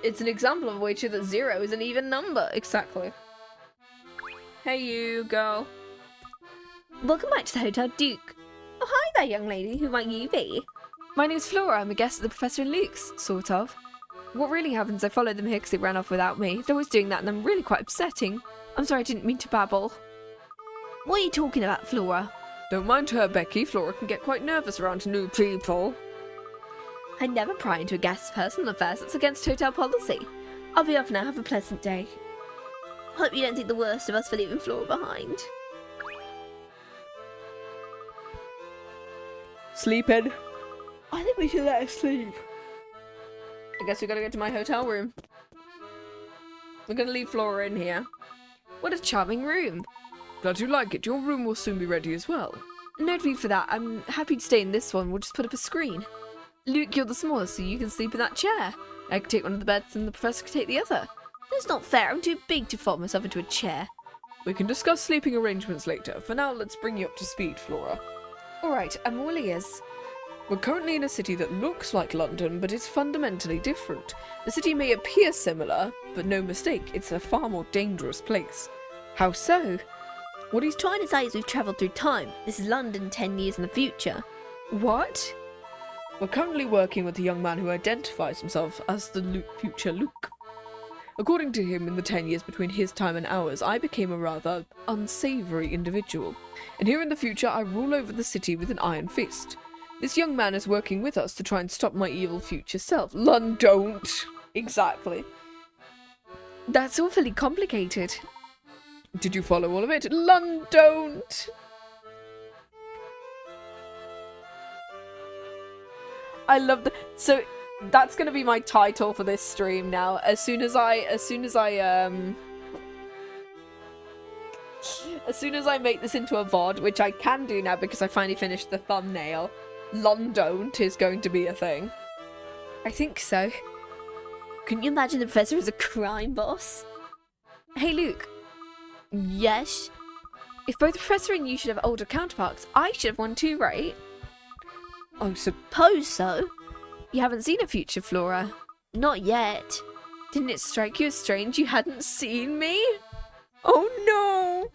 It's an example of a way to that 0 is an even number. Exactly. Hey you, girl. Welcome back to the Hotel Duke. Oh, hi there, young lady. Who might you be? My name's Flora. I'm a guest at the Professor and Luke's, sort of. What really happens, I followed them here because they ran off without me. They're always doing that and I'm really quite upsetting. I'm sorry, I didn't mean to babble. What are you talking about, Flora? Don't mind her, Becky. Flora can get quite nervous around new people. I never pry into a guest's personal affairs. That's against hotel policy. I'll be off now. Have a pleasant day. Hope you don't think the worst of us for leaving Flora behind. Sleeping. I think we should let her sleep. I guess we gotta go to my hotel room. We're gonna leave Flora in here. What a charming room. Glad you like it. Your room will soon be ready as well. No need for that. I'm happy to stay in this one. We'll just put up a screen. Luke, you're the smallest, so you can sleep in that chair. I can take one of the beds and the professor can take the other. That's not fair. I'm too big to fold myself into a chair. We can discuss sleeping arrangements later. For now, let's bring you up to speed, Flora. Alright, I'm all ears. We're currently in a city that looks like London, but is fundamentally different. The city may appear similar, but no mistake, it's a far more dangerous place. How so? What he's trying to say is we've travelled through time. This is London 10 years in the future. What? We're currently working with a young man who identifies himself as the future Luke. According to him, in the 10 years between his time and ours, I became a rather unsavoury individual. And here in the future, I rule over the city with an iron fist. This young man is working with us to try and stop my evil future self. Don't. Exactly. That's awfully complicated. Did you follow all of it? Don't. I love the so that's gonna be my title for this stream now. As soon as I make this into a VOD, which I can do now because I finally finished the thumbnail, London't is going to be a thing. I think so. Can you imagine the professor as a crime boss? Hey Luke. Yes? If both the professor and you should have older counterparts, I should have one too, right? I suppose so. You haven't seen a future, Flora? Not yet. Didn't it strike you as strange you hadn't seen me? Oh no!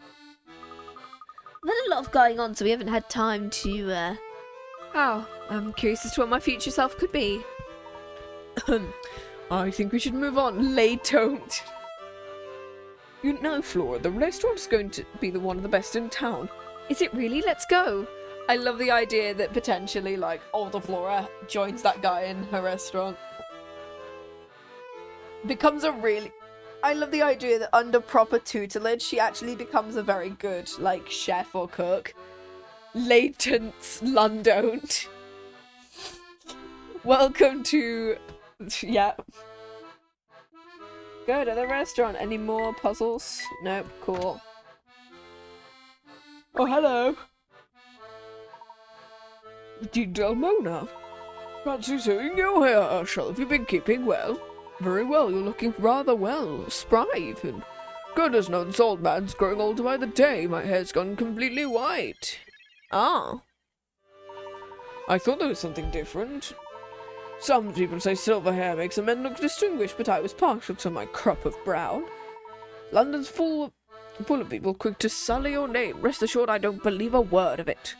There's a lot going on, so we haven't had time to, Oh, I'm curious as to what my future self could be. I think we should move on. Don't. You know, Flora, the restaurant's going to be one of the best in town. Is it really? Let's go. I love the idea that potentially, like, older Flora joins that guy in her restaurant. Becomes a really... I love the idea that under proper tutelage, she actually becomes a very good, like, chef or cook. Layton's Lundoned. Welcome to... Yeah. Go to the restaurant. Any more puzzles? Nope. Cool. Oh, hello. Delmona. Fancy seeing you here, Herschel. Have you been keeping well? Very well. You're looking rather well. Spry, even. Goodness knows, old man's growing older by the day. My hair's gone completely white. Ah. I thought there was something different. Some people say silver hair makes a man look distinguished, but I was partial to my crop of brown. London's full of people quick to sully your name. Rest assured I don't believe a word of it.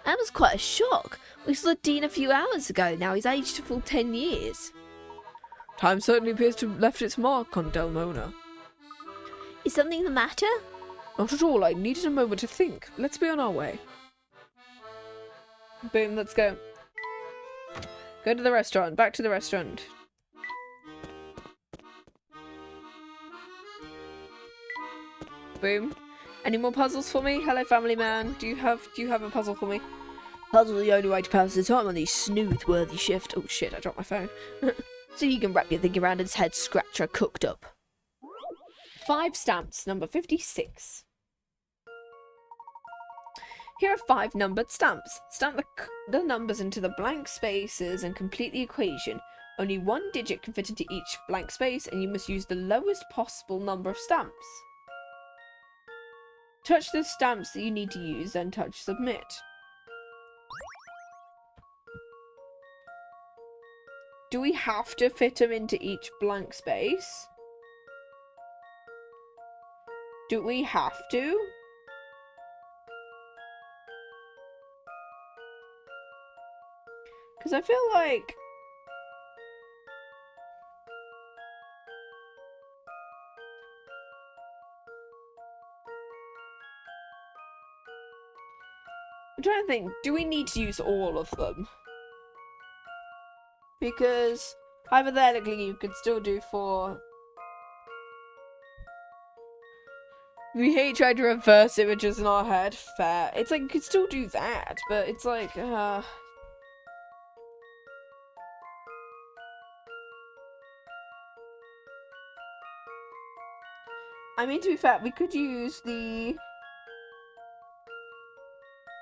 That was quite a shock. We saw the Dean a few hours ago. Now he's aged a full 10 years. Time certainly appears to have left its mark on Delmona. Is something the matter? Not at all. I needed a moment to think. Let's be on our way. Boom, let's go. Go to the restaurant. Back to the restaurant. Boom. Any more puzzles for me? Hello, family man. Do you have a puzzle for me? Puzzle the only way to pass the time on these snooth-worthy shift. Oh shit, I dropped my phone. So you can wrap your thing around its head scratcher cooked up. 5 stamps, number 56. Here are 5 numbered stamps. Stamp the numbers into the blank spaces and complete the equation. Only 1 digit can fit into each blank space, and you must use the lowest possible number of stamps. Touch the stamps that you need to use, then touch submit. Do we have to fit them into each blank space? Do we have to? Because I feel like... I'm trying to think, do we need to use all of them? Because, hypothetically, you could still do 4... We hate trying to reverse images in our head. Fair. It's like, you could still do that, but it's like, I mean, to be fair, we could use the...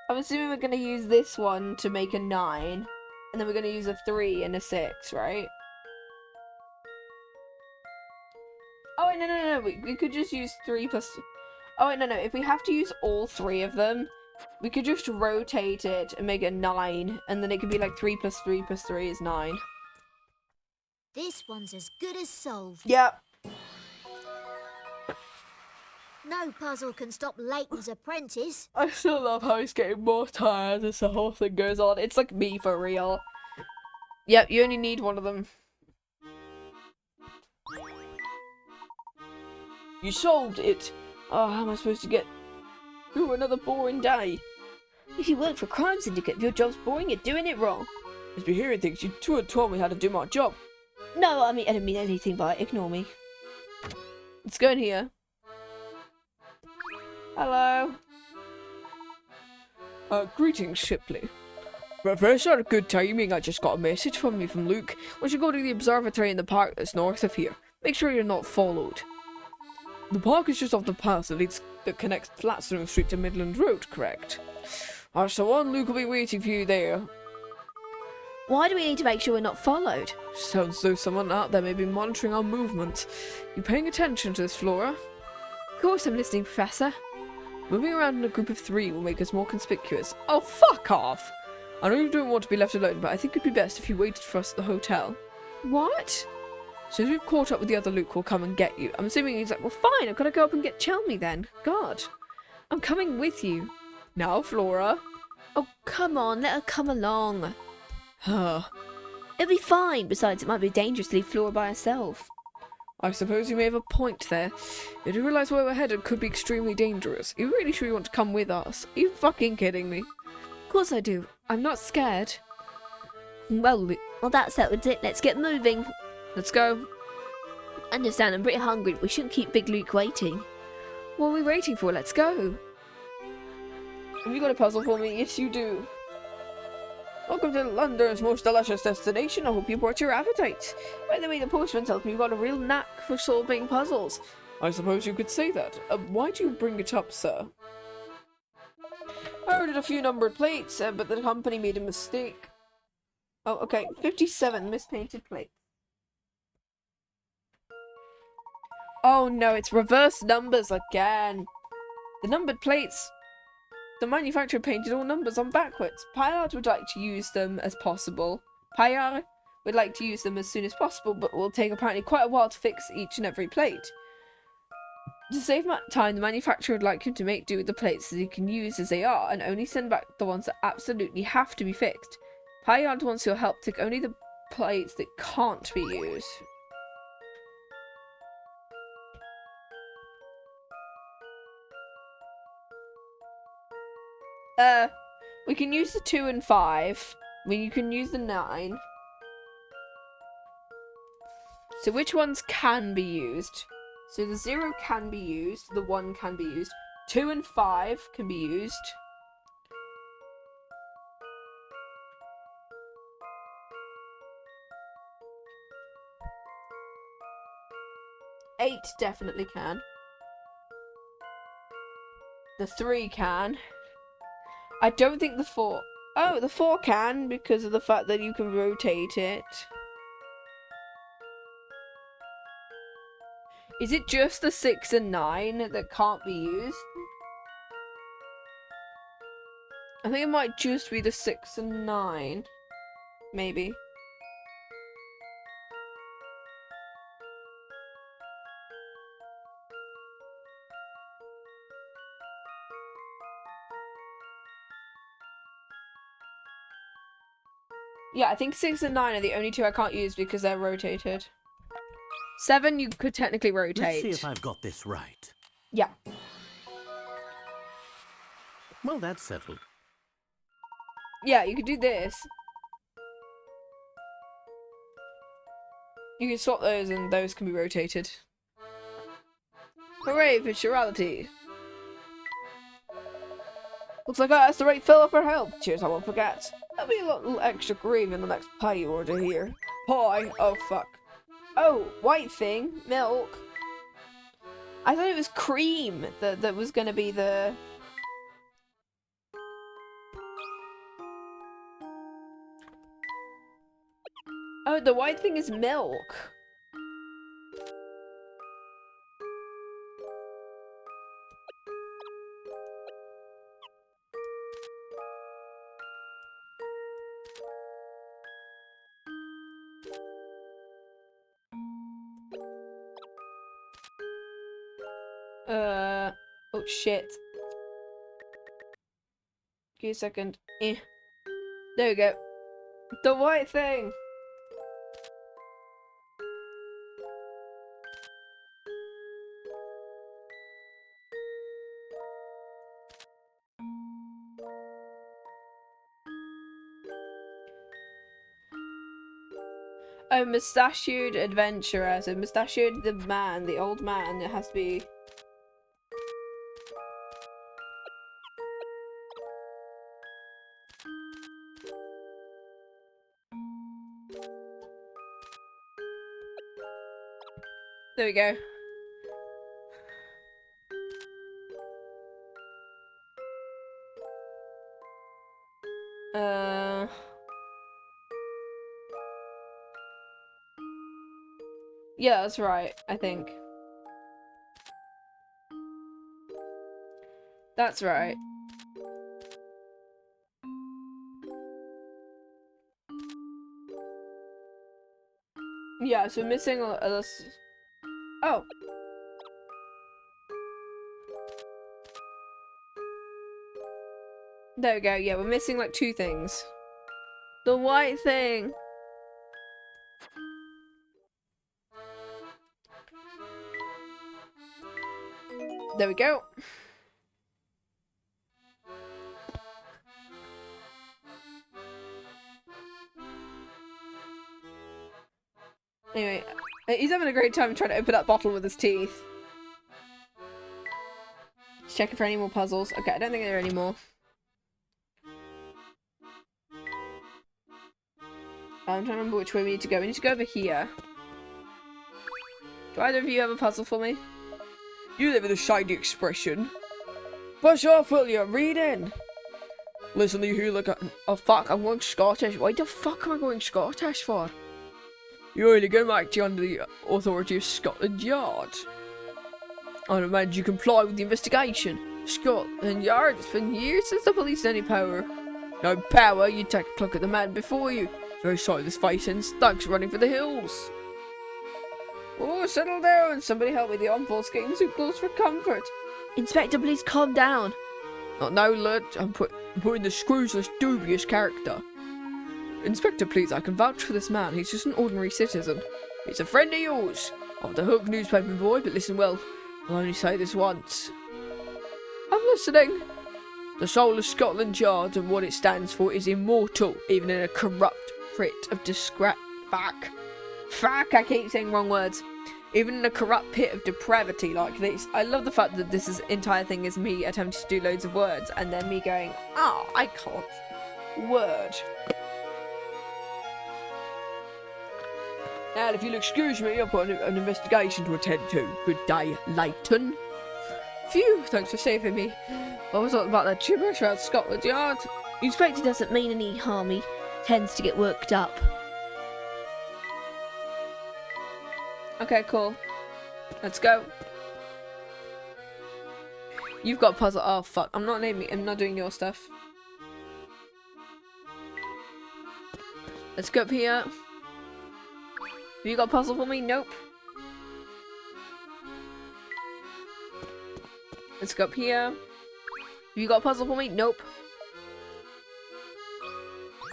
I'm assuming we're going to use this one to make a 9, and then we're going to use a 3 and a 6, right? Oh, wait, no. We could just use 3 plus... Oh, wait, no. If we have to use all 3 of them, we could just rotate it and make it 9, and then it could be like 3 plus 3 plus 3 is 9. This one's as good as solved. Yep. No puzzle can stop Layton's apprentice. I still love how he's getting more tired as the whole thing goes on. It's like me for real. Yep, you only need one of them. You solved it! Oh, how am I supposed to get through another boring day? If you work for Crime Syndicate, if your job's boring, you're doing it wrong. Must be hearing things. You two had told me how to do my job. No, I don't mean anything by it. Ignore me. Let's go in here. Hello. Greetings, Shipley. First, out of good timing, I just got a message from you from Luke. We should go to the observatory in the park that's north of here. Make sure you're not followed. The park is just off the path that connects Flatstone Street to Midland Road, correct? That's the one. Luke will be waiting for you there. Why do we need to make sure we're not followed? Sounds as though someone out there may be monitoring our movements. You paying attention to this, Flora? Of course I'm listening, Professor. Moving around in a group of 3 will make us more conspicuous. Oh, fuck off! I know you don't want to be left alone, but I think it'd be best if you waited for us at the hotel. What? As soon as we've caught up with the other Luke, we'll come and get you. I'm assuming he's like, Well, fine, I've got to go up and get Chelmy then. God. I'm coming with you. now, Flora. Oh, come on, let her come along. Huh. It'll be fine. Besides, it might be dangerous to leave Flora by herself. I suppose you may have a point there. You do realize where we're headed could be extremely dangerous. Are you really sure you want to come with us? Are you fucking kidding me? Of course I do. I'm not scared. Well, that settles it. Let's get moving. Let's go. Understand, I'm pretty hungry. We shouldn't keep Big Luke waiting. What are we waiting for? Let's go. Have you got a puzzle for me? Yes, you do. Welcome to London's most delicious destination. I hope you brought your appetite. By the way, the postman tells me you've got a real knack for solving puzzles. I suppose you could say that. Why do you bring it up, sir? I ordered a few numbered plates, but the company made a mistake. Oh, okay. 57 mispainted plates. Oh no, it's reverse numbers again. The numbered plates. The manufacturer painted all numbers on backwards. Payard would like to use them as possible. Payard would like to use them as soon as possible, but will take apparently quite a while to fix each and every plate. To save time, the manufacturer would like him to make do with the plates that he can use as they are, and only send back the ones that absolutely have to be fixed. Payard wants your help to take only the plates that can't be used. We can use the 2 and 5. You can use the 9. So which ones can be used? So the 0 can be used, the 1 can be used, 2 and 5 can be used. Eight definitely can. The 3 can. I don't think the 4... Oh, the 4 can, because of the fact that you can rotate it. Is it just the 6 and 9 that can't be used? I think it might just be the 6 and 9. Maybe. Yeah, I think 6 and 9 are the only 2 I can't use because they're rotated. 7 you could technically rotate. Let's see if I've got this right. Yeah. Well, that's settled. Yeah, you could do this. You can swap those and those can be rotated. Hooray for chirality. Looks like I asked the right fella for help. Cheers, I won't forget. There'll be a little extra gravy in the next pie you order here. Pie? Oh, fuck. Oh, white thing. Milk. I thought it was cream that was going to be the... Oh, the white thing is milk. Oh shit. Give me a second. There we go. The white thing! Oh, mustachioed adventurer. So mustachioed the man, the old man. It has to be... There we go. Yeah, that's right, I think. That's right. Yeah, so missing a oh. There we go, yeah, we're missing like 2 things. The white thing! There we go. Anyway, he's having a great time trying to open that bottle with his teeth. Just checking for any more puzzles. Okay, I don't think there are any more. I'm trying to remember which way we need to go. We need to go over here. Do either of you have a puzzle for me? You live with a shiny expression. Push off, will you? Reading. Listen, you hear like a... Oh, fuck, I'm going Scottish. Why the fuck am I going Scottish for? You're only going back to under the authority of Scotland Yard. I demand you comply with the investigation. Scotland Yard, it's been years since the police had any power. No power, you take a look at the man before you. Very sightless face and thugs running for the hills. Oh, settle down. Somebody help me. The envoy's getting too close for comfort. Inspector, please calm down. Not now, lad. I'm putting the screws this dubious character. Inspector, please, I can vouch for this man. He's just an ordinary citizen. He's a friend of yours. Off the hook, newspaper boy, but listen well. I'll only say this once. I'm listening. The soul of Scotland Yard and what it stands for is immortal, even in a corrupt pit of Fuck, I keep saying wrong words. Even in a corrupt pit of depravity like this. I love the fact that this entire thing is me attempting to do loads of words and then me going, oh, I can't. Word. Now, if you'll excuse me, I've got an investigation to attend to. Good day, Layton. Phew, thanks for saving me. What was all about that gibberish about Scotland Yard? Inspector doesn't mean any harm. He tends to get worked up. Okay, cool. Let's go. You've got a puzzle. Oh, fuck. I'm not doing your stuff. Let's go up here. Have you got a puzzle for me? Nope. Let's go up here. Have you got a puzzle for me? Nope.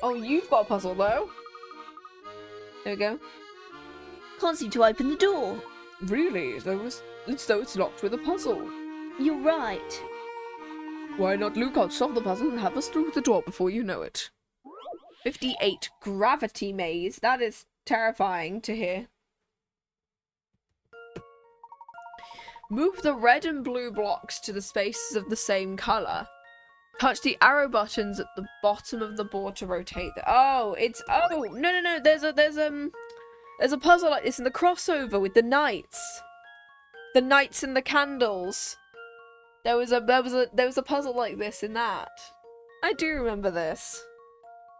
Oh, you've got a puzzle, though. There we go. Can't seem to open the door. Really? It's though it's locked with a puzzle. You're right. Why not, Luke? I'll solve the puzzle and have us through the door before you know it. 58. Gravity maze. That is terrifying to hear. Move the red and blue blocks to the spaces of the same colour. Touch the arrow buttons at the bottom of the board to rotate them. Oh, it's... Oh, no. There's a puzzle like this in the crossover with the knights. The knights and the candles. There was a puzzle like this in that. I do remember this.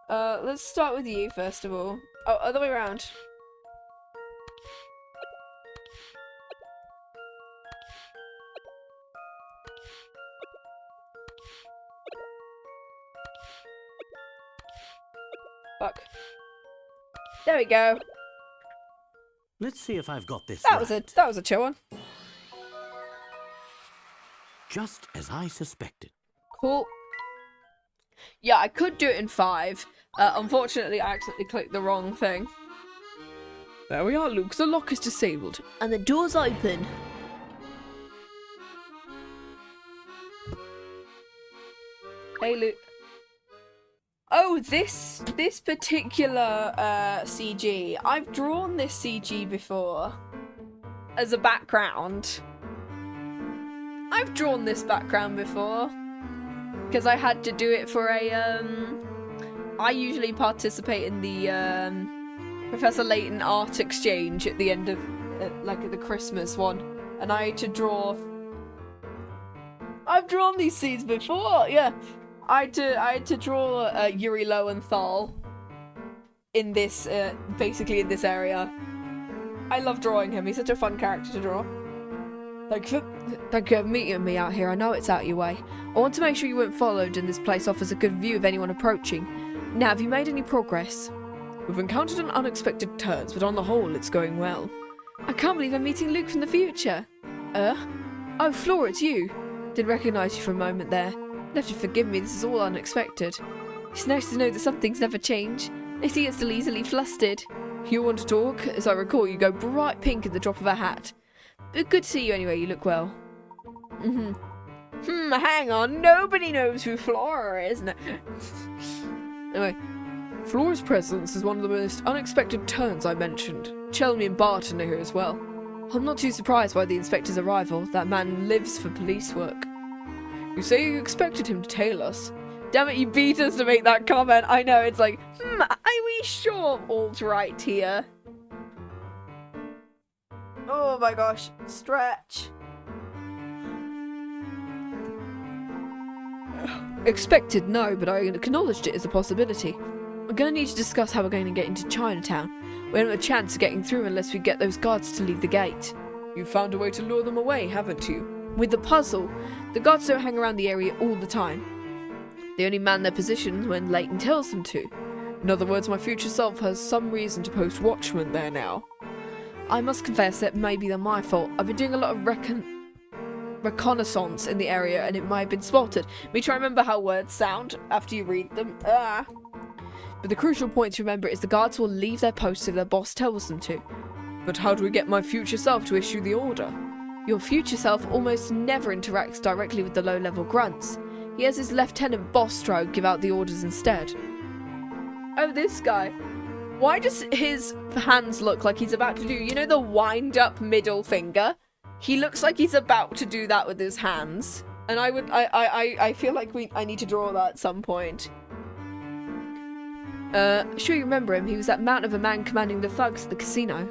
Let's start with you first of all. Oh, other way around. Fuck. There we go. Let's see if I've got this That right. was a chill one. Just as I suspected. Cool. Yeah, I could do it in 5. Unfortunately, I accidentally clicked the wrong thing. There we are, Luke. The lock is disabled. And the door's open. Hey, Luke. Oh, this particular CG. I've drawn this CG before as a background. I've drawn this background before because I had to do it for a I usually participate in the Professor Layton art exchange at the end of like at the Christmas one, and I had to draw. I've drawn these scenes before, yeah. I had to draw Yuri Lowenthal in this, basically in this area. I love drawing him. He's such a fun character to draw. Thank you for meeting me out here. I know it's out of your way. I want to make sure you weren't followed and this place offers a good view of anyone approaching. Now, have you made any progress? We've encountered an unexpected turns, but on the whole, it's going well. I can't believe I'm meeting Luke from the future. Oh, Flora, it's you. Didn't recognise you for a moment there. You'll have to forgive me, this is all unexpected. It's nice to know that some things never change. I see you're still easily flustered. You want to talk? As I recall, you go bright pink at the drop of a hat. But good to see you anyway, you look well. Hang on. Nobody knows who Flora is. No. Anyway. Flora's presence is one of the most unexpected turns I mentioned. Chelmy and Barton are here as well. I'm not too surprised by the inspector's arrival. That man lives for police work. You say you expected him to tail us. Damn it, you beat us to make that comment. I know, it's like, are we sure all's right here? Oh my gosh, stretch. Expected, no, but I acknowledged it as a possibility. We're going to need to discuss how we're going to get into Chinatown. We don't have a chance of getting through unless we get those guards to leave the gate. You've found a way to lure them away, haven't you? With the puzzle, the guards don't hang around the area all the time. They only man their positions when Layton tells them to. In other words, my future self has some reason to post watchmen there now. I must confess it may be my fault. I've been doing a lot of reconnaissance in the area and it might have been spotted. Me try to remember how words sound after you read them. But the crucial point to remember is the guards will leave their posts if their boss tells them to. But how do we get my future self to issue the order? Your future self almost never interacts directly with the low-level grunts. He has his Lieutenant Bostro give out the orders instead. Oh, this guy. Why does his hands look like he's about to do, you know, the wind-up middle finger? He looks like he's about to do that with his hands. And I feel like I need to draw that at some point. Sure you remember him. He was that mount of a man commanding the thugs at the casino.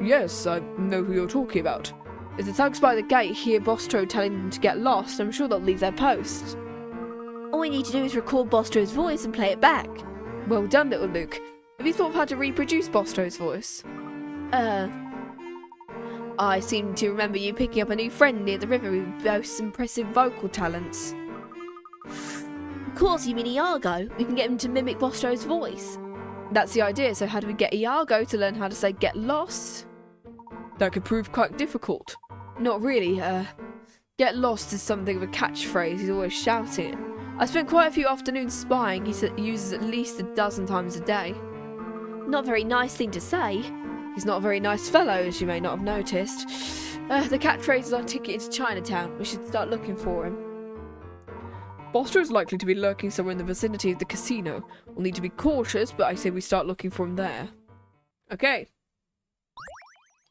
Yes, I know who you're talking about. If the thugs by the gate hear Bostro telling them to get lost, I'm sure they'll leave their posts. All we need to do is record Bostro's voice and play it back. Well done, little Luke. Have you thought of how to reproduce Bostro's voice? I seem to remember you picking up a new friend near the river who boasts impressive vocal talents. Of course, you mean Iago. We can get him to mimic Bostro's voice. That's the idea, so how do we get Iago to learn how to say get lost? That could prove quite difficult. Not really, get lost is something of a catchphrase, he's always shouting it. I spent quite a few afternoons spying, he uses at least 12 times a day. Not a very nice thing to say. He's not a very nice fellow, as you may not have noticed. The catchphrase is our ticket into Chinatown, we should start looking for him. Bostro is likely to be lurking somewhere in the vicinity of the casino. We'll need to be cautious, but I say we start looking for him there. Okay.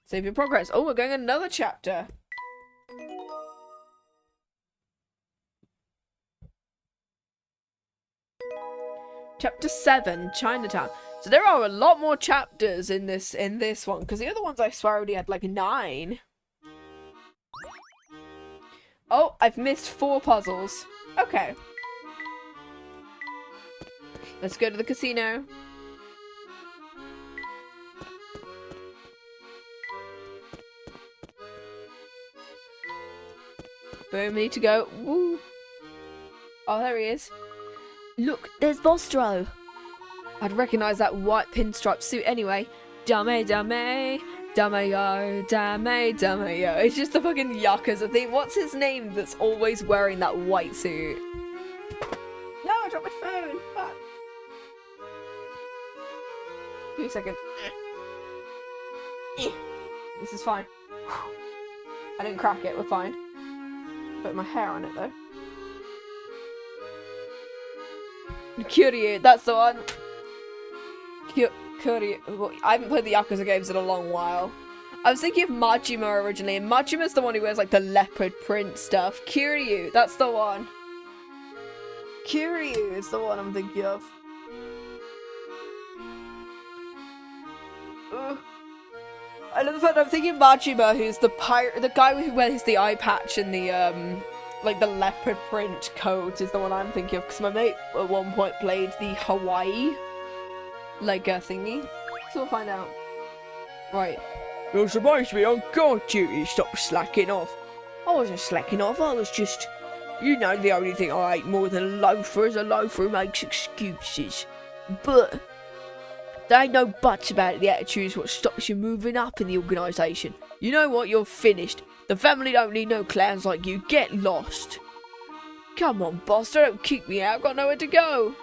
Save your progress. Oh, we're going another chapter. Chapter 7, Chinatown. So there are a lot more chapters in this one, because the other ones I swear already had like 9. Oh, I've missed 4 puzzles. Okay. Let's go to the casino. Boom, we need to go. Woo. Oh, there he is. Look, there's Bostro. I'd recognise that white pinstripe suit anyway. Dame, dame, dame yo, dame, dame yo. It's just the fucking Yakuza thing. What's his name that's always wearing that white suit? No, I dropped my phone. Fuck. Give me a second. This is fine. I didn't crack it, we're fine. Put my hair on it though. Kuryu, that's the one. Kuryu. I haven't played the Yakuza games in a long while. I was thinking of Majima originally, and Majima's the one who wears like the leopard print stuff. Kuryu, that's the one. Kuryu is the one I'm thinking of. Ugh. I love the fact I'm thinking Majima, who's the pirate, the guy who wears the eye patch and the like the leopard print coat is the one I'm thinking of, because my mate at one point played the Hawaii like thingy. So we'll find out. Right. You're supposed to be on guard duty, stop slacking off. I wasn't slacking off, I was just, you know, the only thing I hate more than a loafer is a loafer who makes excuses. But there ain't no buts about it, the attitude is what stops you moving up in the organisation. You know what, you're finished. The family don't need no clowns like you, get lost. Come on, boss, don't kick me out, I've got nowhere to go.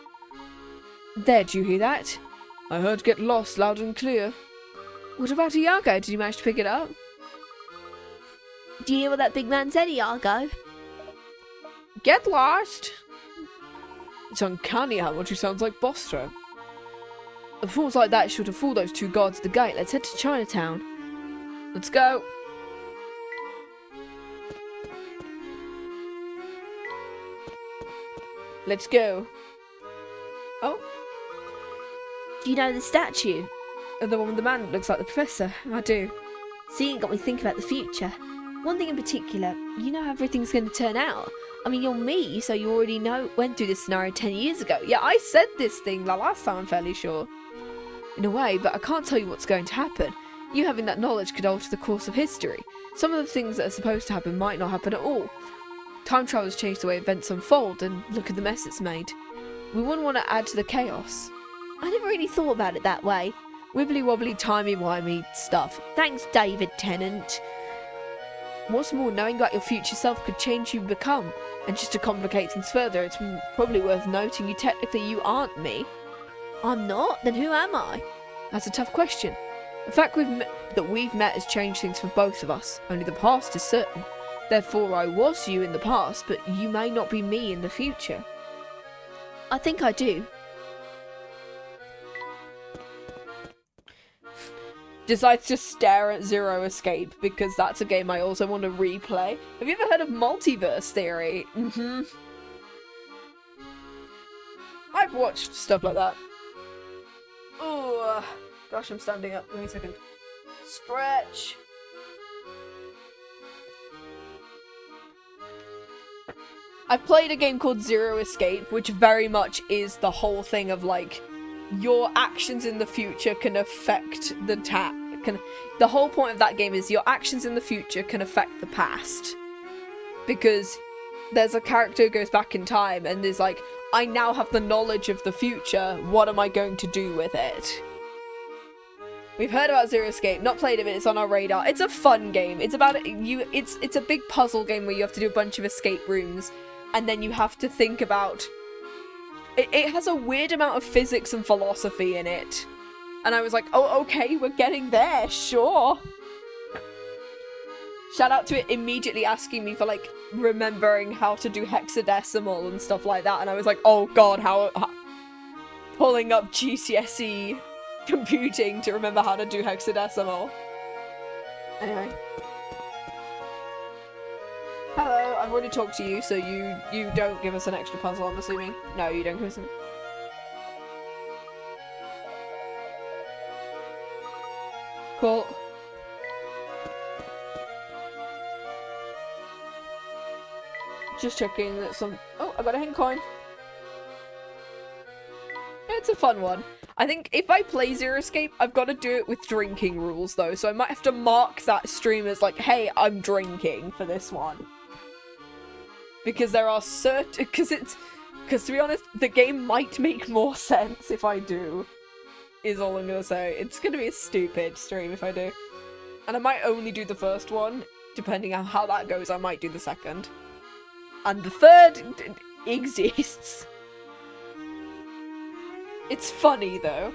There, did you hear that? I heard get lost loud and clear. What about Iago? Did you manage to pick it up? Do you hear what that big man said, Iago? Get lost! It's uncanny how much he sounds like Bostro. A fool like that should have fooled those two guards at the gate. Let's head to Chinatown. Let's go. Let's go. Oh, Do you know the statue? the one with the man that looks like the professor. I do. Seeing it got me thinking about the future. One thing in particular, you know how everything's going to turn out. I mean, you're me, so you already went through this scenario 10 years ago. Yeah, I said this thing the last time, I'm fairly sure. In a way, but I can't tell you what's going to happen. You having that knowledge could alter the course of history. Some of the things that are supposed to happen might not happen at all. Time travel has changed the way events unfold, and look at the mess it's made. We wouldn't want to add to the chaos. I never really thought about it that way. Wibbly wobbly, timey wimey stuff. Thanks, David Tennant. What's more, knowing that your future self could change who you become. And just to complicate things further, it's probably worth noting you aren't me. I'm not? Then who am I? That's a tough question. The fact that we've met has changed things for both of us. Only the past is certain. Therefore, I was you in the past, but you may not be me in the future. I think I do. Decides to stare at Zero Escape because that's a game I also want to replay. Have you ever heard of multiverse theory? I've watched stuff like that. Oh, gosh, I'm standing up. Give me a second. Stretch. I've played a game called Zero Escape, which very much is the whole thing of like, your actions in the future can affect the whole point of that game is your actions in the future can affect the past. Because there's a character who goes back in time and is like, I now have the knowledge of the future, what am I going to do with it? We've heard about Zero Escape, not played it, but it's on our radar. It's a fun game. It's about it's a big puzzle game where you have to do a bunch of escape rooms, and then you have to think about it has a weird amount of physics and philosophy in it. And I was like, oh, okay, we're getting there, sure. Shout out to it immediately asking me for, like, remembering how to do hexadecimal and stuff like that. And I was like, oh god, how pulling up GCSE computing to remember how to do hexadecimal. Anyway. Hello, I've already talked to you, so you don't give us an extra puzzle, I'm assuming. No, you don't give us an... Cool. Just checking that some... Oh, I got a hint coin. It's a fun one. I think if I play Zero Escape, I've got to do it with drinking rules, though. So I might have to mark that stream as like, hey, I'm drinking for this one. Because there are certain... Because to be honest, the game might make more sense if I do. Is all I'm gonna say. It's gonna be a stupid stream if I do. And I might only do the first one. Depending on how that goes, I might do the second. And the third exists. It's funny, though.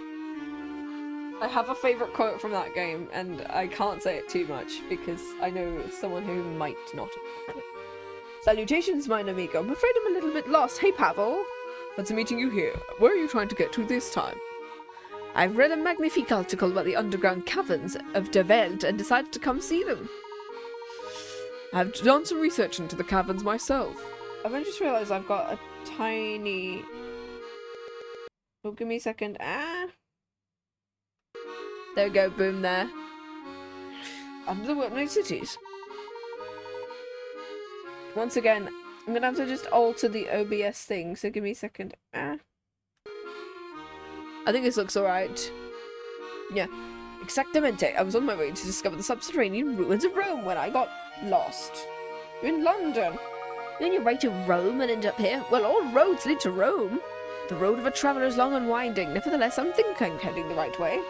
I have a favourite quote from that game, and I can't say it too much, because I know someone who might not have. Salutations, mine amigo. I'm afraid I'm a little bit lost. Hey, Pavel. Fancy meeting you here. Where are you trying to get to this time? I've read a magnifique article about the underground caverns of Der Welt and decided to come see them. I've done some research into the caverns myself. I've only just realised I've got a tiny... Oh, give me a second. Ah! There we go, boom there. Under the world cities. Once again, I'm gonna have to just alter the OBS thing, so give me a second. Ah. I think this looks alright. Yeah. Exactamente. I was on my way to discover the subterranean ruins of Rome when I got lost. You're in London. You're on your way to Rome and end up here? Well, all roads lead to Rome. The road of a traveller is long and winding. Nevertheless, I'm thinking I'm heading the right way.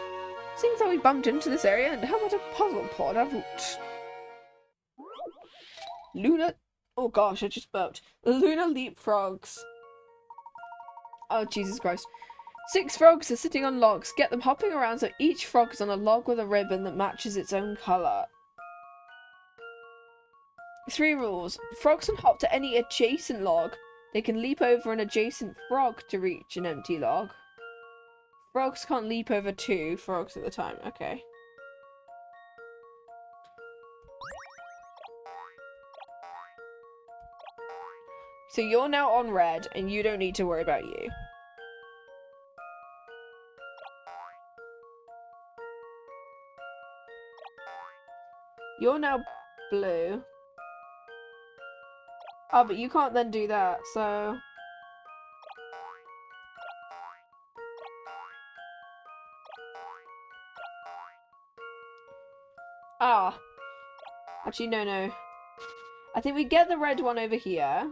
Seems how we bumped into this area, and how about a puzzle pod à voûte? Lunar... Oh gosh, I just burped. The lunar leapfrogs. Oh, Jesus Christ. 6 frogs are sitting on logs. Get them hopping around so each frog is on a log with a ribbon that matches its own colour. 3 rules. Frogs can hop to any adjacent log. They can leap over an adjacent frog to reach an empty log. Frogs can't leap over 2 frogs at the time. Okay. So you're now on red, and you don't need to worry about you. You're now blue. Oh, but you can't then do that, so... Ah. Actually, no. I think we get the red one over here.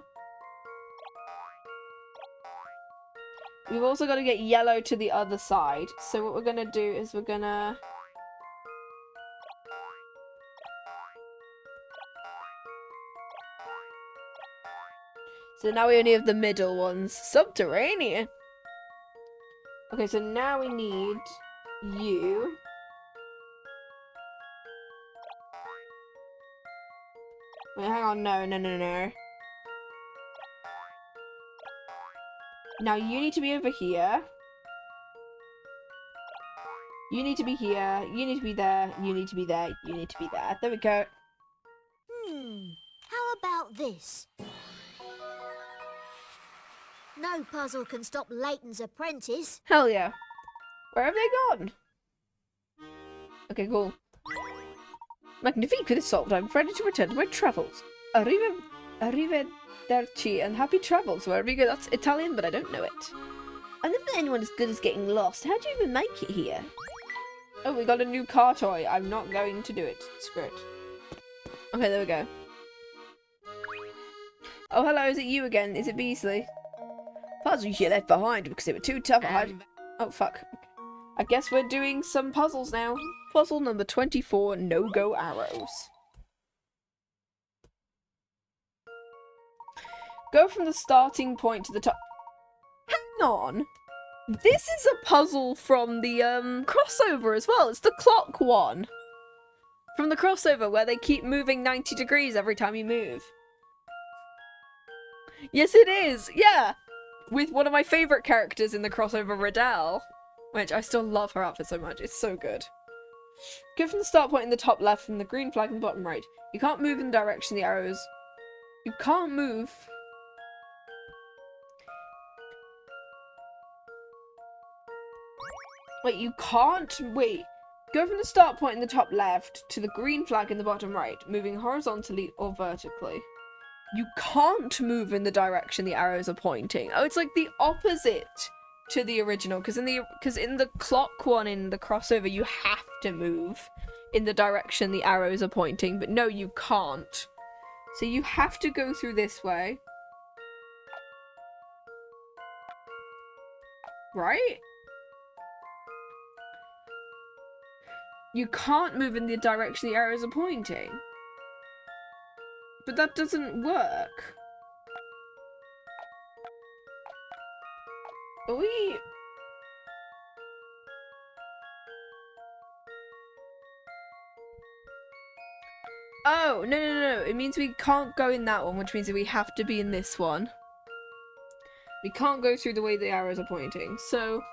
We've also got to get yellow to the other side. So what we're going to do is we're going to... So now we only have the middle ones. Subterranean. Okay, so now we need you. Wait, hang on. No. Now you need to be over here. You need to be here. You need to be there. You need to be there. You need to be there. There we go. How about this? No puzzle can stop Layton's apprentice. Hell yeah. Where have they gone? Okay, cool. Magnifique, with this solved, I'm ready to return to my travels. Arrivederci and happy travels wherever you go. That's Italian, but I don't know it. I've never met anyone as good as getting lost. How do you even make it here? Oh, we got a new car toy. I'm not going to do it. Screw it. Okay, there we go. Oh, hello, is it you again? Is it Beasley? Puzzles you left behind because they were too tough. Oh, fuck. I guess we're doing some puzzles now. Puzzle number 24, no-go arrows. Go from the starting point to the top. Hang on. This is a puzzle from the crossover as well. It's the clock one. From the crossover where they keep moving 90 degrees every time you move. Yes, it is. Yeah. With one of my favourite characters in the crossover, Riddell. Which I still love her outfit so much. It's so good. Go from the start point in the top left from the green flag in the bottom right. You can't move in the direction the arrows... You can't move... Wait, you can't... Wait. Go from the start point in the top left to the green flag in the bottom right, moving horizontally or vertically. You can't move in the direction the arrows are pointing. Oh, it's like the opposite to the original. Because in the clock one in the crossover, you have to move in the direction the arrows are pointing. But no, you can't. So you have to go through this way. Right? You can't move in the direction the arrows are pointing. But that doesn't work. Are we... Oh, no. It means we can't go in that one, which means that we have to be in this one. We can't go through the way the arrows are pointing. So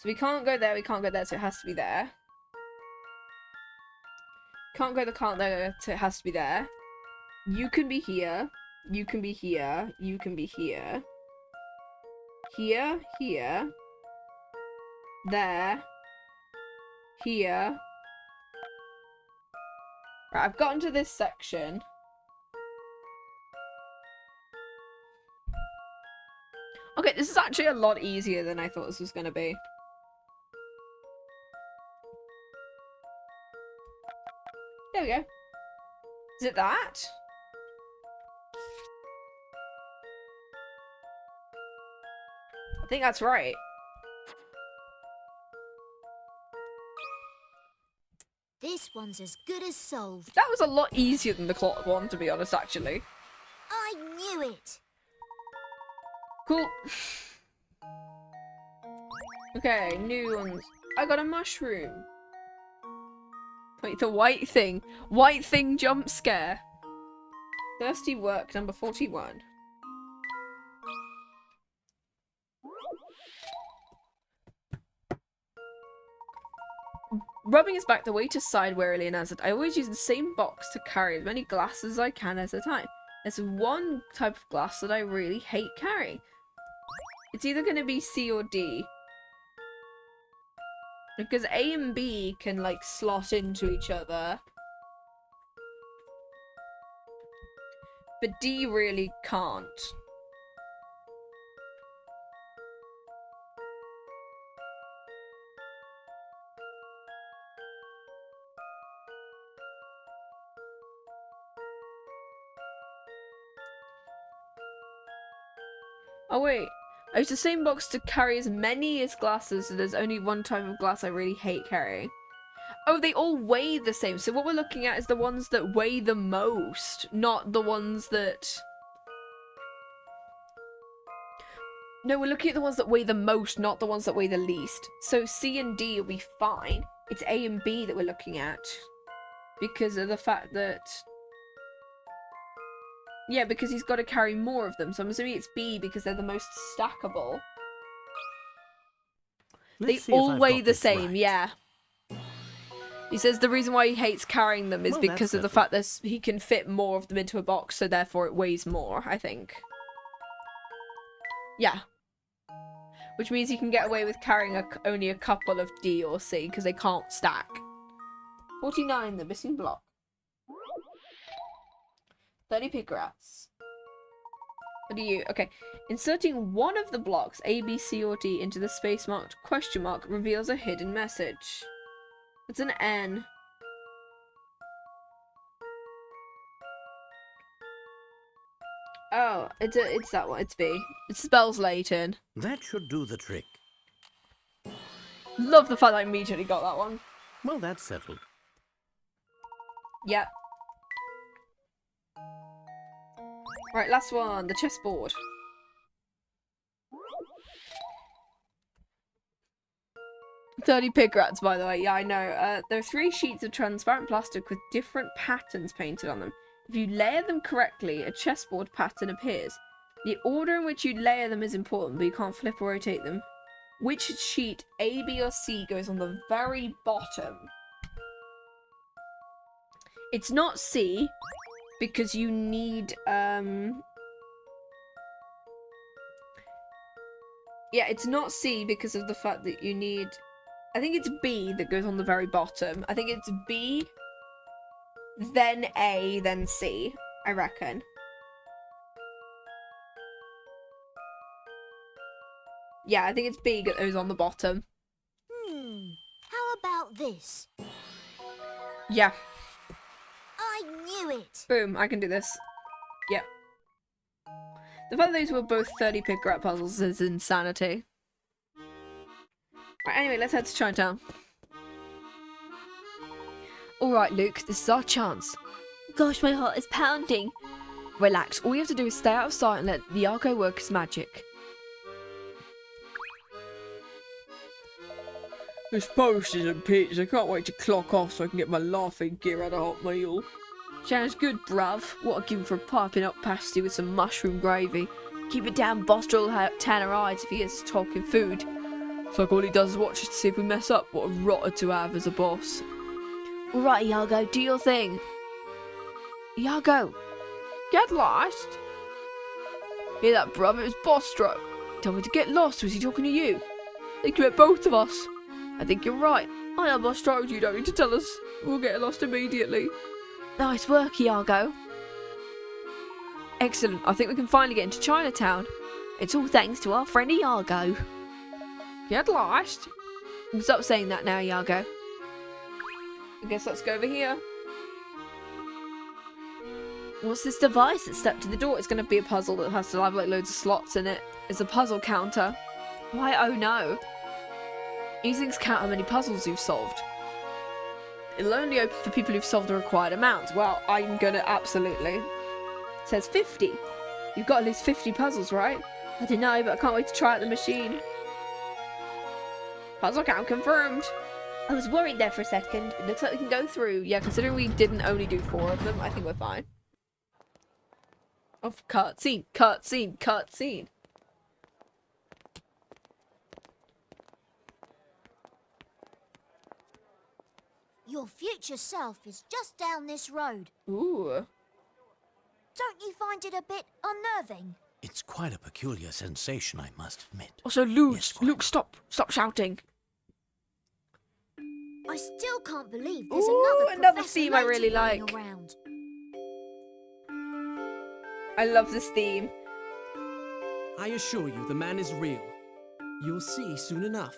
we can't go there, so it has to be there. Can't go there, so it has to be there. You can be here. You can be here. You can be here. Here. There. Here. Right, I've gotten to this section. Okay, this is actually a lot easier than I thought this was going to be. There we go. Is it that? I think that's right. This one's as good as solved. That was a lot easier than the clock one, to be honest, actually. I knew it. Cool. Okay, new ones. I got a mushroom. Wait, the white thing. White thing jump scare. Thirsty work, number 41. Rubbing his back, the waiter sighed wearily and answered, I always use the same box to carry as many glasses as I can at a time. There's one type of glass that I really hate carrying. It's either going to be C or D. Because A and B can, like, slot into each other. But D really can't. Oh wait, I use the same box to carry as many as glasses, so there's only one type of glass I really hate carrying. Oh, they all weigh the same, so what we're looking at is the ones that weigh the most, not the ones that... No, we're looking at the ones that weigh the most, not the ones that weigh the least. So C and D will be fine. It's A and B that we're looking at. Because of the fact that... Yeah, because he's got to carry more of them, so I'm assuming it's B because they're the most stackable. They all weigh the same, right. Yeah. He says the reason why he hates carrying them is because of the fact that he can fit more of them into a box, so therefore it weighs more, I think. Yeah. Which means he can get away with carrying only a couple of D or C, because they can't stack. 49, the missing block. 30 pig rats. What do you... Okay. Inserting one of the blocks, A, B, C, or D, into the space marked question mark reveals a hidden message. It's an N. Oh, it's that one. It's B. It spells Layton. That should do the trick. Love the fact I immediately got that one. Well, that's settled. Yep. Right, last one. The chessboard. $30 pig rats, by the way. Yeah, I know. There are 3 sheets of transparent plastic with different patterns painted on them. If you layer them correctly, a chessboard pattern appears. The order in which you layer them is important, but you can't flip or rotate them. Which sheet, A, B, or C, goes on the very bottom? It's not C, because you need, Yeah, it's not C because of the fact that you need... I think it's B that goes on the very bottom. I think it's B, then A, then C, I reckon. Yeah, I think it's B that goes on the bottom. How about this? Yeah. I knew it! Boom, I can do this. Yep. The fact that these were both 30 pig rat puzzles is insanity. Right, anyway, let's head to Chinatown. Alright, Luke, this is our chance. Gosh, my heart is pounding. Relax, all you have to do is stay out of sight and let the Argo work his magic. This post is a pitch. I can't wait to clock off so I can get my laughing gear at a hot meal. Sounds good, bruv. What a give for a piping up pasty with some mushroom gravy. Keep it down, Buster will have tanner eyes if he is talking food. It's like all he does is watch us to see if we mess up. What a rotter to have as a boss. Alright, Iago, do your thing. Iago, Get lost? hear that, bruv? It was Bostro. Tell me to get lost. Was he talking to you? I think you meant both of us. I think you're right. I am Bostro. You don't need to tell us. We'll get lost immediately. Nice work, Iago. Excellent. I think we can finally get into Chinatown. It's all thanks to our friend Iago. Get lost? Stop saying that now, Iago. I guess let's go over here. What's this device that's stuck to the door? It's going to be a puzzle that has to have like loads of slots in it. It's a puzzle counter. Why, oh no. These things count how many puzzles you've solved. It'll only open for people who've solved the required amount. Well, I'm gonna absolutely. It says 50. You've got at least 50 puzzles, right? I don't know, but I can't wait to try out the machine. Puzzle count confirmed. I was worried there for a second. It looks like we can go through. Yeah, considering we didn't only do 4 of them, I think we're fine. Oh, cutscene, cutscene, cutscene. Your future self is just down this road. Ooh. Don't you find it a bit unnerving? It's quite a peculiar sensation, I must admit. Also, Luke, Yes, Luke, stop shouting. I still can't believe there's Ooh, another another Professor theme I really Layton running like. around. I love this theme. I assure you, the man is real. You'll see soon enough.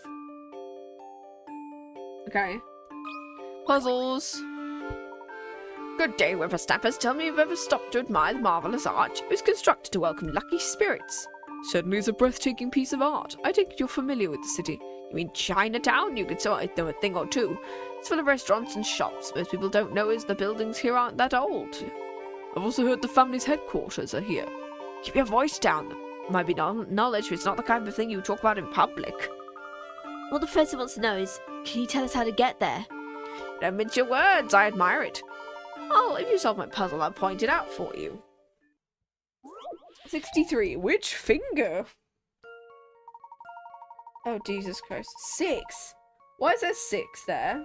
Okay. Puzzles. Good day, whippersnappers. Tell me if you've ever stopped to admire the marvelous arch. It was constructed to welcome lucky spirits. Certainly is a breathtaking piece of art. I think you're familiar with the city. You mean Chinatown? You could say know a thing or two. It's full of restaurants and shops. Most people don't know is the buildings here aren't that old. I've also heard the family's headquarters are here. Keep your voice down. Might be knowledge, but it's not the kind of thing you talk about in public. What the professor wants to know is, can you tell us how to get there? Don't mince your words. I admire it. Oh, if you solve my puzzle, I'll point it out for you. 63. Which finger? Oh, Jesus Christ. 6. Why is there 6 there?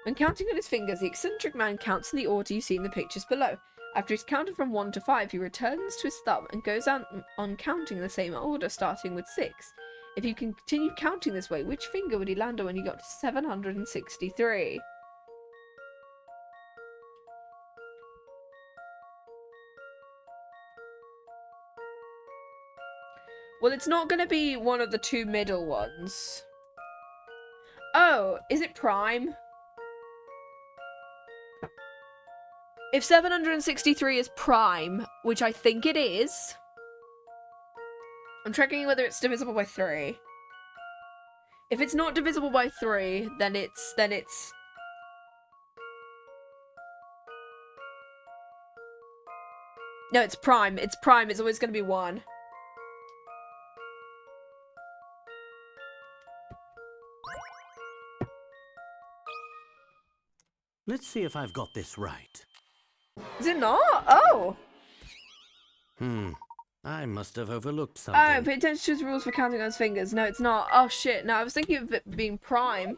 When counting on his fingers, the eccentric man counts in the order you see in the pictures below. After he's counted from 1 to 5, he returns to his thumb and goes on counting in the same order, starting with 6. If you continue counting this way, which finger would he land on when you got to 763? Well, it's not going to be one of the 2 middle ones. Oh, is it prime? If 763 is prime, which I think it is, I'm checking whether it's divisible by 3. If it's not divisible by 3, then it's... No, it's prime. It's prime. It's always going to be 1. Let's see if I've got this right. Is it not? Oh! I must have overlooked something. Oh, pay attention to the rules for counting on his fingers. No, it's not. Oh, shit. No, I was thinking of it being prime.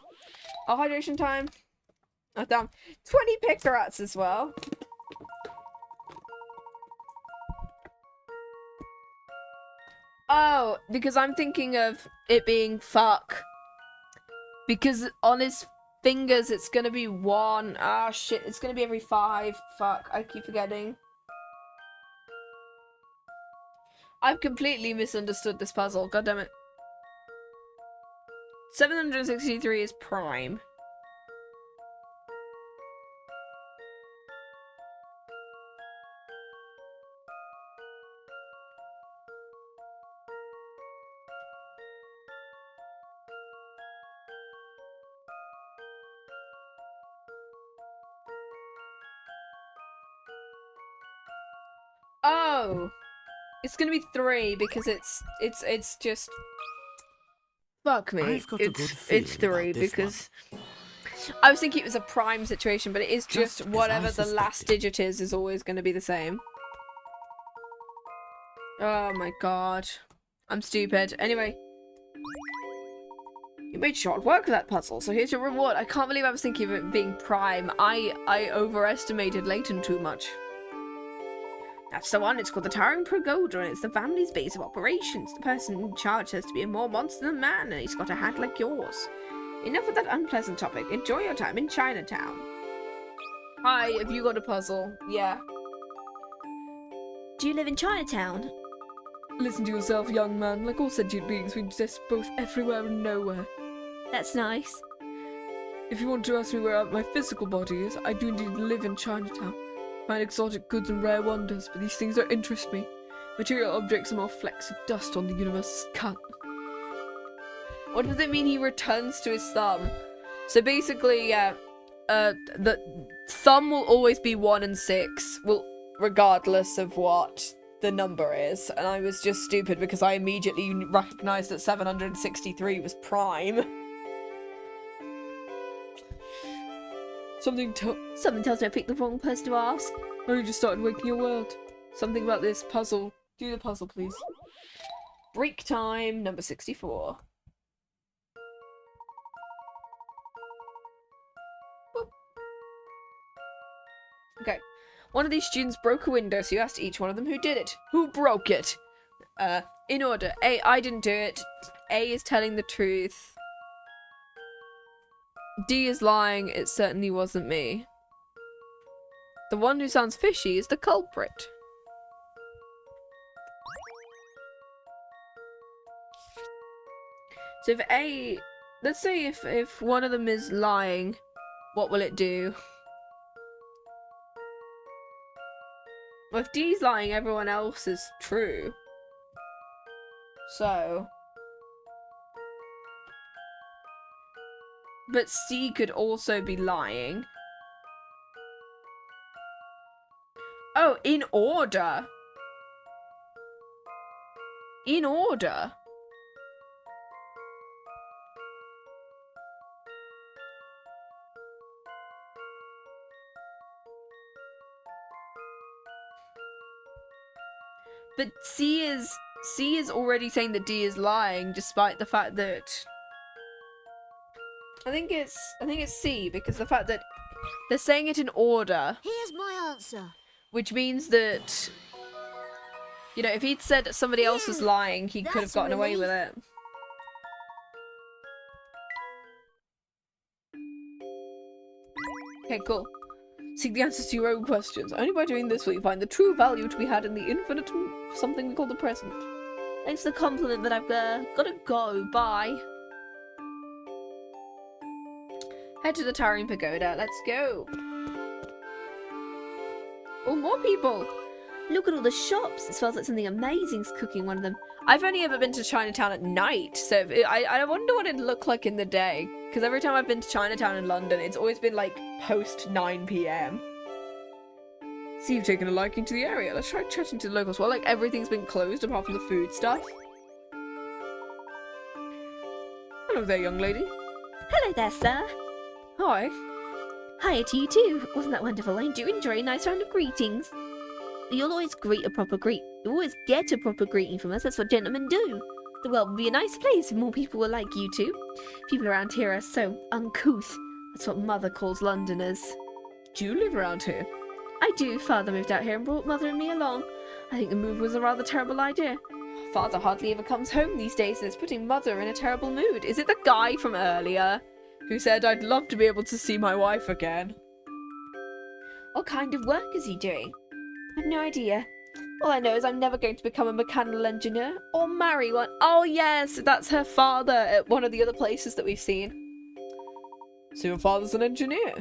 Oh, hydration time. Oh, damn. 20 pictorats as well. Oh, because I'm thinking of it being fuck. Because on his fingers, it's gonna be 1. Ah, shit. It's gonna be every 5. Fuck. I keep forgetting. I've completely misunderstood this puzzle. God damn it. 763 is prime. Oh, it's gonna be 3 because it's just fuck me. I've got a good It's feeling 3 about this because I was thinking it was a prime situation, but it is just Just as whatever I the last suspected. digit is always going to be the same. Oh my god, I'm stupid. Anyway, you made short work of that puzzle, so here's your reward. I can't believe I was thinking of it being prime. I overestimated Layton too much. That's the one. It's called the Towering Pagoda, and it's the family's base of operations. The person in charge says to be a more monster than man, and he's got a hat like yours. Enough of that unpleasant topic. Enjoy your time in Chinatown. Hi, have you got a puzzle? Yeah. Do you live in Chinatown? Listen to yourself, young man. Like all sentient beings, we exist both everywhere and nowhere. That's nice. If you want to ask me where my physical body is, I do indeed live in Chinatown. Find exotic goods and rare wonders, but these things don't interest me. Material objects are more flecks of dust on the universe's cut. What does it mean he returns to his thumb? So basically, yeah, the thumb will always be 1 and 6, regardless of what the number is. And I was just stupid because I immediately recognized that 763 was prime. Something tells me I picked the wrong person to ask. only just started waking your world. Something about this puzzle. Do the puzzle, please. Break time, number 64. Boop. Okay. One of these students broke a window, so you asked each one of them who did it. Who broke it? In order. A, I didn't do it. A is telling the truth. D is lying. It certainly wasn't me. The one who sounds fishy is the culprit. So if A, let's say if one of them is lying, what will it do? Well, if D's lying, everyone else is true. So. But C could also be lying. Oh, in order. In order. But C is already saying that D is lying, despite the fact that I think it's C, because the fact that they're saying it in order. Here's my answer. Which means that, you know, if he'd said somebody else was lying, he could have gotten away with it. Okay, cool. Seek the answers to your own questions. Only by doing this will you find the true value to be had in the infinite something we call the present. Thanks for the compliment, but I've gotta go. Bye. Head to the Towering Pagoda. Let's go. Oh, more people. Look at all the shops. It smells like something amazing's cooking one of them. I've only ever been to Chinatown at night, so I wonder what it'd look like in the day. Because every time I've been to Chinatown in London, it's always been like post 9 PM. See, you've taken a liking to the area. Let's try chatting to the locals. Well, like everything's been closed apart from the food stuff. Hello there, young lady. Hello there, sir. Hi. Hiya to you too. Wasn't that wonderful? I do enjoy a nice round of greetings. You'll always greet a proper greet. You always get a proper greeting from us. That's what gentlemen do. The world would be a nice place if more people were like you two. People around here are so uncouth. That's what Mother calls Londoners. Do you live around here? I do. Father moved out here and brought Mother and me along. I think the move was a rather terrible idea. Father hardly ever comes home these days and it's putting Mother in a terrible mood. Is it the guy from earlier who said, I'd love to be able to see my wife again? What kind of work is he doing? I've no idea. All I know is I'm never going to become a mechanical engineer or marry one. Oh yes, that's her father at one of the other places that we've seen. So your father's an engineer?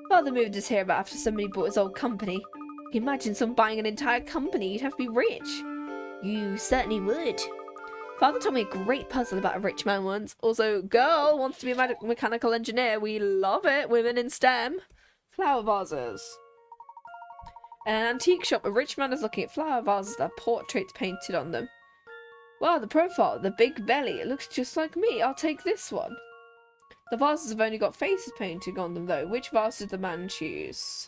Father moved us here about after somebody bought his old company. You can imagine someone buying an entire company. You'd have to be rich. You certainly would. Father told me a great puzzle about a rich man once. Also, girl wants to be a mechanical engineer. We love it. Women in STEM. Flower vases. An antique shop. A rich man is looking at flower vases that have portraits painted on them. Wow, the profile, the big belly. It looks just like me. I'll take this one. The vases have only got faces painted on them, though. Which vase did the man choose?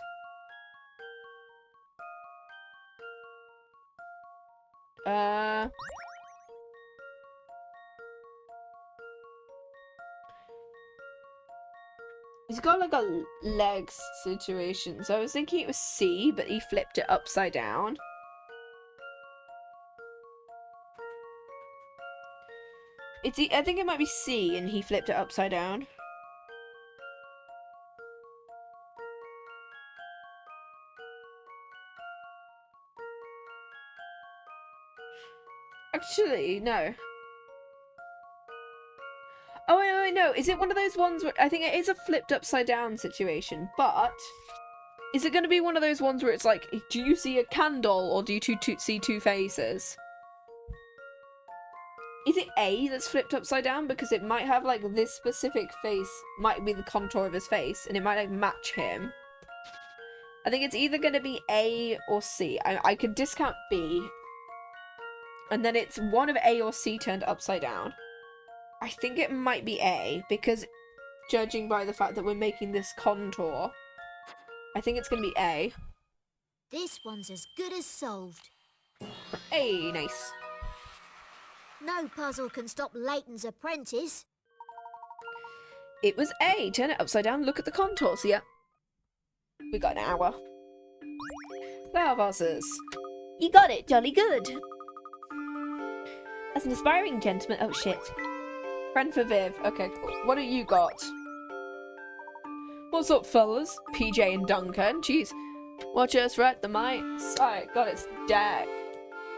He's got like a legs situation, so I was thinking it was C, but he flipped it upside down. I think it might be C, and he flipped it upside down. Actually, no. Oh, wait, no. Is it one of those ones where... I think it is a flipped upside down situation, but... Is it going to be one of those ones where it's like, do you see a candle, or do you see two faces? Is it A that's flipped upside down? Because it might have, like, this specific face might be the contour of his face, and it might, like, match him. I think it's either going to be A or C. I could discount B. And then it's one of A or C turned upside down. I think it might be A, because judging by the fact that we're making this contour, I think it's gonna be A. This one's as good as solved. A, nice. No puzzle can stop Layton's apprentice. It was A. Turn it upside down, look at the contours. Yeah. We got an hour. Flower vases. You got it, jolly good. As an aspiring gentleman, oh shit. Friend for Viv. Okay, cool. What have you got? What's up, fellas? PJ and Duncan. Jeez. Watch us right the mics. Alright, got its deck.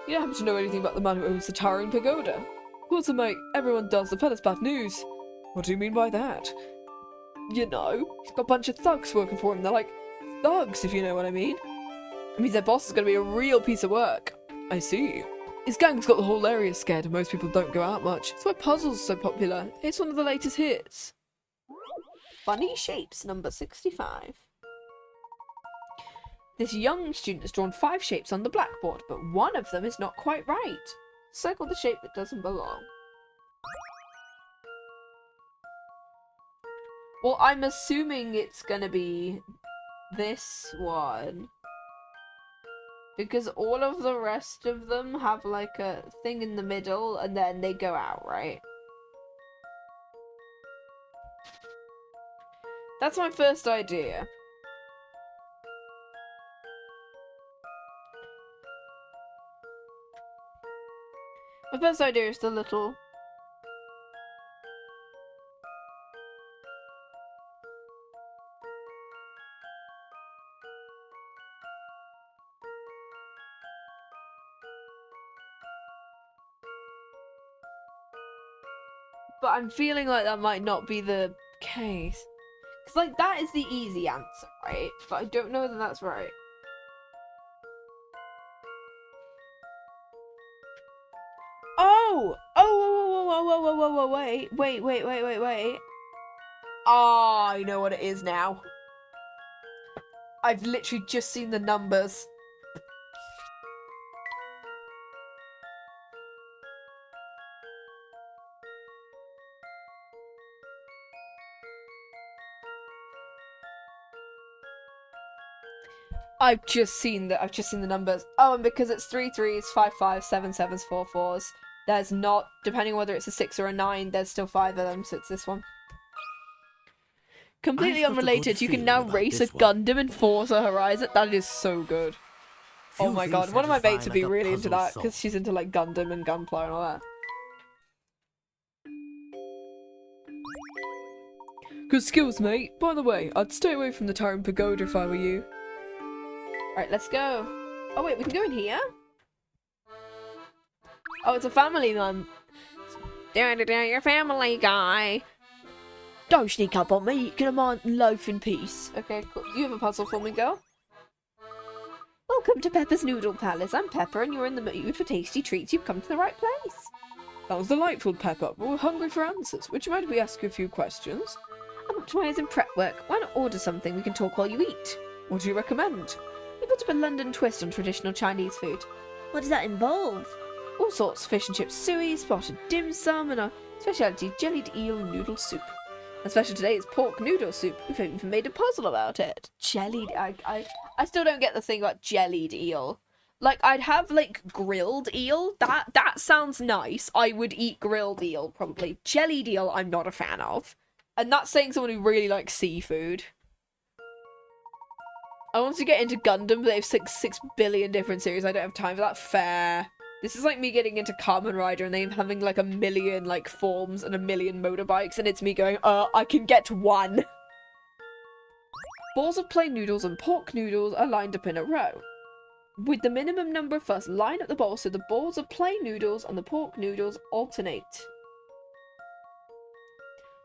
You don't happen to know anything about the man who owns the Towering Pagoda? Of course, mate. Everyone does. The fella's bad news. What do you mean by that? You know, he's got a bunch of thugs working for him. They're like thugs, if you know what I mean. It means their boss is going to be a real piece of work. I see. His gang's got the whole area scared and most people don't go out much. That's why puzzles are so popular. It's one of the latest hits. Funny shapes, number 65. This young student has drawn 5 shapes on the blackboard, but one of them is not quite right. Circle the shape that doesn't belong. Well, I'm assuming it's gonna be this one. Because all of the rest of them have like a thing in the middle and then they go out, right? That's my first idea. My first idea is the little... But I'm feeling like that might not be the case. Because, like, that is the easy answer, right? But I don't know whether that's right. Oh! Oh, wait. Oh, I know what it is now. I've literally just seen the numbers. I've just seen the numbers. Oh, and because it's 3 3s, 5 5s, 7 7s, 4 4s. There's not, depending on whether it's a 6 or a 9, there's still 5 of them, so it's this one. Completely unrelated, you can now race a Gundam in Forza Horizon. That is so good. Oh my god, one of my mates would be really into that, because she's into like Gundam and Gunpla and all that. Good skills, mate. By the way, I'd stay away from the Towering Pagoda if I were you. Alright, let's go. Oh wait, we can go in here? Oh, it's a family man. Your family guy. Don't sneak up on me. Can a man loaf in peace? Okay, cool. You have a puzzle for me, girl? Welcome to Pepper's Noodle Palace. I'm Pepper and you're in the mood for tasty treats. You've come to the right place. That was delightful, Pepper. We're hungry for answers. Would you mind if we ask you a few questions? I'm optimised in prep work. Why not order something? We can talk while you eat. What do you recommend? We put up a London twist on traditional Chinese food. What does that involve? All sorts. Fish and chip suey, spotted dim sum, and our specialty jellied eel noodle soup. And special today is pork noodle soup. We've even made a puzzle about it. Jellied... I still don't get the thing about jellied eel. Like, I'd have, like, grilled eel. That sounds nice. I would eat grilled eel, probably. Jellied eel, I'm not a fan of. And that's saying someone who really likes seafood. I want to get into Gundam, but they have 6 billion different series. I don't have time for that. Fair. This is like me getting into Kamen Rider and them having like 1 million like forms and 1 million motorbikes, and it's me going, I can get one. Balls of plain noodles and pork noodles are lined up in a row. With the minimum number first, line up the balls so the balls of plain noodles and the pork noodles alternate.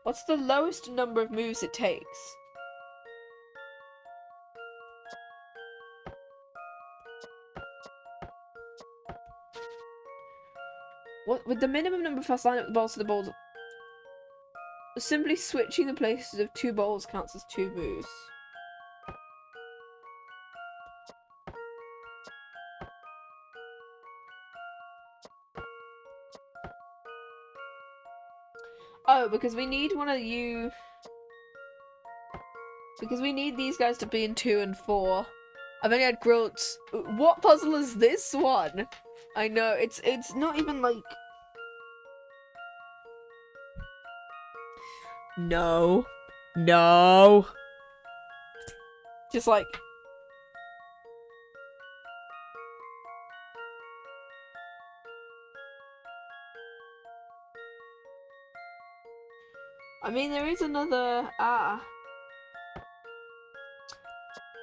What's the lowest number of moves it takes? What, with the minimum number first, line up the balls so the balls... Simply switching the places of 2 balls counts as 2 moves. Oh, because we need one of you... Because we need these guys to be in 2 and 4. I've only had grilled... What puzzle is this one? I know, it's not even like... No. No. Just like... I mean, there is another...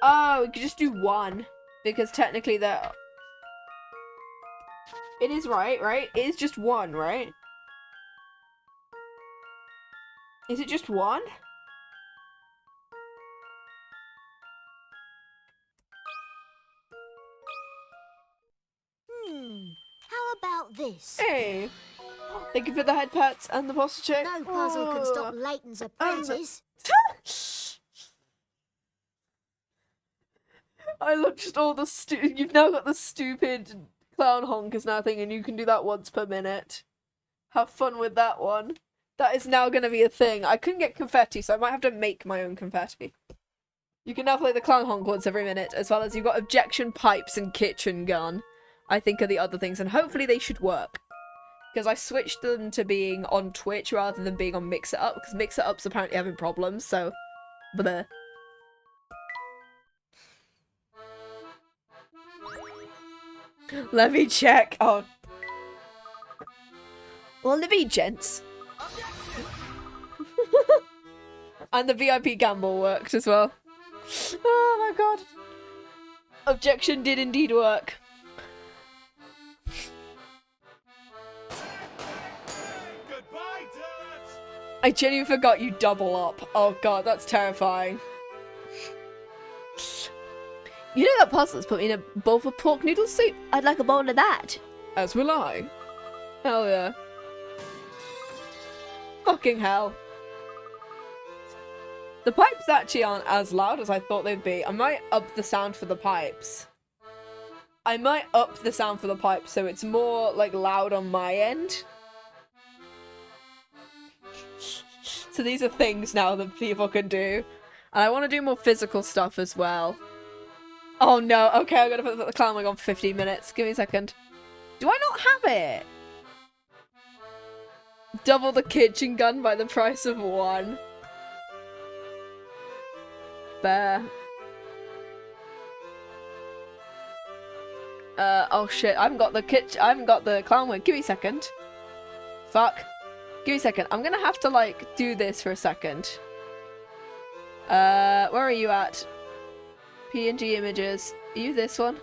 Oh, we could just do 1. Because technically that... It is right? It is just 1, right? Is it just 1? How about this? Hey! Thank you for the head pats and the posture check. No puzzle can stop Layton's apprentice. I love just all the you've now got the stupid clown honkers now thing, and you can do that once per minute. Have fun with that one. That is now going to be a thing. I couldn't get confetti, so I might have to make my own confetti. You can now play the clown honk once every minute, as well as you've got objection pipes and kitchen gun, I think are the other things, and hopefully they should work. Because I switched them to being on Twitch rather than being on Mix It Up, because Mix It Up's apparently having problems, so... Bleh. Let me check. Oh. Well, let me, gents. And the VIP gamble worked as well. Oh my god. Objection did indeed work. Goodbye, Dirt! I genuinely forgot you double up. Oh god, that's terrifying. You know that puzzle's put me in a bowl of pork noodle soup? I'd like a bowl of that. As will I. Hell yeah. Fucking hell. The pipes actually aren't as loud as I thought they'd be. I might up the sound for the pipes. So it's more, like, loud on my end. So these are things now that people can do. And I want to do more physical stuff as well. Oh no, okay, I'm gonna put the clown wig on for 15 minutes. Give me a second. Do I not have it? Double the kitchen gun by the price of 1. Bear. Oh shit, I haven't got the clown wig. Give me a second. Fuck. Give me a second. I'm gonna have to, like, do this for a second. Where are you at? PNG images. Are you this one?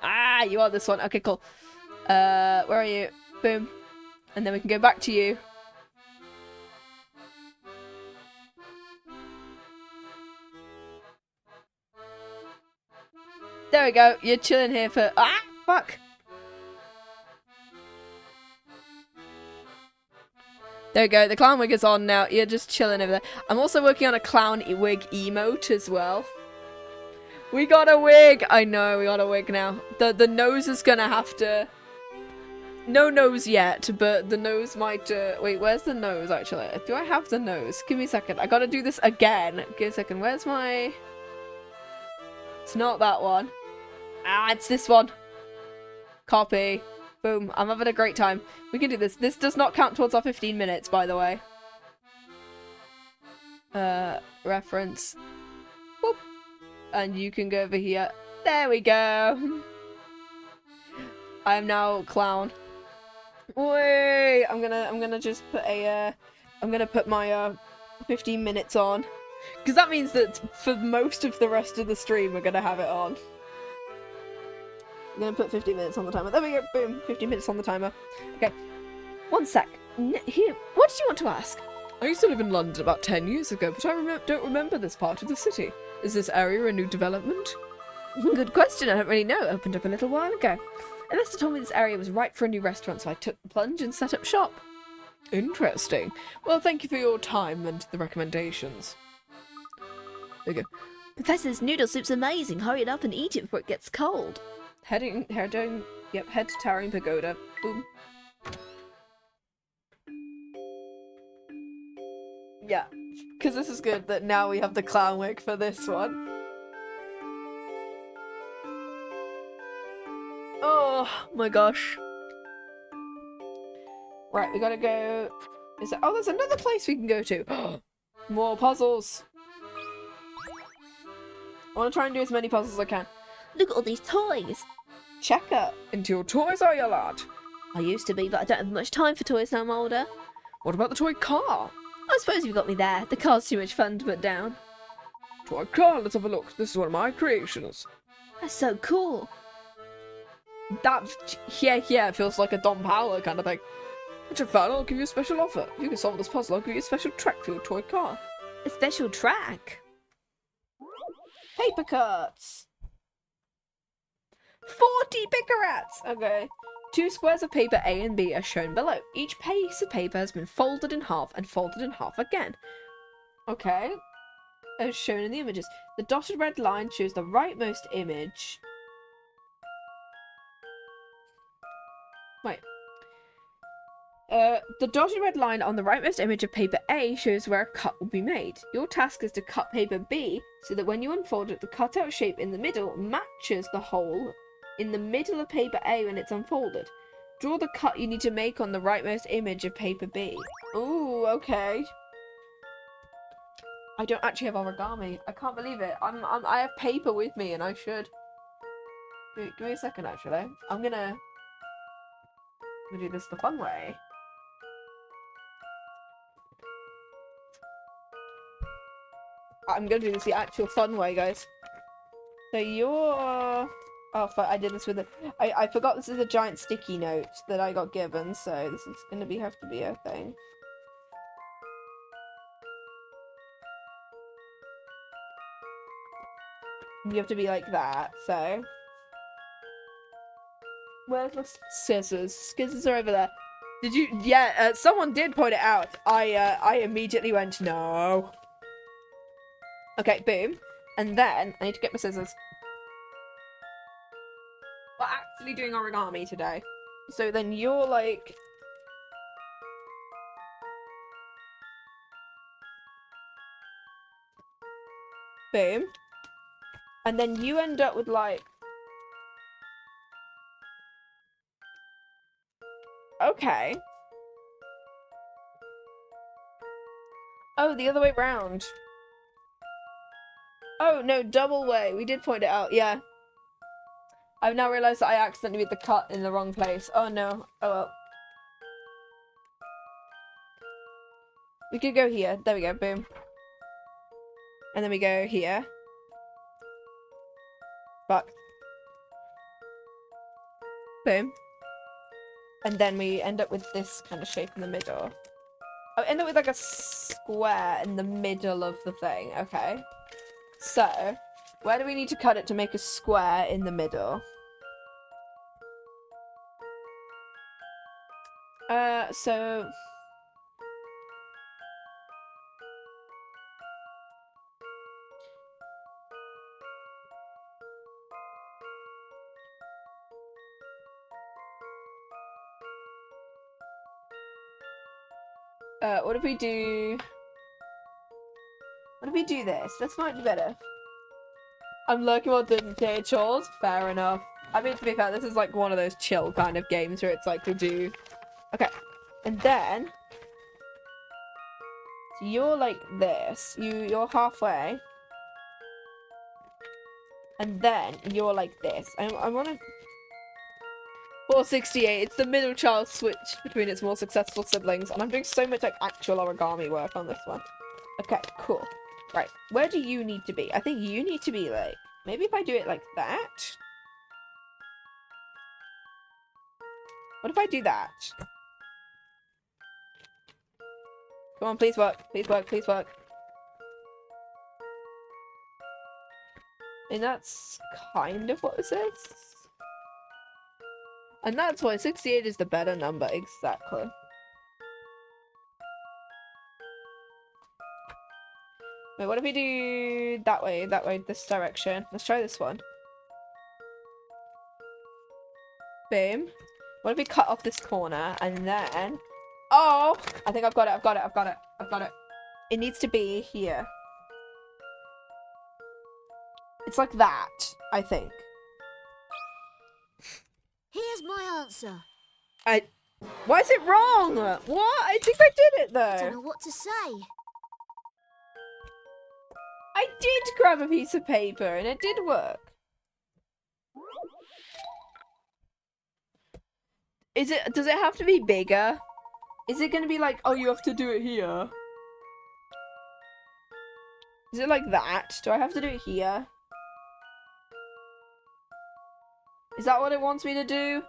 Ah, you are this one. Okay, cool. Where are you? Boom. And then we can go back to you. There we go. You're chilling here for... Ah, fuck. There we go. The clown wig is on now. You're just chilling over there. I'm also working on a clown wig emote as well. We got a wig! I know, we got a wig now. The nose is gonna have to... No nose yet, but the nose might... Wait, where's the nose, actually? Do I have the nose? Give me a second. I gotta do this again. Give me a second. Where's my... It's not that one. Ah, it's this one. Copy. Boom. I'm having a great time. We can do this. This does not count towards our 15 minutes, by the way. Reference. Boop. And you can go over here. There we go. I am now clown. Wait, I'm gonna just put a I'm gonna put my 15 minutes on, because that means that for most of the rest of the stream we're gonna have it on. I'm gonna put 15 minutes on the timer. There we go. Boom. 15 minutes on the timer. Okay. One sec. Here. What did you want to ask? I used to live in London about 10 years ago, but I don't remember this part of the city. Is this area a new development? Good question. I don't really know. It opened up a little while ago. Investor told me this area was right for a new restaurant, so I took the plunge and set up shop. Interesting. Well, thank you for your time and the recommendations. There you go. Professor's noodle soup's amazing. Hurry it up and eat it before it gets cold. Head to Towering Pagoda. Boom. Yeah. because this is good that now we have the clown wig for this one. Oh my gosh. Right, we gotta go. Is there... Oh, there's another place we can go to. More puzzles. I want to try and do as many puzzles as I can. Look at all these toys. Checker. Into your toys, are you, lad? I used to be, but I don't have much time for toys now I'm older. What about the toy car? I suppose you've got me there. The car's too much fun to put down. Toy car, let's have a look. This is one of my creations. That's so cool. That, yeah, it feels like a Don Paolo kind of thing. Richard Fan, I'll give you a special offer. If you can solve this puzzle, I'll give you a special track for your toy car. A special track. Paper cuts. 40 picarats. Okay. 2 squares of paper A and B are shown below. Each piece of paper has been folded in half and folded in half again. Okay. As shown in the images. The dotted red line shows the rightmost image. Wait. The dotted red line on the rightmost image of paper A shows where a cut will be made. Your task is to cut paper B so that when you unfold it, the cutout shape in the middle matches the hole in the middle of paper A when it's unfolded. Draw the cut you need to make on the rightmost image of paper B. Ooh, okay. I don't actually have origami. I can't believe it. I have paper with me and I should. Give me a second, actually. I'm gonna do this the fun way. I'm gonna do this the actual fun way, guys. So you're... Oh, fuck, I did this with it. I forgot this is a giant sticky note that I got given, so this is gonna have to be a thing. You have to be like that, so... Where's my scissors? Scissors are over there. Did you... Yeah, someone did point it out. I immediately went, no. Okay, boom. And then, I need to get my scissors. We're actually doing origami today. So then you're like... Boom. And then you end up with like... Okay. Oh, the other way round. Oh, no, double way. We did point it out, yeah. I've now realised that I accidentally made the cut in the wrong place. Oh, no. Oh, well. We could go here. There we go, boom. And then we go here. Fuck. Boom. And then we end up with this kind of shape in the middle. I end up with like a square in the middle of the thing. Okay. So, where do we need to cut it to make a square in the middle? So... what if we do... What if we do this? This might be better. I'm looking more than day chores. Fair enough. I mean, to be fair, this is like one of those chill kind of games where it's like we do... Okay. And then... So you're like this. You're halfway. And then you're like this. I want to... 468. It's the middle child switch between its more successful siblings. And I'm doing so much like actual origami work on this one. Okay, cool. Right. Where do you need to be? I think you need to be like... Maybe if I do it like that? What if I do that? Come on, please work. Please work. Please work. And that's kind of what this is. And that's why 68 is the better number, exactly. Wait, what if we do that way, this direction? Let's try this one. Boom. What if we cut off this corner and then... Oh! I think I've got it. It needs to be here. It's like that, I think. Here's my answer. Why is it wrong? What? I think I did it I don't though. know what to say. I did grab a piece of paper and it did work. Does it have to be bigger? Is it gonna be like, oh, you have to do it here? Is it like that? Do I have to do it here? Is that what it wants me to do?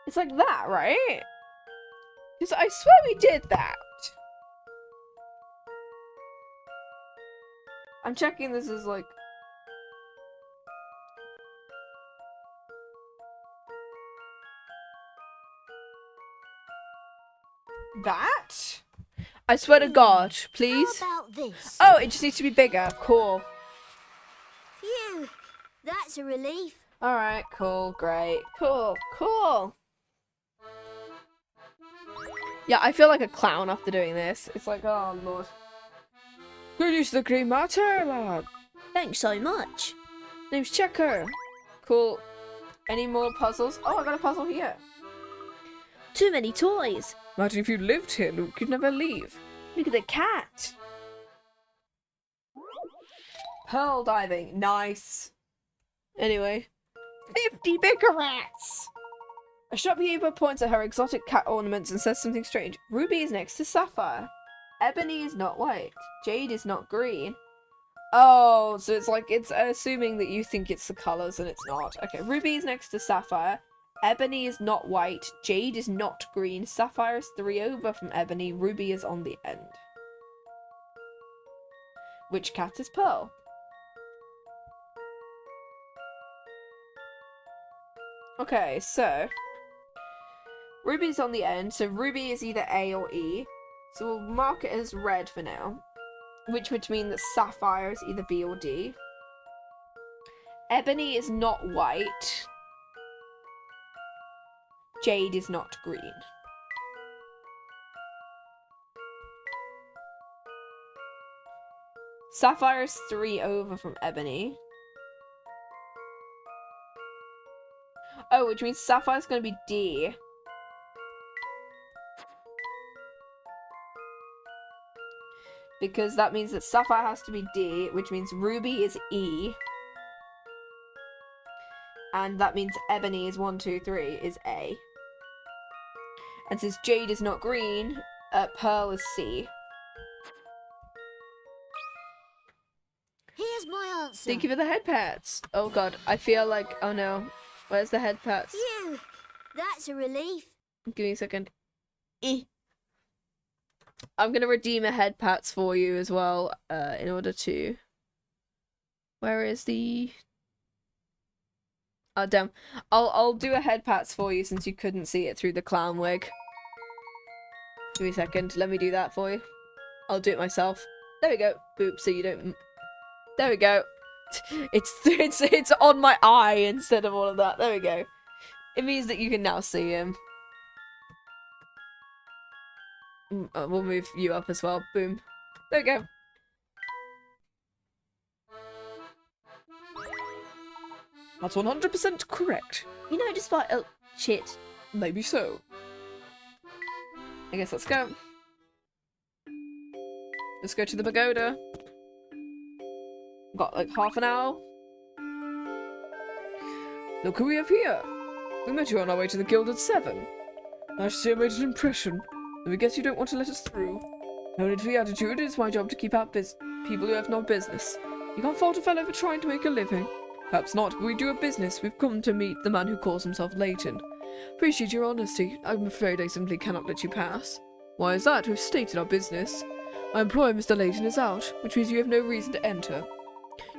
It's like that, right? Because I swear we did that. I'm checking this is like... That? I swear to God, please. How about this? Oh, it just needs to be bigger. Cool. Phew, that's a relief. Alright, cool, great. Cool, cool. Yeah, I feel like a clown after doing this. It's like, oh, Lord. Good use of the green matter, lad. Thanks so much. Name's Checker. Cool. Any more puzzles? Oh, I got a puzzle here. Too many toys. Imagine if you lived here, Luke, you'd never leave. Look at the cat. Pearl diving. Nice. Anyway. 50 bigger rats. A shopkeeper points at her exotic cat ornaments and says something strange. Ruby is next to Sapphire. Ebony is not white. Jade is not green. Oh, so it's like, it's assuming that you think it's the colours and it's not. Okay, Ruby is next to Sapphire. Ebony is not white. Jade is not green. Sapphire is 3 over from Ebony. Ruby is on the end. Which cat is Pearl? Okay, so Ruby's on the end, so Ruby is either A or E. So we'll mark it as red for now, which would mean that Sapphire is either B or D. Ebony is not white. Jade is not green. Sapphire is 3 over from Ebony. Oh, which means Sapphire's going to be D. Because that means that Sapphire has to be D, which means Ruby is E. And that means Ebony is 1, 2, 3 is A. And since Jade is not green, Pearl is C. Here's my answer. Thank you for the head pats. Oh god, I feel like, oh no. Where's the head pats? Phew, that's a relief. Give me a second. I'm gonna redeem a head pats for you as well, in order to... Where is the... Oh damn. I'll do a head pats for you since you couldn't see it through the clown wig. Give me a second, let me do that for you. I'll do it myself. There we go. Boop, so you don't... There we go. It's on my eye instead of all of that. There we go. It means that you can now see him. We'll move you up as well. Boom. There we go. That's 100% correct. You know, despite... Oh, shit. Maybe so. I guess let's go. Let's go to the pagoda. Got like half an hour. Look who we have here. We met you on our way to the guild at 7. Nice to see I made an impression. Though we guess you don't want to let us through. No need for the attitude, it's my job to keep out people who have no business. You can't fault a fellow for trying to make a living. Perhaps not, but we do a business. We've come to meet the man who calls himself Layton. Appreciate your honesty. I'm afraid I simply cannot let you pass. Why is that? We've stated our business. My employer, Mr. Layton, is out, which means you have no reason to enter.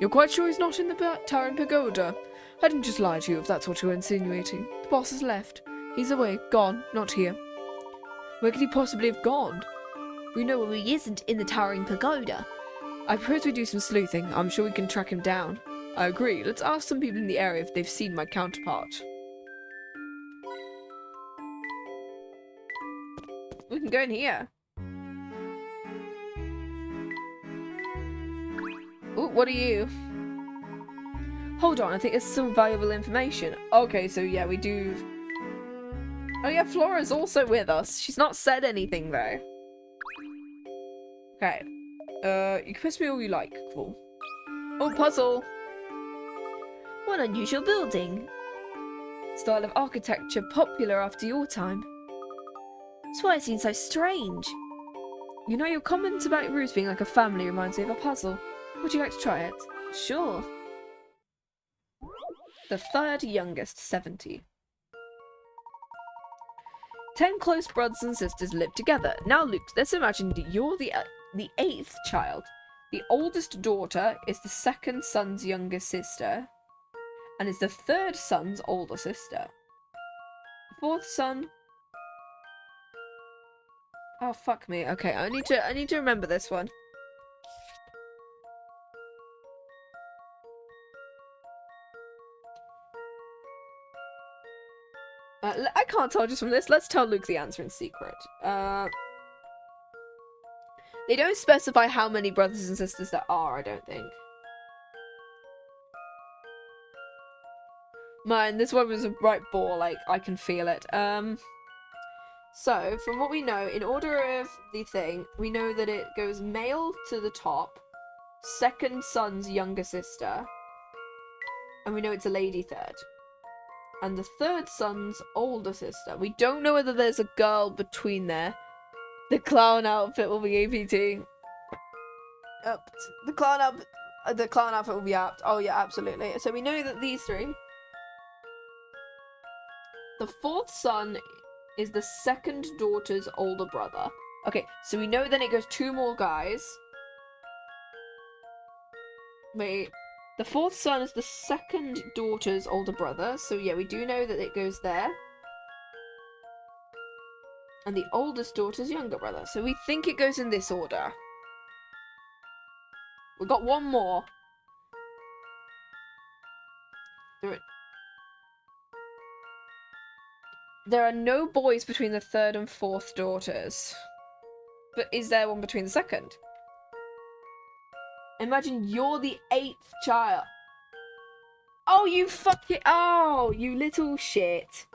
You're quite sure he's not in the Towering Pagoda? I didn't just lie to you if that's what you're insinuating. The boss has left. He's away, gone, not here. Where could he possibly have gone? We know where he isn't in the Towering Pagoda. I propose we do some sleuthing. I'm sure we can track him down. I agree. Let's ask some people in the area if they've seen my counterpart. We can go in here. Ooh, what are you? Hold on, I think there's some valuable information. Okay, so yeah, we do... Oh yeah, Flora's also with us. She's not said anything, though. Okay. You can press me all you like. Cool. Oh, puzzle! What unusual building. Style of architecture popular after your time. That's why it seems so strange. You know, your comments about your roots being like a family reminds me of a puzzle. Would you like to try it? Sure. The third youngest, 70. 10 close brothers and sisters live together. Now, Luke, let's imagine that you're the 8th child. The oldest daughter is the 2nd son's younger sister, and is the 3rd son's older sister. 4th son. Oh fuck me. Okay, I need to remember this one. I can't tell just from this. Let's tell Luke the answer in secret. They don't specify how many brothers and sisters there are, I don't think. Man, this one was a right bore, like, I can feel it. So, from what we know, in order of the thing, we know that it goes male to the top, 2nd son's younger sister, and we know it's a lady 3rd. And the 3rd son's older sister. We don't know whether there's a girl between there. The clown outfit will be APT. The clown outfit will be apt. Oh yeah, absolutely. So we know that these 3. The 4th son is the 2nd daughter's older brother. Okay, so we know then it goes 2 more guys. Wait. The 4th son is the 2nd daughter's older brother. So yeah, we do know that it goes there. And the oldest daughter's younger brother. So we think it goes in this order. We've got 1 more. There are no boys between the 3rd and 4th daughters. But is there one between the 2nd? Imagine you're the 8th child. Oh, you fucking... Oh, you little shit.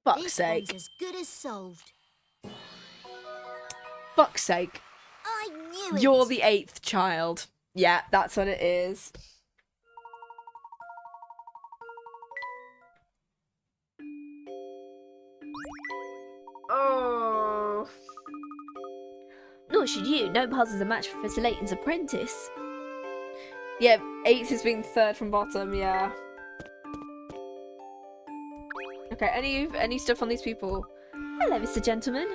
Fuck's sake. This one's as good as solved. Fuck's sake. I knew it. You're the 8th child. Yeah, that's what it is. Oh. Nor should you. No puzzle's a match for Professor Layton's apprentice. Yeah, 8th is being 3rd from bottom, yeah. Okay, any stuff on these people? Hello, Mr. Gentleman.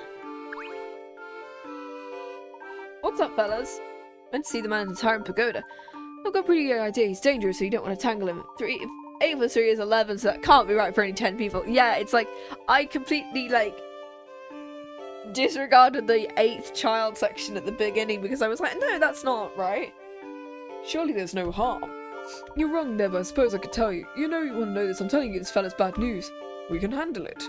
What's up, fellas? Went to see the man in the Towering Pagoda. I've got a pretty good idea. He's dangerous, so you don't want to tangle him. 8 plus 3 is 11, so that can't be right for any 10 people. Yeah, it's like, I completely, like, disregarded the 8th child section at the beginning because I was like, no, that's not right. Surely there's no harm. You're wrong, Nev. I suppose I could tell you. You know you want to know this. I'm telling you this fella's bad news. We can handle it.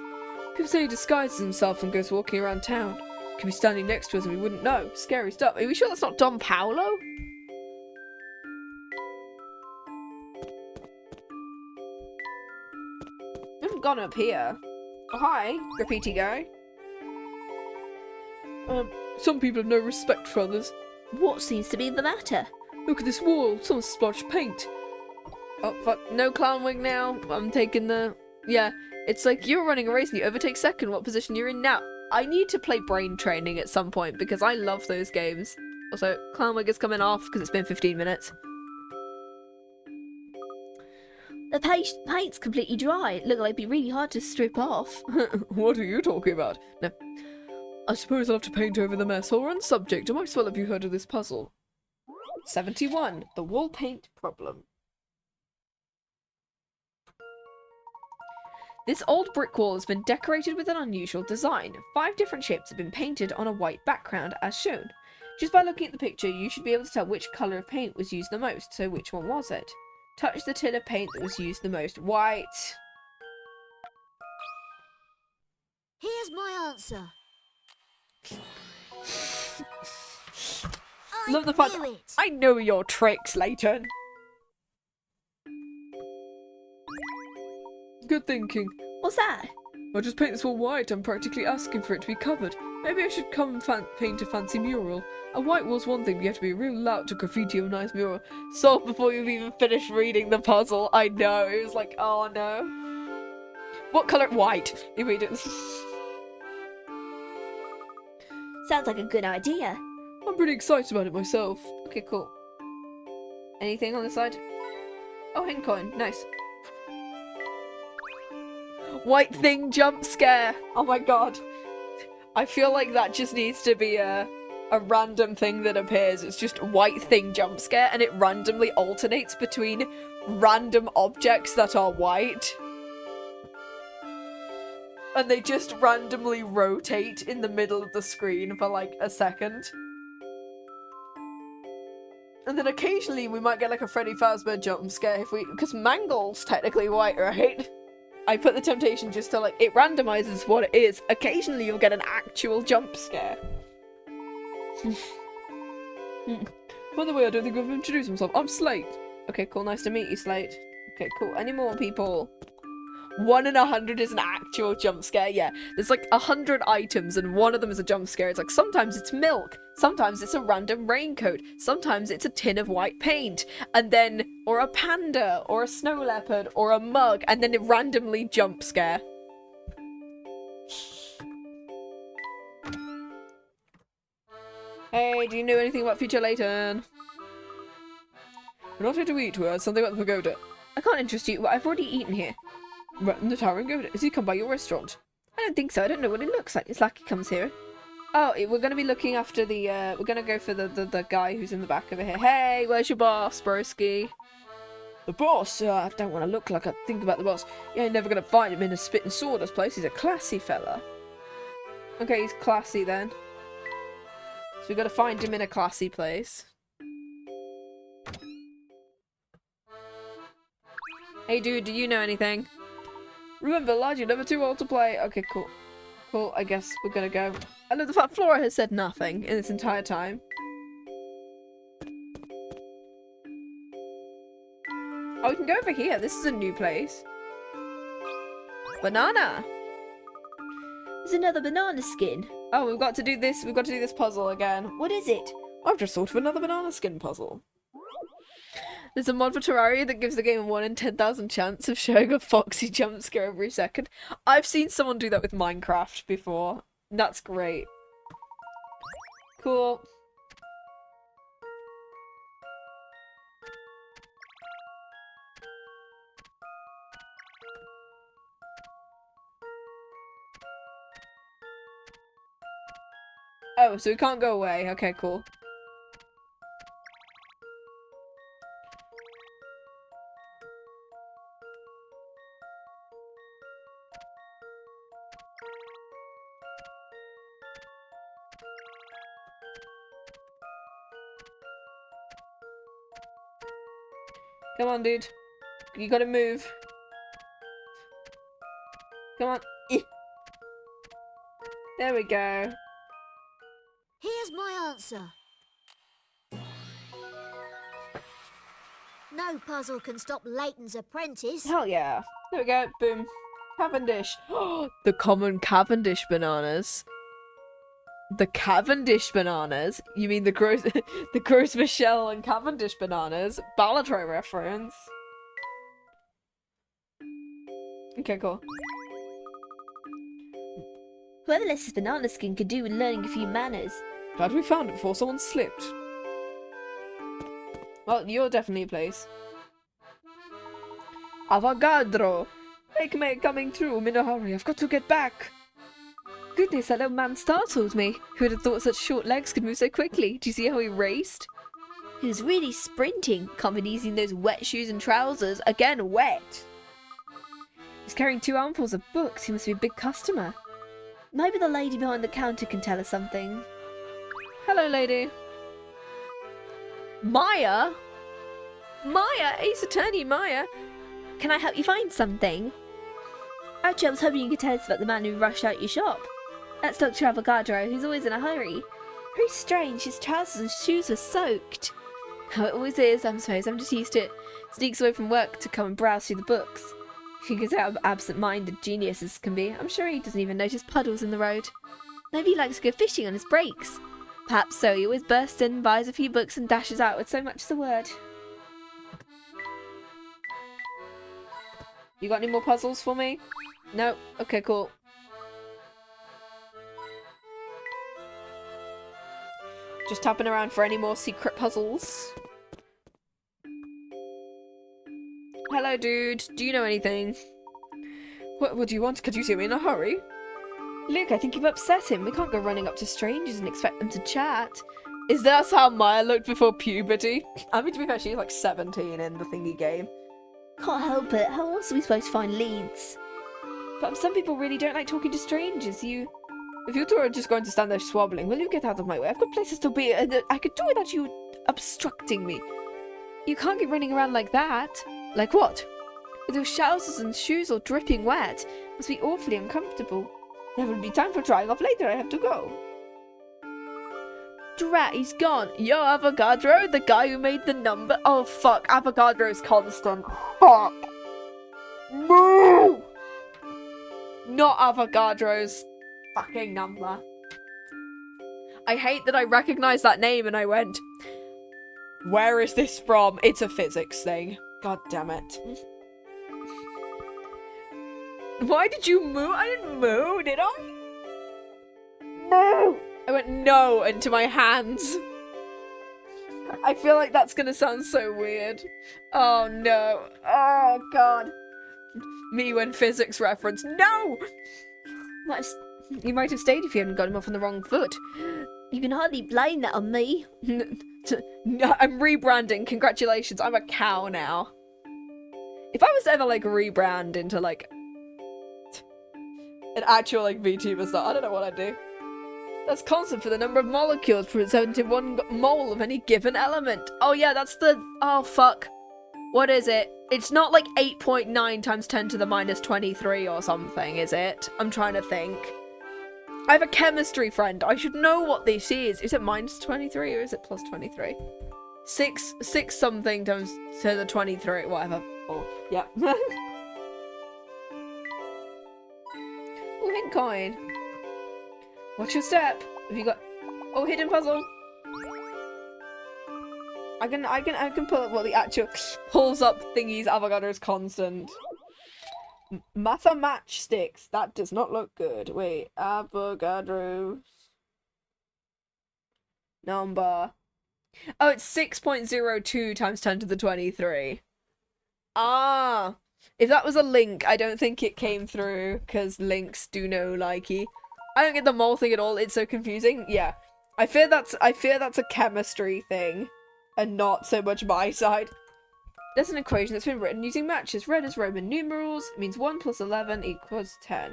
People say he disguises himself and goes walking around town. Could be standing next to us and we wouldn't know. Scary stuff. Are we sure that's not Don Paolo? We haven't gone up here. Oh, hi, graffiti guy. Some people have no respect for others. What seems to be the matter? Look at this wall. Someone splotched paint. Oh, fuck. No clown wing now. I'm taking the... Yeah, it's like you're running a race and you overtake 2nd. What position you're in now? I need to play brain training at some point because I love those games. Also, clown wig is coming off because it's been 15 minutes. The paint's completely dry. It looked like it'd be really hard to strip off. What are you talking about? No. I suppose I'll have to paint over the mess. Or on subject, I might as well have you heard of this puzzle. 71. The wall paint problem. This old brick wall has been decorated with an unusual design. 5 different shapes have been painted on a white background as shown. Just by looking at the picture, you should be able to tell which colour of paint was used the most, so which one was it? Touch the tin of paint that was used the most. White. Here's my answer. Love the fun. knew it. I know your tricks, Layton. Good thinking. What's that? I'll just paint this wall white. I'm practically asking for it to be covered. Maybe I should come and paint a fancy mural. A white wall's one thing, but you have to be real loud to graffiti a nice mural. So before you've even finished reading the puzzle, I know. It was like, oh no. What colour? White. You read it. Sounds like a good idea. I'm pretty excited about it myself. Okay, cool. Anything on the side? Oh, hidden coin. Nice. White thing jump scare. Oh my god. I feel like that just needs to be a random thing that appears. It's just white thing jump scare and it randomly alternates between random objects that are white. And they just randomly rotate in the middle of the screen for like a second. And then occasionally we might get like a Freddy Fazbear jump scare if we, because Mangle's technically white, right? I put the temptation just to like, it randomizes what it is. Occasionally you'll get an actual jump scare. By the way, I don't think I've introduced myself. I'm Slate. Okay, cool. Nice to meet you, Slate. Okay, cool. Any more people? 1 in 100 is an actual jump scare. Yeah, there's like 100 items and one of them is a jump scare. It's like sometimes it's milk, sometimes it's a random raincoat, sometimes it's a tin of white paint, and then or a panda or a snow leopard or a mug, and then it randomly jump scare. Hey, do you know anything about Future Layton? We're not here to eat. We're something about the pagoda. I can't interest you, but I've already eaten here. Right in the Towering Pagoda. Has he come by your restaurant? I don't think so. I don't know what it looks like. It's like he comes here. Oh, we're going to be looking after the, we're going to go for the guy who's in the back over here. Hey, where's your boss, broski? The boss? I don't want to look like I think about the boss. You ain't never going to find him in a spit and sawdust place. He's a classy fella. Okay, he's classy then. So we got to find him in a classy place. Hey, dude, do you know anything? Remember, lad, you're never too old to play. Okay, cool. Cool, I guess we're gonna go. I love the fact Flora has said nothing in this entire time. Oh, we can go over here. This is a new place. Banana! There's another banana skin. Oh, we've got to do this. We've got to do this puzzle again. What is it? I've just thought of another banana skin puzzle. There's a mod for Terraria that gives the game a 1 in 10,000 chance of showing a foxy jump scare every second. I've seen someone do that with Minecraft before. That's great. Cool. Oh, so we can't go away. Okay, cool. Come on, dude. You gotta move. Come on. There we go. Here's my answer. No puzzle can stop Layton's apprentice. Hell yeah. There we go. Boom. Cavendish. The common Cavendish bananas. The Cavendish bananas? You mean the Gros Michel and Cavendish bananas? Ballatroy reference. Okay, cool. Whoever lets his banana skin could do with learning a few manners. Glad we found it before someone slipped. Well, you're definitely a place. Avogadro! Make coming through. I'm in a hurry. I've got to get back. Goodness, that little man startled me. Who would have thought such short legs could move so quickly? Do you see how he raced? He was really sprinting. Can't be easy in those wet shoes and trousers. Again, wet. He's carrying 2 armfuls of books. He must be a big customer. Maybe the lady behind the counter can tell us something. Hello, lady. Maya? Maya? Ace Attorney Maya? Can I help you find something? Actually, I was hoping you could tell us about the man who rushed out your shop. That's Dr. Avogadro. He's always in a hurry. Very strange. His trousers and shoes were soaked. How it always is, I suppose. I'm just used to it. Sneaks away from work to come and browse through the books. He gets out of absent-minded geniuses can be. I'm sure he doesn't even notice puddles in the road. Maybe he likes to go fishing on his breaks. Perhaps so. He always bursts in, buys a few books and dashes out with so much as a word. You got any more puzzles for me? No? Okay, cool. Just tapping around for any more secret puzzles. Hello, dude. Do you know anything? What do you want? Could you see me in a hurry? Luke, I think you've upset him. We can't go running up to strangers and expect them to chat. Is that how Maya looked before puberty? I mean, to be fair, she's like 17 in the thingy game. Can't help it. How else are we supposed to find leads? But some people really don't like talking to strangers. If you two are just going to stand there swabbling, will you get out of my way? I've got places to be, and I could do without you obstructing me. You can't get running around like that. Like what? With your trousers and shoes all dripping wet. Must be awfully uncomfortable. There will be time for trying off later. I have to go. Drat, he's gone. Yo, Avogadro, the guy who made the number. Oh, fuck. Avogadro's constant. Fuck. No! Not Avogadro's fucking number. I hate that I recognized that name and I went, where is this from? It's a physics thing. God damn it. Why did you moo? I didn't moo, did I? No! I went no into my hands. I feel like that's gonna sound so weird. Oh no. Oh god. Me when physics reference. No! You might have stayed if you hadn't got him off on the wrong foot. You can hardly blame that on me. No, I'm rebranding. Congratulations, I'm a cow now. If I was to ever like rebrand into like an actual like VTuber star, I don't know what I'd do. That's constant for the number of molecules present in 1 mole of any given element. Oh yeah, that's the... Oh fuck. What is it? It's not like 8.9 times 10 to the minus 23 or something, is it? I'm trying to think. I have a chemistry friend. I should know what this is. Is it minus 23 or is it plus 23? 6 something times to the 23, whatever. Oh, yeah. Oh, hint coin. Watch your step. Have you got... Oh, hidden puzzle. I can pull up what the actual pulls up thingies Avogadro's constant. Matha matchsticks. That does not look good. Wait, Avogadro's number. Oh, it's 6.02 times 10 to the 23. Ah, if that was a link, I don't think it came through because links do no likey. I don't get the mole thing at all. It's so confusing. Yeah, I fear that's a chemistry thing, and not so much my side. There's an equation that's been written using matches. Read as Roman numerals. It means 1 plus 11 equals 10.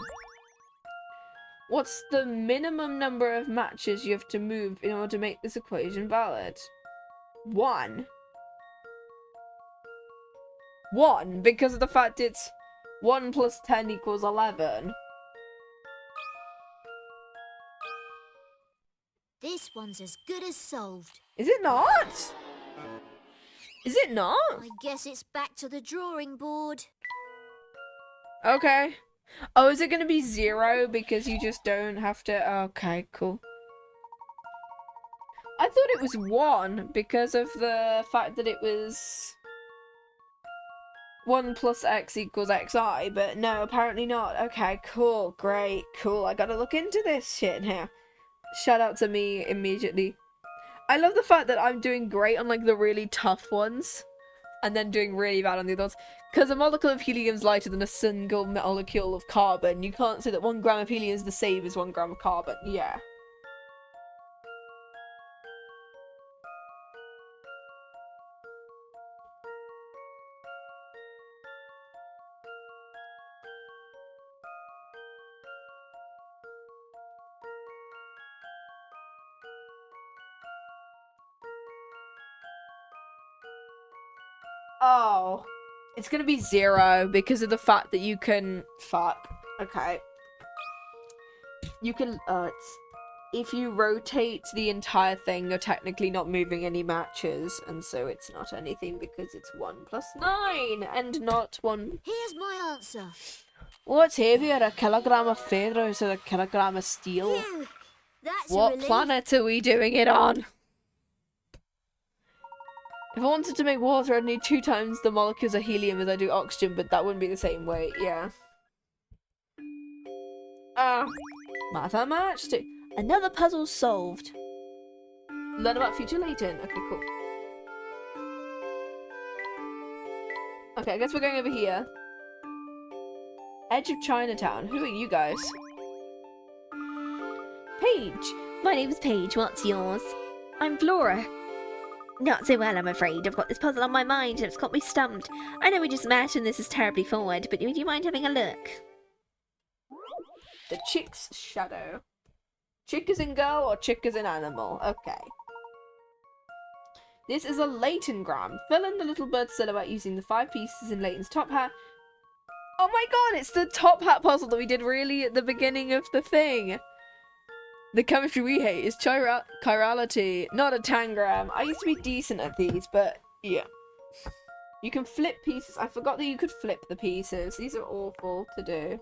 What's the minimum number of matches you have to move in order to make this equation valid? 1. 1, because of the fact it's 1 plus 10 equals 11. This one's as good as solved. Is it not? Is it not? I guess it's back to the drawing board. Okay. Oh, is it going to be 0 because you just don't have to... Okay, cool. I thought it was 1 because of the fact that it was 1 plus x equals xi, but no, apparently not. Okay, cool, great, cool. I gotta look into this shit now. Shout out to me immediately. I love the fact that I'm doing great on like the really tough ones and then doing really bad on the other ones. Because a molecule of helium is lighter than a single molecule of carbon. You can't say that 1 gram of helium is the same as 1 gram of carbon. Yeah. Oh. It's gonna be 0 because of the fact that you can... Fuck. Okay. You can... if you rotate the entire thing, you're technically not moving any matches, and so it's not anything because it's 1 + 9, and not 1... Here's my answer. What's heavier, a kilogram of feathers or a kilogram of steel? Phew, that's a What relief. planet are we doing it on? If I wanted to make water, I'd need 2 times the molecules of helium as I do oxygen, but that wouldn't be the same weight, yeah. Matter match. Another puzzle solved. Learn about future Layton. Okay, cool. Okay, I guess we're going over here. Edge of Chinatown. Who are you guys? Paige. My name's Paige. What's yours? I'm Flora. Not so well, I'm afraid. I've got this puzzle on my mind and it's got me stumped. I know we just met and this is terribly forward, but would you mind having a look? The chick's shadow. Chick is in girl or chick is in animal? Okay. This is a Laytongram. Fill in the little bird silhouette using the 5 pieces in Layton's top hat. Oh my god, it's the top hat puzzle that we did really at the beginning of the thing. The chemistry we hate is chirality, not a tangram. I used to be decent at these, but yeah. You can flip pieces. I forgot that you could flip the pieces. These are awful to do.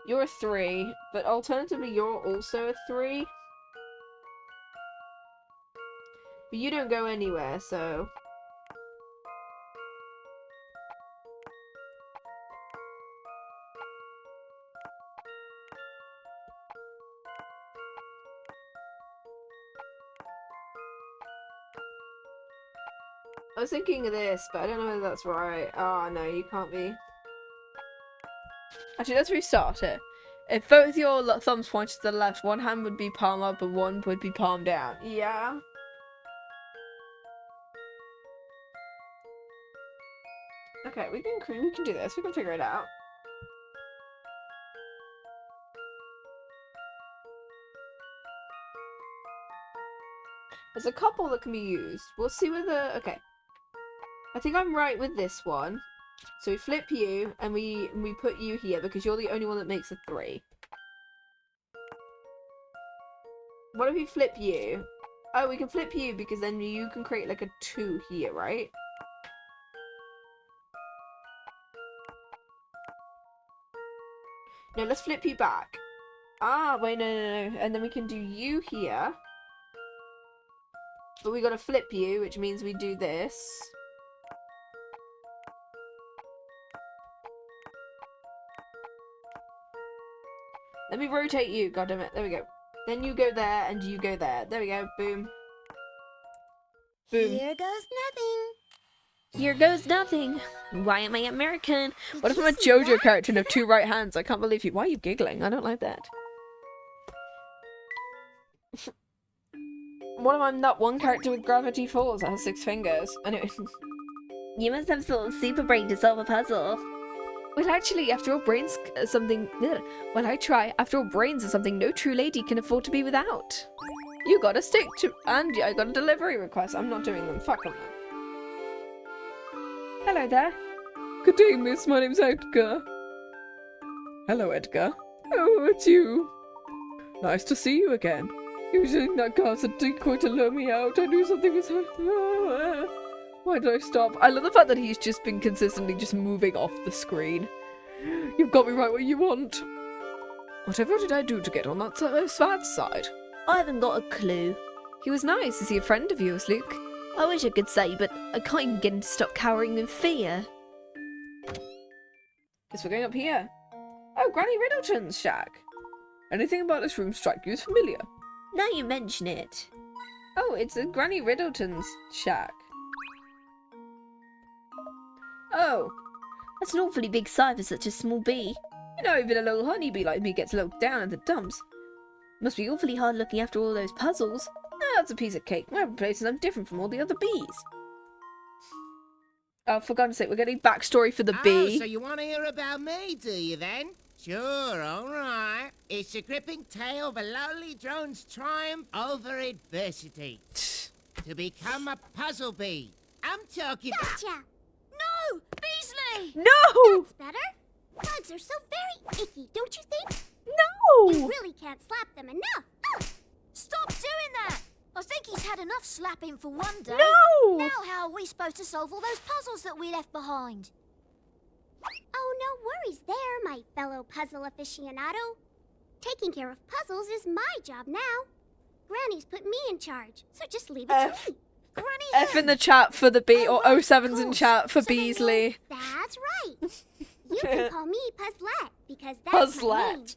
You're a 3, but alternatively you're also a 3. But you don't go anywhere, so... I was thinking of this, but I don't know whether that's right. Oh, no, you can't be. Actually, let's restart it. If both your thumbs pointed to the left, one hand would be palm up and one would be palm down. Yeah? Okay, we can do this. We can figure it out. There's a couple that can be used. We'll see whether... Okay. I think I'm right with this one. So we flip you, and we put you here, because you're the only one that makes a 3. What if we flip you? Oh, we can flip you, because then you can create, like, a 2 here, right? No, let's flip you back. Ah, wait, no. And then we can do you here. But we gotta flip you, which means we do this. Let me rotate you, goddammit. There we go. Then you go there, and you go there. There we go. Boom. Boom. Here goes nothing. Here goes nothing. Why am I American? What if I'm a JoJo character and have 2 right hands? I can't believe you. Why are you giggling? I don't like that. What if I'm that one character with Gravity Falls that has 6 fingers? Anyway. You must have sort of super brain to solve a puzzle. Well, actually, after all, brains are something... Well, I try. After all, brains are something no true lady can afford to be without. You gotta stick to... And I got a delivery request. I'm not doing them. Fuck them. Hello there. Good day, miss. My name's Edgar. Hello, Edgar. Oh, it's you. Nice to see you again. Using that car's a decoy to lure me out. I knew something was... Why did I stop? I love the fact that he's just been consistently just moving off the screen. You've got me right where you want. Whatever did I do to get on that bad side? I haven't got a clue. He was nice. Is he a friend of yours, Luke? I wish I could say, but I can't even get him to stop cowering in fear. Guess we're going up here. Oh, Granny Riddleton's shack. Anything about this room strike you as familiar? Now you mention it. Oh, it's a Granny Riddleton's shack. Oh. That's an awfully big size for such a small bee. You know, even a little honeybee like me gets looked down in the dumps. Must be awfully hard looking after all those puzzles. That's a piece of cake. My place is I'm different from all the other bees. Oh, for God's sake, we're getting backstory for the bee. Oh, so you want to hear about me, do you then? Sure, all right. It's a gripping tale of a lonely drone's triumph over adversity. To become a puzzle bee. I'm talking... Gotcha! No! Beasley! No! That's better. Bugs are so very icky, don't you think? No! You really can't slap them enough. Ugh. Stop doing that! I think he's had enough slapping for one day. No! Now how are we supposed to solve all those puzzles that we left behind? Oh, no worries there, my fellow puzzle aficionado. Taking care of puzzles is my job now. Granny's put me in charge, so just leave it F. to me. Granny F in the chat for the bee, or Oh, right, 07's in cool. chat for So they know Beasley. That's right. You can call me Puzzlette, because that's my name. Puzzlette.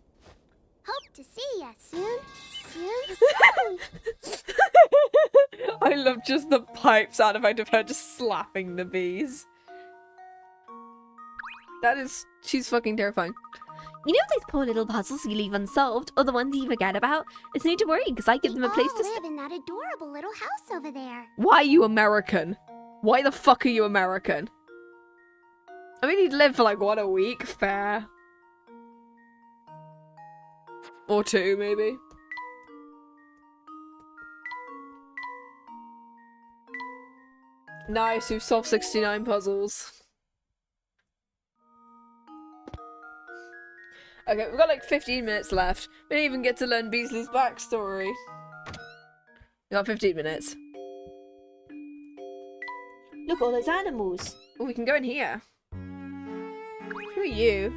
Hope to see ya soon. Soon. I love just the pipe sound effect of her just slapping the bees. She's fucking terrifying. You know those poor little puzzles you leave unsolved, or the ones you forget about? It's no need to worry, because I give them a place to live stay. in that adorable little house over there. Why are you American? Why the fuck are you American? I mean, he'd live for like, what, a week? Fair. Or 2, maybe. Nice, we've solved 69 puzzles. Okay, we've got like 15 minutes left. We didn't even get to learn Beasley's backstory. We got 15 minutes. Look, all those animals. Oh, we can go in here. Who are you?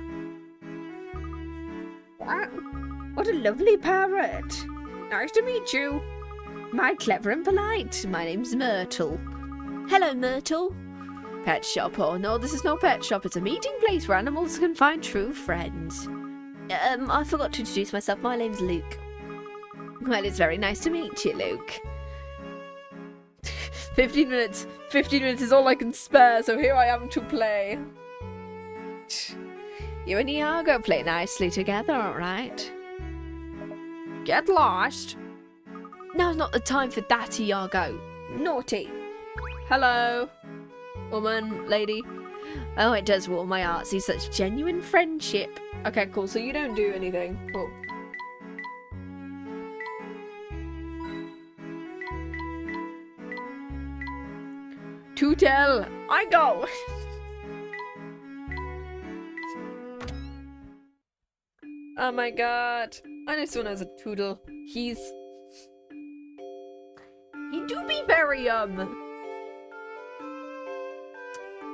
What a lovely parrot. Nice to meet you. My clever and polite. My name's Myrtle. Hello, Myrtle. Pet shop? Oh no, this is no pet shop. It's a meeting place where animals can find true friends. I forgot to introduce myself. My name's Luke. Well, it's very nice to meet you, Luke. 15 minutes. 15 minutes is all I can spare, so here I am to play. You and Iago play nicely together, alright? Get lost. Now's not the time for that, Iago. Naughty. Hello. Woman, lady. Oh, it does warm my heart. See such genuine friendship. Okay, cool. So you don't do anything. Cool. To tell, I go. Oh my god. I know someone has a Toodle. He do be very,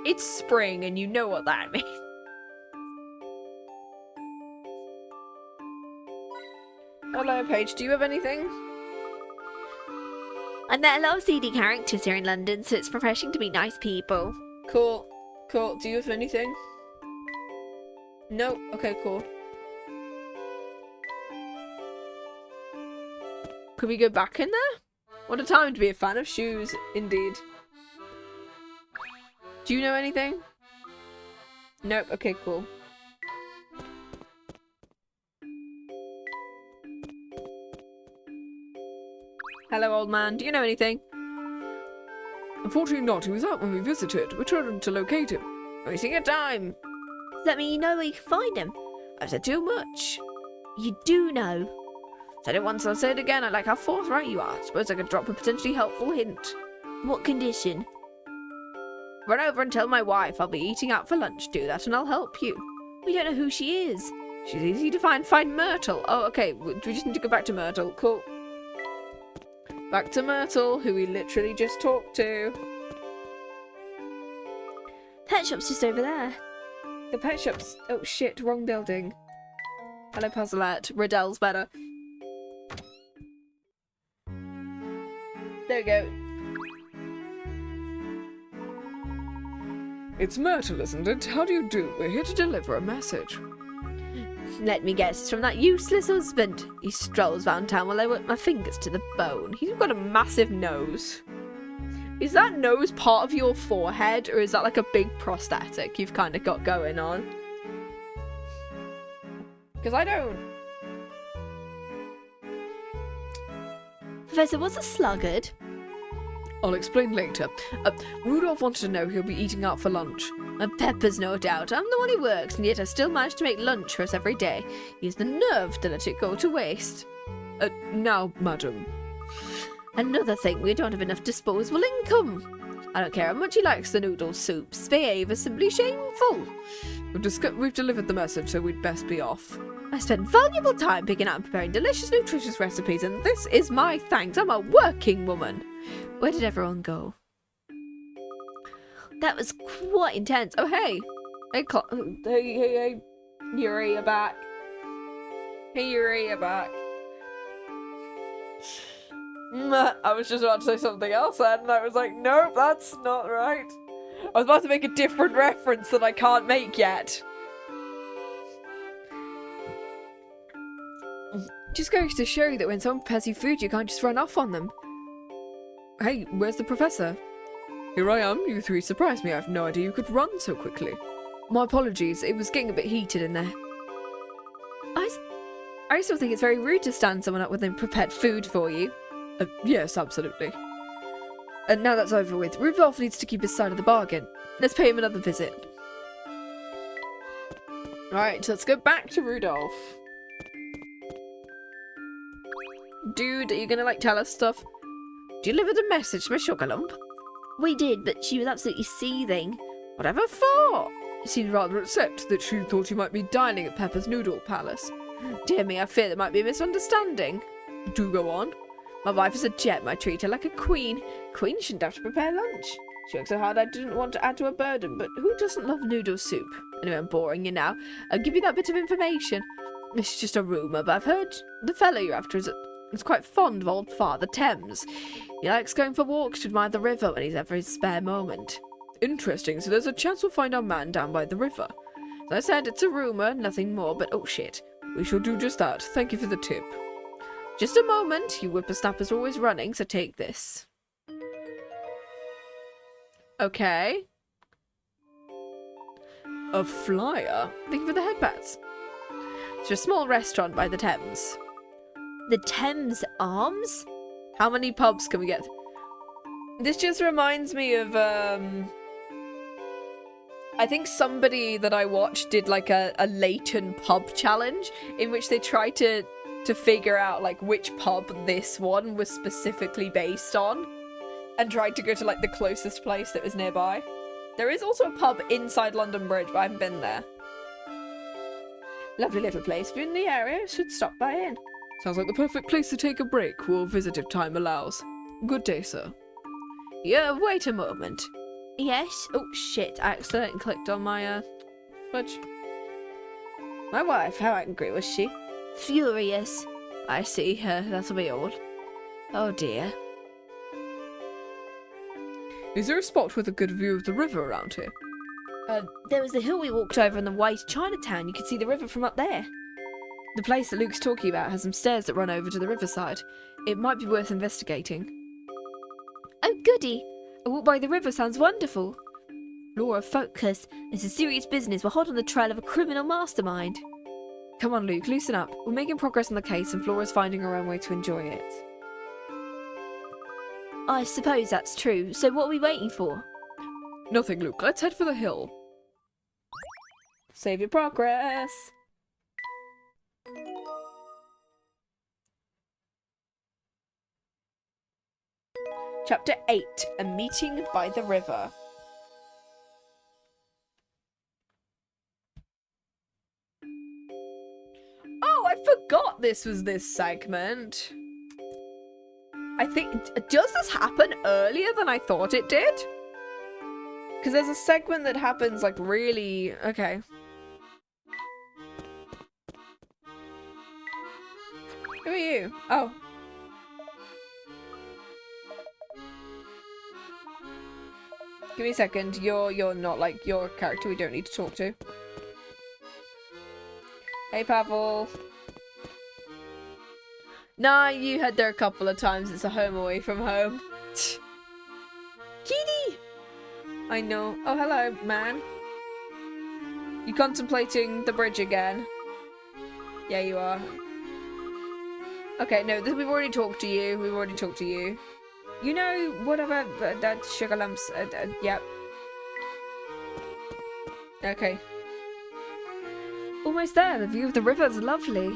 it's spring and you know what that means. Hello, Paige. Do you have anything? I met a lot of seedy characters here in London, so it's refreshing to meet nice people. Cool. Cool. Do you have anything? No? Okay, cool. Could we go back in there? What a time to be a fan of shoes, indeed. Do you know anything? Nope. Okay, cool. Hello, old man. Do you know anything? Unfortunately not. He was out when we visited. We're trying to locate him. Wasting your time. Does that mean you know where you can find him? I've said too much. You do know. Said it once, I'll say it again. I like how forthright you are. Suppose I could drop a potentially helpful hint. What condition? Run over and tell my wife I'll be eating out for lunch. Do that and I'll help you. We don't know who she is. She's easy to find. Find Myrtle. Oh, okay. We just need to go back to Myrtle. Cool. Back to Myrtle, who we literally just talked to. Pet shop's just over there. The pet shop's... Oh, shit. Wrong building. Hello, Puzzlette. Riddell's better. There we go. It's Myrtle, isn't it? How do you do? We're here to deliver a message. Let me guess, it's from that useless husband. He strolls round town while I work my fingers to the bone. He's got a massive nose. Is that nose part of your forehead, or is that like a big prosthetic you've kind of got going on? Because I don't. Professor was a sluggard. I'll explain later. Rudolph wanted to know he'll be eating out for lunch. And Pepper's no doubt. I'm the one who works, and yet I still manage to make lunch for us every day. He has the nerve to let it go to waste. Now, madam. Another thing, we don't have enough disposable income. I don't care how much he likes the noodle soups. Behave is simply shameful. We've delivered the message, so we'd best be off. I spent valuable time picking out and preparing delicious, nutritious recipes, and this is my thanks. I'm a working woman. Where did everyone go? That was quite intense. Oh, hey. Hey, Yuri, you're back. Hey, Yuri, you're back. I was just about to say something else then, and I was like, nope, that's not right. I was about to make a different reference that I can't make yet. Just goes to show you that when someone prepares you food, you can't just run off on them. Hey, where's the professor? Here I am, you three surprised me. I have no idea you could run so quickly. My apologies, it was getting a bit heated in there. I still think it's very rude to stand someone up with them prepared food for you. Yes, absolutely. And now that's over with, Rudolph needs to keep his side of the bargain. Let's pay him another visit. Alright, so let's go back to Rudolph. Dude, are you gonna, like, tell us stuff? Delivered a message to my sugar lump? We did, but she was absolutely seething. Whatever for? He seemed rather upset that she thought you might be dining at Pepper's Noodle Palace. Dear me, I fear there might be a misunderstanding. Do go on. My wife is a jet, I treat her like a queen. Queen shouldn't have to prepare lunch. She worked so hard I didn't want to add to her burden, but who doesn't love noodle soup? Anyway, I'm boring you now. I'll give you that bit of information. This is just a rumour, but I've heard the fellow you're after is quite fond of old Father Thames. He likes going for walks to admire the river when he's ever his spare moment. Interesting, so there's a chance we'll find our man down by the river. As I said, it's a rumour, nothing more, but oh shit. We shall do just that. Thank you for the tip. Just a moment, you whippersnappers are always running, so take this. Okay. A flyer? Thank you for the headpats. It's a small restaurant by the Thames. The Thames Arms? How many pubs can we get? This just reminds me of, I think somebody that I watched did like a Layton pub challenge in which they tried to figure out like which pub this one was specifically based on and tried to go to like the closest place that was nearby. There is also a pub inside London Bridge, but I haven't been there. Lovely little place. If you're in the area, should stop by in. Sounds like the perfect place to take a break. We'll visit if time allows. Good day, sir. Yeah, wait a moment. Yes? Oh, shit. I accidentally clicked on my, fudge. My wife, how angry was she? Furious. I see. That'll be all. Oh, dear. Is there a spot with a good view of the river around here? There was the hill we walked over in the way to Chinatown. You could see the river from up there. The place that Luke's talking about has some stairs that run over to the riverside. It might be worth investigating. Oh, goody. A walk by the river sounds wonderful. Flora, focus. This is serious business. We're hot on the trail of a criminal mastermind. Come on, Luke, loosen up. We're making progress on the case and Flora's finding her own way to enjoy it. I suppose that's true. So what are we waiting for? Nothing, Luke. Let's head for the hill. Save your progress. Chapter 8, A Meeting by the River. Oh, I forgot this was this segment. I think, does this happen earlier than I thought it did? Because there's a segment that happens like really, okay. Who are you? Oh. Give me a second. You're not like your character we don't need to talk to. Hey, Pavel. Nah, you had there a couple of times. It's a home away from home. Kitty! I know. Oh, hello, man. You contemplating the bridge again? Yeah, you are. Okay, no, we've already talked to you. We've already talked to you. You know, whatever, that sugar lumps, yep. Okay. Almost there. The view of the river is lovely.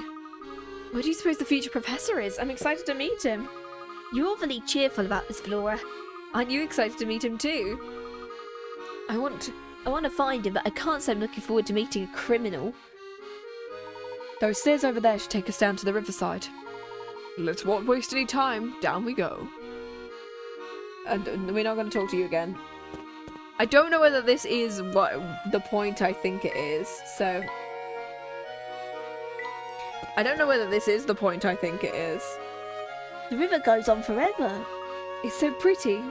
Where do you suppose the future professor is? I'm excited to meet him. You're awfully cheerful about this, Flora. Aren't you excited to meet him too? I want to find him, but I can't say I'm looking forward to meeting a criminal. Those stairs over there should take us down to the riverside. Let's not waste any time. Down we go. And we're not going to talk to you again. I don't know whether this is what the point I think it is, so... I don't know whether this is the point I think it is. The river goes on forever. It's so pretty.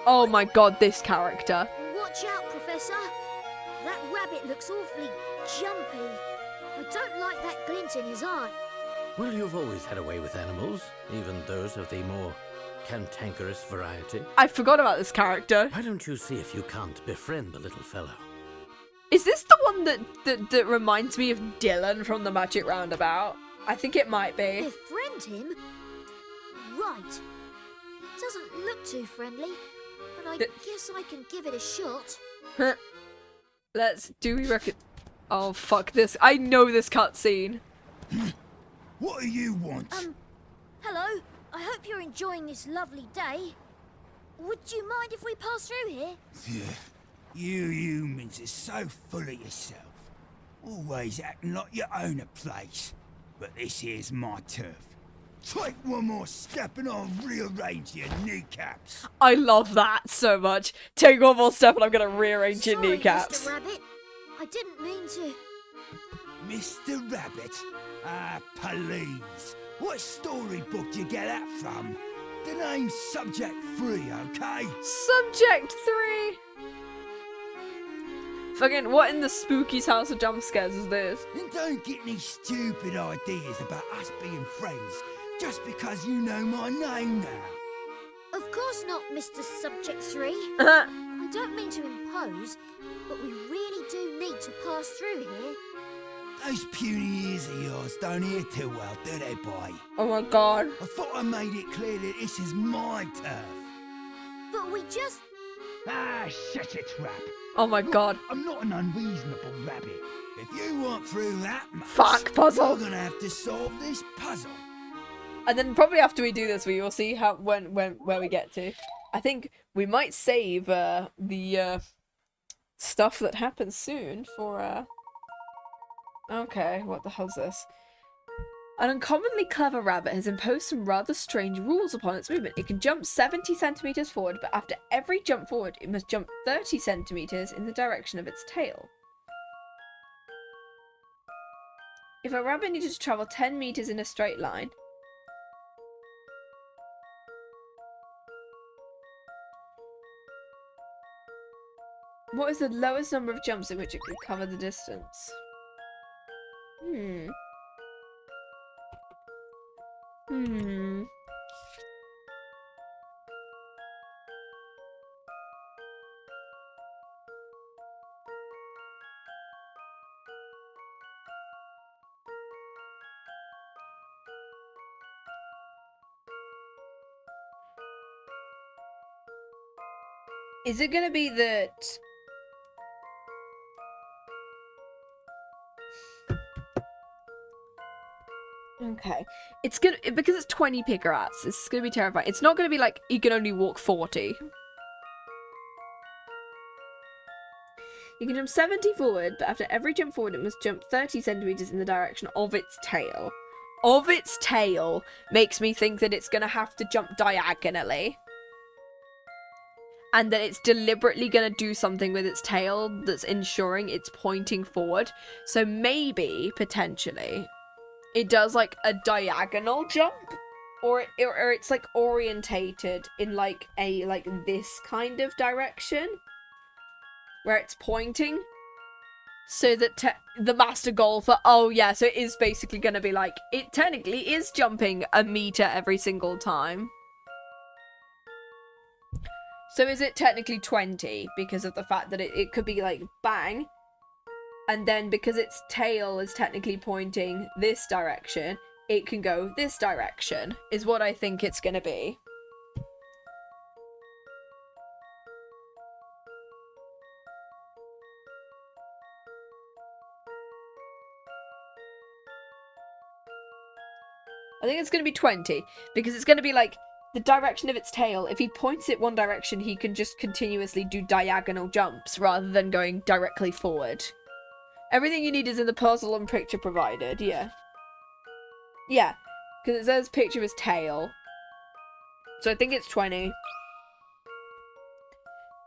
Oh my god, this character. Watch out, Professor. That rabbit looks awfully jumpy. I don't like that glint in his eye. Well, you've always had a way with animals, even those of the more cantankerous variety. I forgot about this character. Why don't you see if you can't befriend the little fellow? Is this the one that reminds me of Dylan from the Magic Roundabout? I think it might be. Befriend him? Right. Doesn't look too friendly, but I guess I can give it a shot. Do we reckon... Oh, fuck this. I know this cutscene. What do you want? Hello. I hope you're enjoying this lovely day. Would you mind if we pass through here? Yeah. You humans are so full of yourself. Always acting like you own a place. But this here's my turf. Take one more step and I'll rearrange your kneecaps. I love that so much. Take one more step and I'm gonna rearrange your kneecaps. Mr. Rabbit. I didn't mean to. Mr. Rabbit? Ah, please. What storybook do you get that from? The name's Subject 3, okay? Subject 3? Fucking what in the spooky's house of jump scares is this? And don't get any stupid ideas about us being friends just because you know my name now. Of course not, Mr. Subject 3. I don't mean to impose, but we really do need to pass through here. Those puny ears of yours don't hear too well, do they, boy? Oh my god. I thought I made it clear that this is my turf. But we just... Ah, shut your trap. Oh my god. I'm not an unreasonable rabbit. If you want through that much, fuck puzzle. You're gonna have to solve this puzzle. And then probably after we do this, we will see how where we get to. I think we might save the stuff that happens soon for Okay, what the hell's this? An uncommonly clever rabbit has imposed some rather strange rules upon its movement. It can jump 70 centimeters forward, but after every jump forward, it must jump 30 centimeters in the direction of its tail. If a rabbit needed to travel 10 meters in a straight line, what is the lowest number of jumps in which it could cover the distance? Is it gonna be that... Okay. It's gonna... Because it's 20 Pickerats, it's gonna be terrifying. It's not gonna be like, you can only walk 40. You can jump 70 forward, but after every jump forward, it must jump 30 centimeters in the direction of its tail. Of its tail makes me think that it's gonna have to jump diagonally. And that it's deliberately going to do something with its tail that's ensuring it's pointing forward. So maybe, potentially, it does like a diagonal jump. Or it's like orientated in like a this kind of direction. Where it's pointing. So that the Master Golfer, oh yeah, so it is basically going to be like, it technically is jumping a meter every single time. So is it technically 20 because of the fact that it could be like bang And then because its tail is technically pointing this direction, it can go this direction, is what I think it's gonna be. I think it's going to be 20, because it's going to be like the direction of its tail. If he points it one direction, he can just continuously do diagonal jumps rather than going directly forward. Everything you need is in the puzzle and picture provided, yeah. Yeah, because it says picture of his tail. So I think it's 20.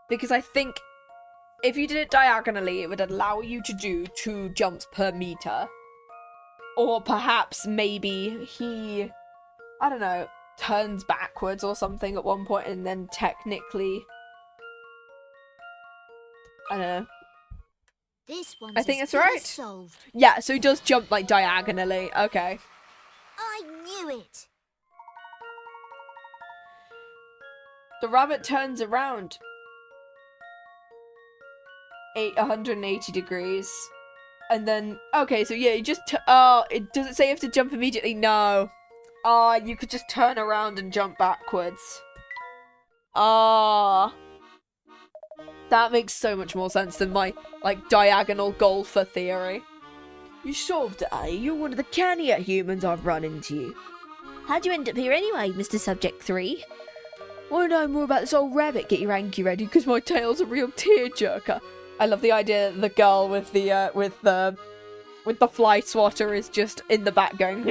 Because I think if you did it diagonally, it would allow you to do 2 jumps per meter. Or perhaps maybe he, I don't know, turns backwards or something at one point and then technically, I don't know. This one's I think as that's good right. as solved. Yeah, so he does jump like diagonally. Okay. I knew it. The rabbit turns around 180 degrees. And then, okay, so yeah, you just, it doesn't say you have to jump immediately, no. You could just turn around and jump backwards. That makes so much more sense than my, like, diagonal golfer theory. You solved it, eh? You're one of the cannier humans I've run into. How'd you end up here anyway, Mr. Subject 3? Want to know more about this old rabbit? Get your hanky ready, because my tail's a real tearjerker. I love the idea that the girl with the fly swatter is just in the back going.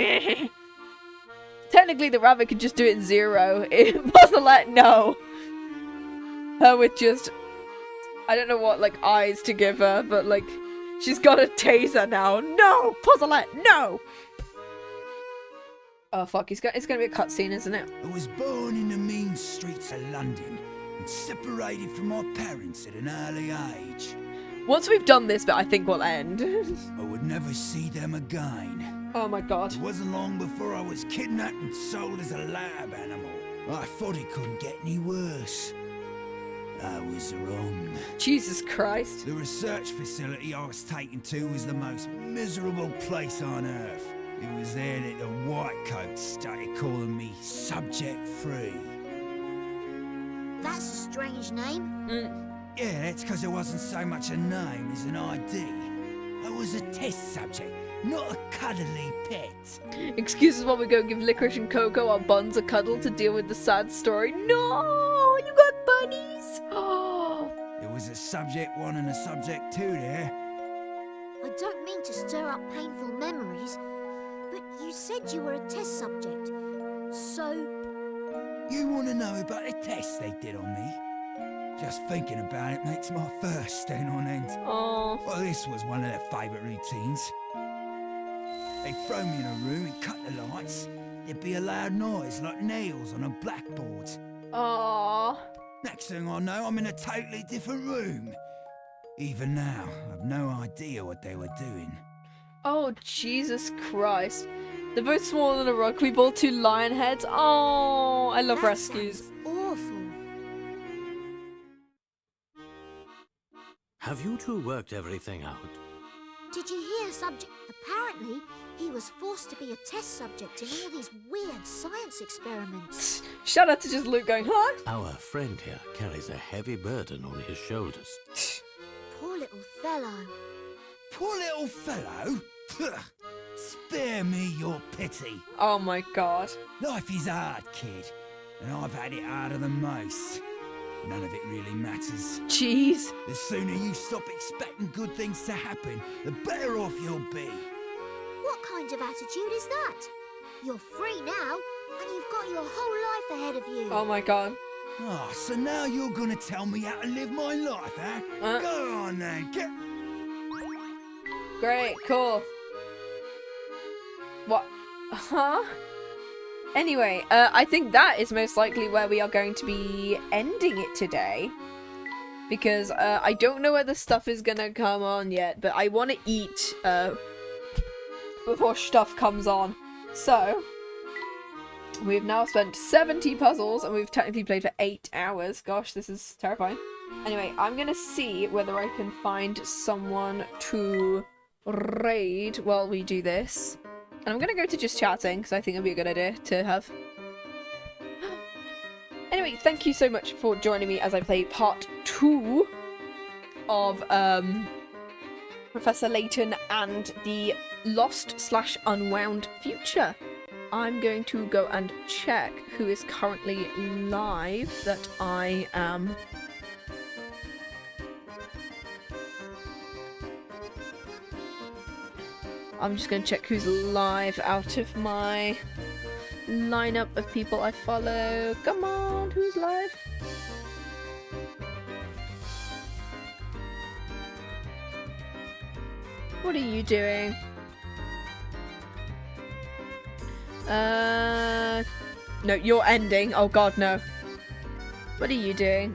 Technically, the rabbit could just do it in 0. It wasn't let no. Her with just, I don't know what like eyes to give her, but like she's got a taser now. No, Puzzlette, no. Oh fuck, it's gonna be a cutscene, isn't it? I was born in the mean streets of London and separated from my parents at an early age. Once we've done this bit, I think we'll end. I would never see them again. Oh my god. It wasn't long before I was kidnapped and sold as a lab animal. I thought it couldn't get any worse. I was wrong. Jesus Christ. The research facility I was taken to was the most miserable place on Earth. It was there that the whitecoats started calling me Subject 3. That's a strange name. Yeah, that's because it wasn't so much a name as an ID. I was a test subject, not a cuddly pet. Excuses while we go give Licorice and Coco our buns a cuddle to deal with the sad story. No, you got bunnies. Oh. There was a Subject 1 and a Subject 2 there. I don't mean to stir up painful memories, but you said you were a test subject. So... You want to know about the test they did on me? Just thinking about it makes my fur stand on end. Oh. Well, this was one of their favourite routines. They'd throw me in a room and cut the lights. There'd be a loud noise like nails on a blackboard. Aww. Next thing I know, I'm in a totally different room. Even now, I've no idea what they were doing. Oh, Jesus Christ. They're both smaller than a rugby ball, 2 lion heads. Oh, I love rescues. Awful. Have you two worked everything out? Did you hear, Subject? Apparently, he was forced to be a test subject in all these weird science experiments. Shout out to just Luke going, huh? Our friend here carries a heavy burden on his shoulders. Poor little fellow. Poor little fellow? Spare me your pity. Oh my god. Life is hard, kid, and I've had it harder than most. None of it really matters. Jeez. The sooner you stop expecting good things to happen, the better off you'll be. What kind of attitude is that? You're free now, and you've got your whole life ahead of you. Oh my god. Ah, so now you're gonna tell me how to live my life, eh? Go on then, get... Great, cool. What? Huh? Anyway, I think that is most likely where we are going to be ending it today. Because, I don't know where the stuff is gonna come on yet, but I want to eat, before stuff comes on. So, we've now spent 70 puzzles, and we've technically played for 8 hours. Gosh, this is terrifying. Anyway, I'm gonna see whether I can find someone to raid while we do this. And I'm gonna go to just chatting, because I think it'd be a good idea to have. Anyway, thank you so much for joining me as I play part 2 of Professor Layton and the Lost/Unwound future. I'm going to go and check who is currently live that I am. I'm just going to check who's live out of my lineup of people I follow. Come on, who's live? What are you doing? No, you're ending. Oh god, no. What are you doing?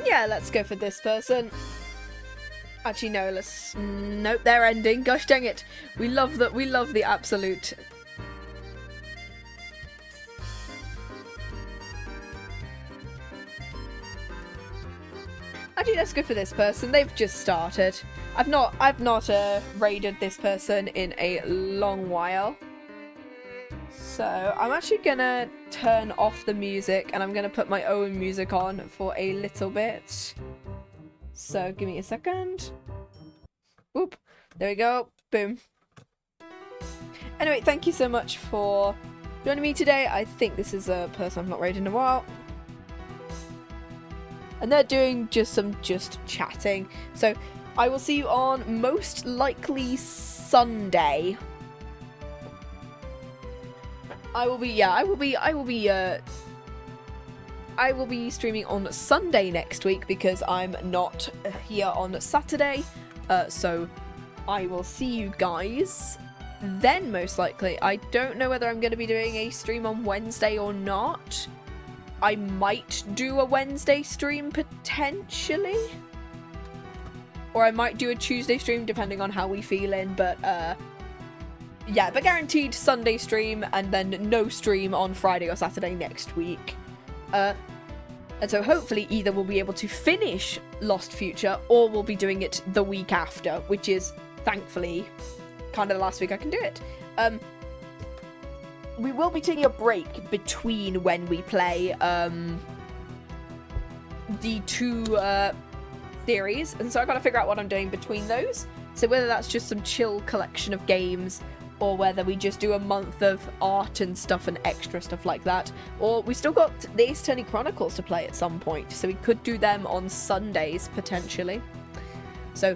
Yeah, let's go for this person. Actually, no, let's... Nope, they're ending. Gosh dang it. We love the absolute... Actually, let's go for this person. They've just started. I've not raided this person in a long while. So, I'm actually gonna turn off the music and I'm gonna put my own music on for a little bit. So, give me a second. Whoop. There we go. Boom. Anyway, thank you so much for joining me today. I think this is a person I've not raided in a while. And they're doing just chatting. So, I will see you on most likely Sunday. I will be streaming on Sunday next week because I'm not here on Saturday. So I will see you guys then, most likely. I don't know whether I'm going to be doing a stream on Wednesday or not. I might do a Wednesday stream potentially. Or I might do a Tuesday stream depending on how we feeling, but yeah, but guaranteed Sunday stream and then no stream on Friday or Saturday next week. And so hopefully either we'll be able to finish Lost Future or we'll be doing it the week after, which is thankfully kind of the last week I can do it. We will be taking a break between when we play the two series, and so I've got to figure out what I'm doing between those. So whether that's just some chill collection of games, or whether we just do a month of art and stuff and extra stuff like that. Or we still got the Ace Attorney Chronicles to play at some point, so we could do them on Sundays, potentially. So,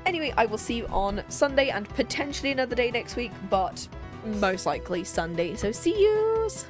anyway, I will see you on Sunday and potentially another day next week, but most likely Sunday. So, see yous!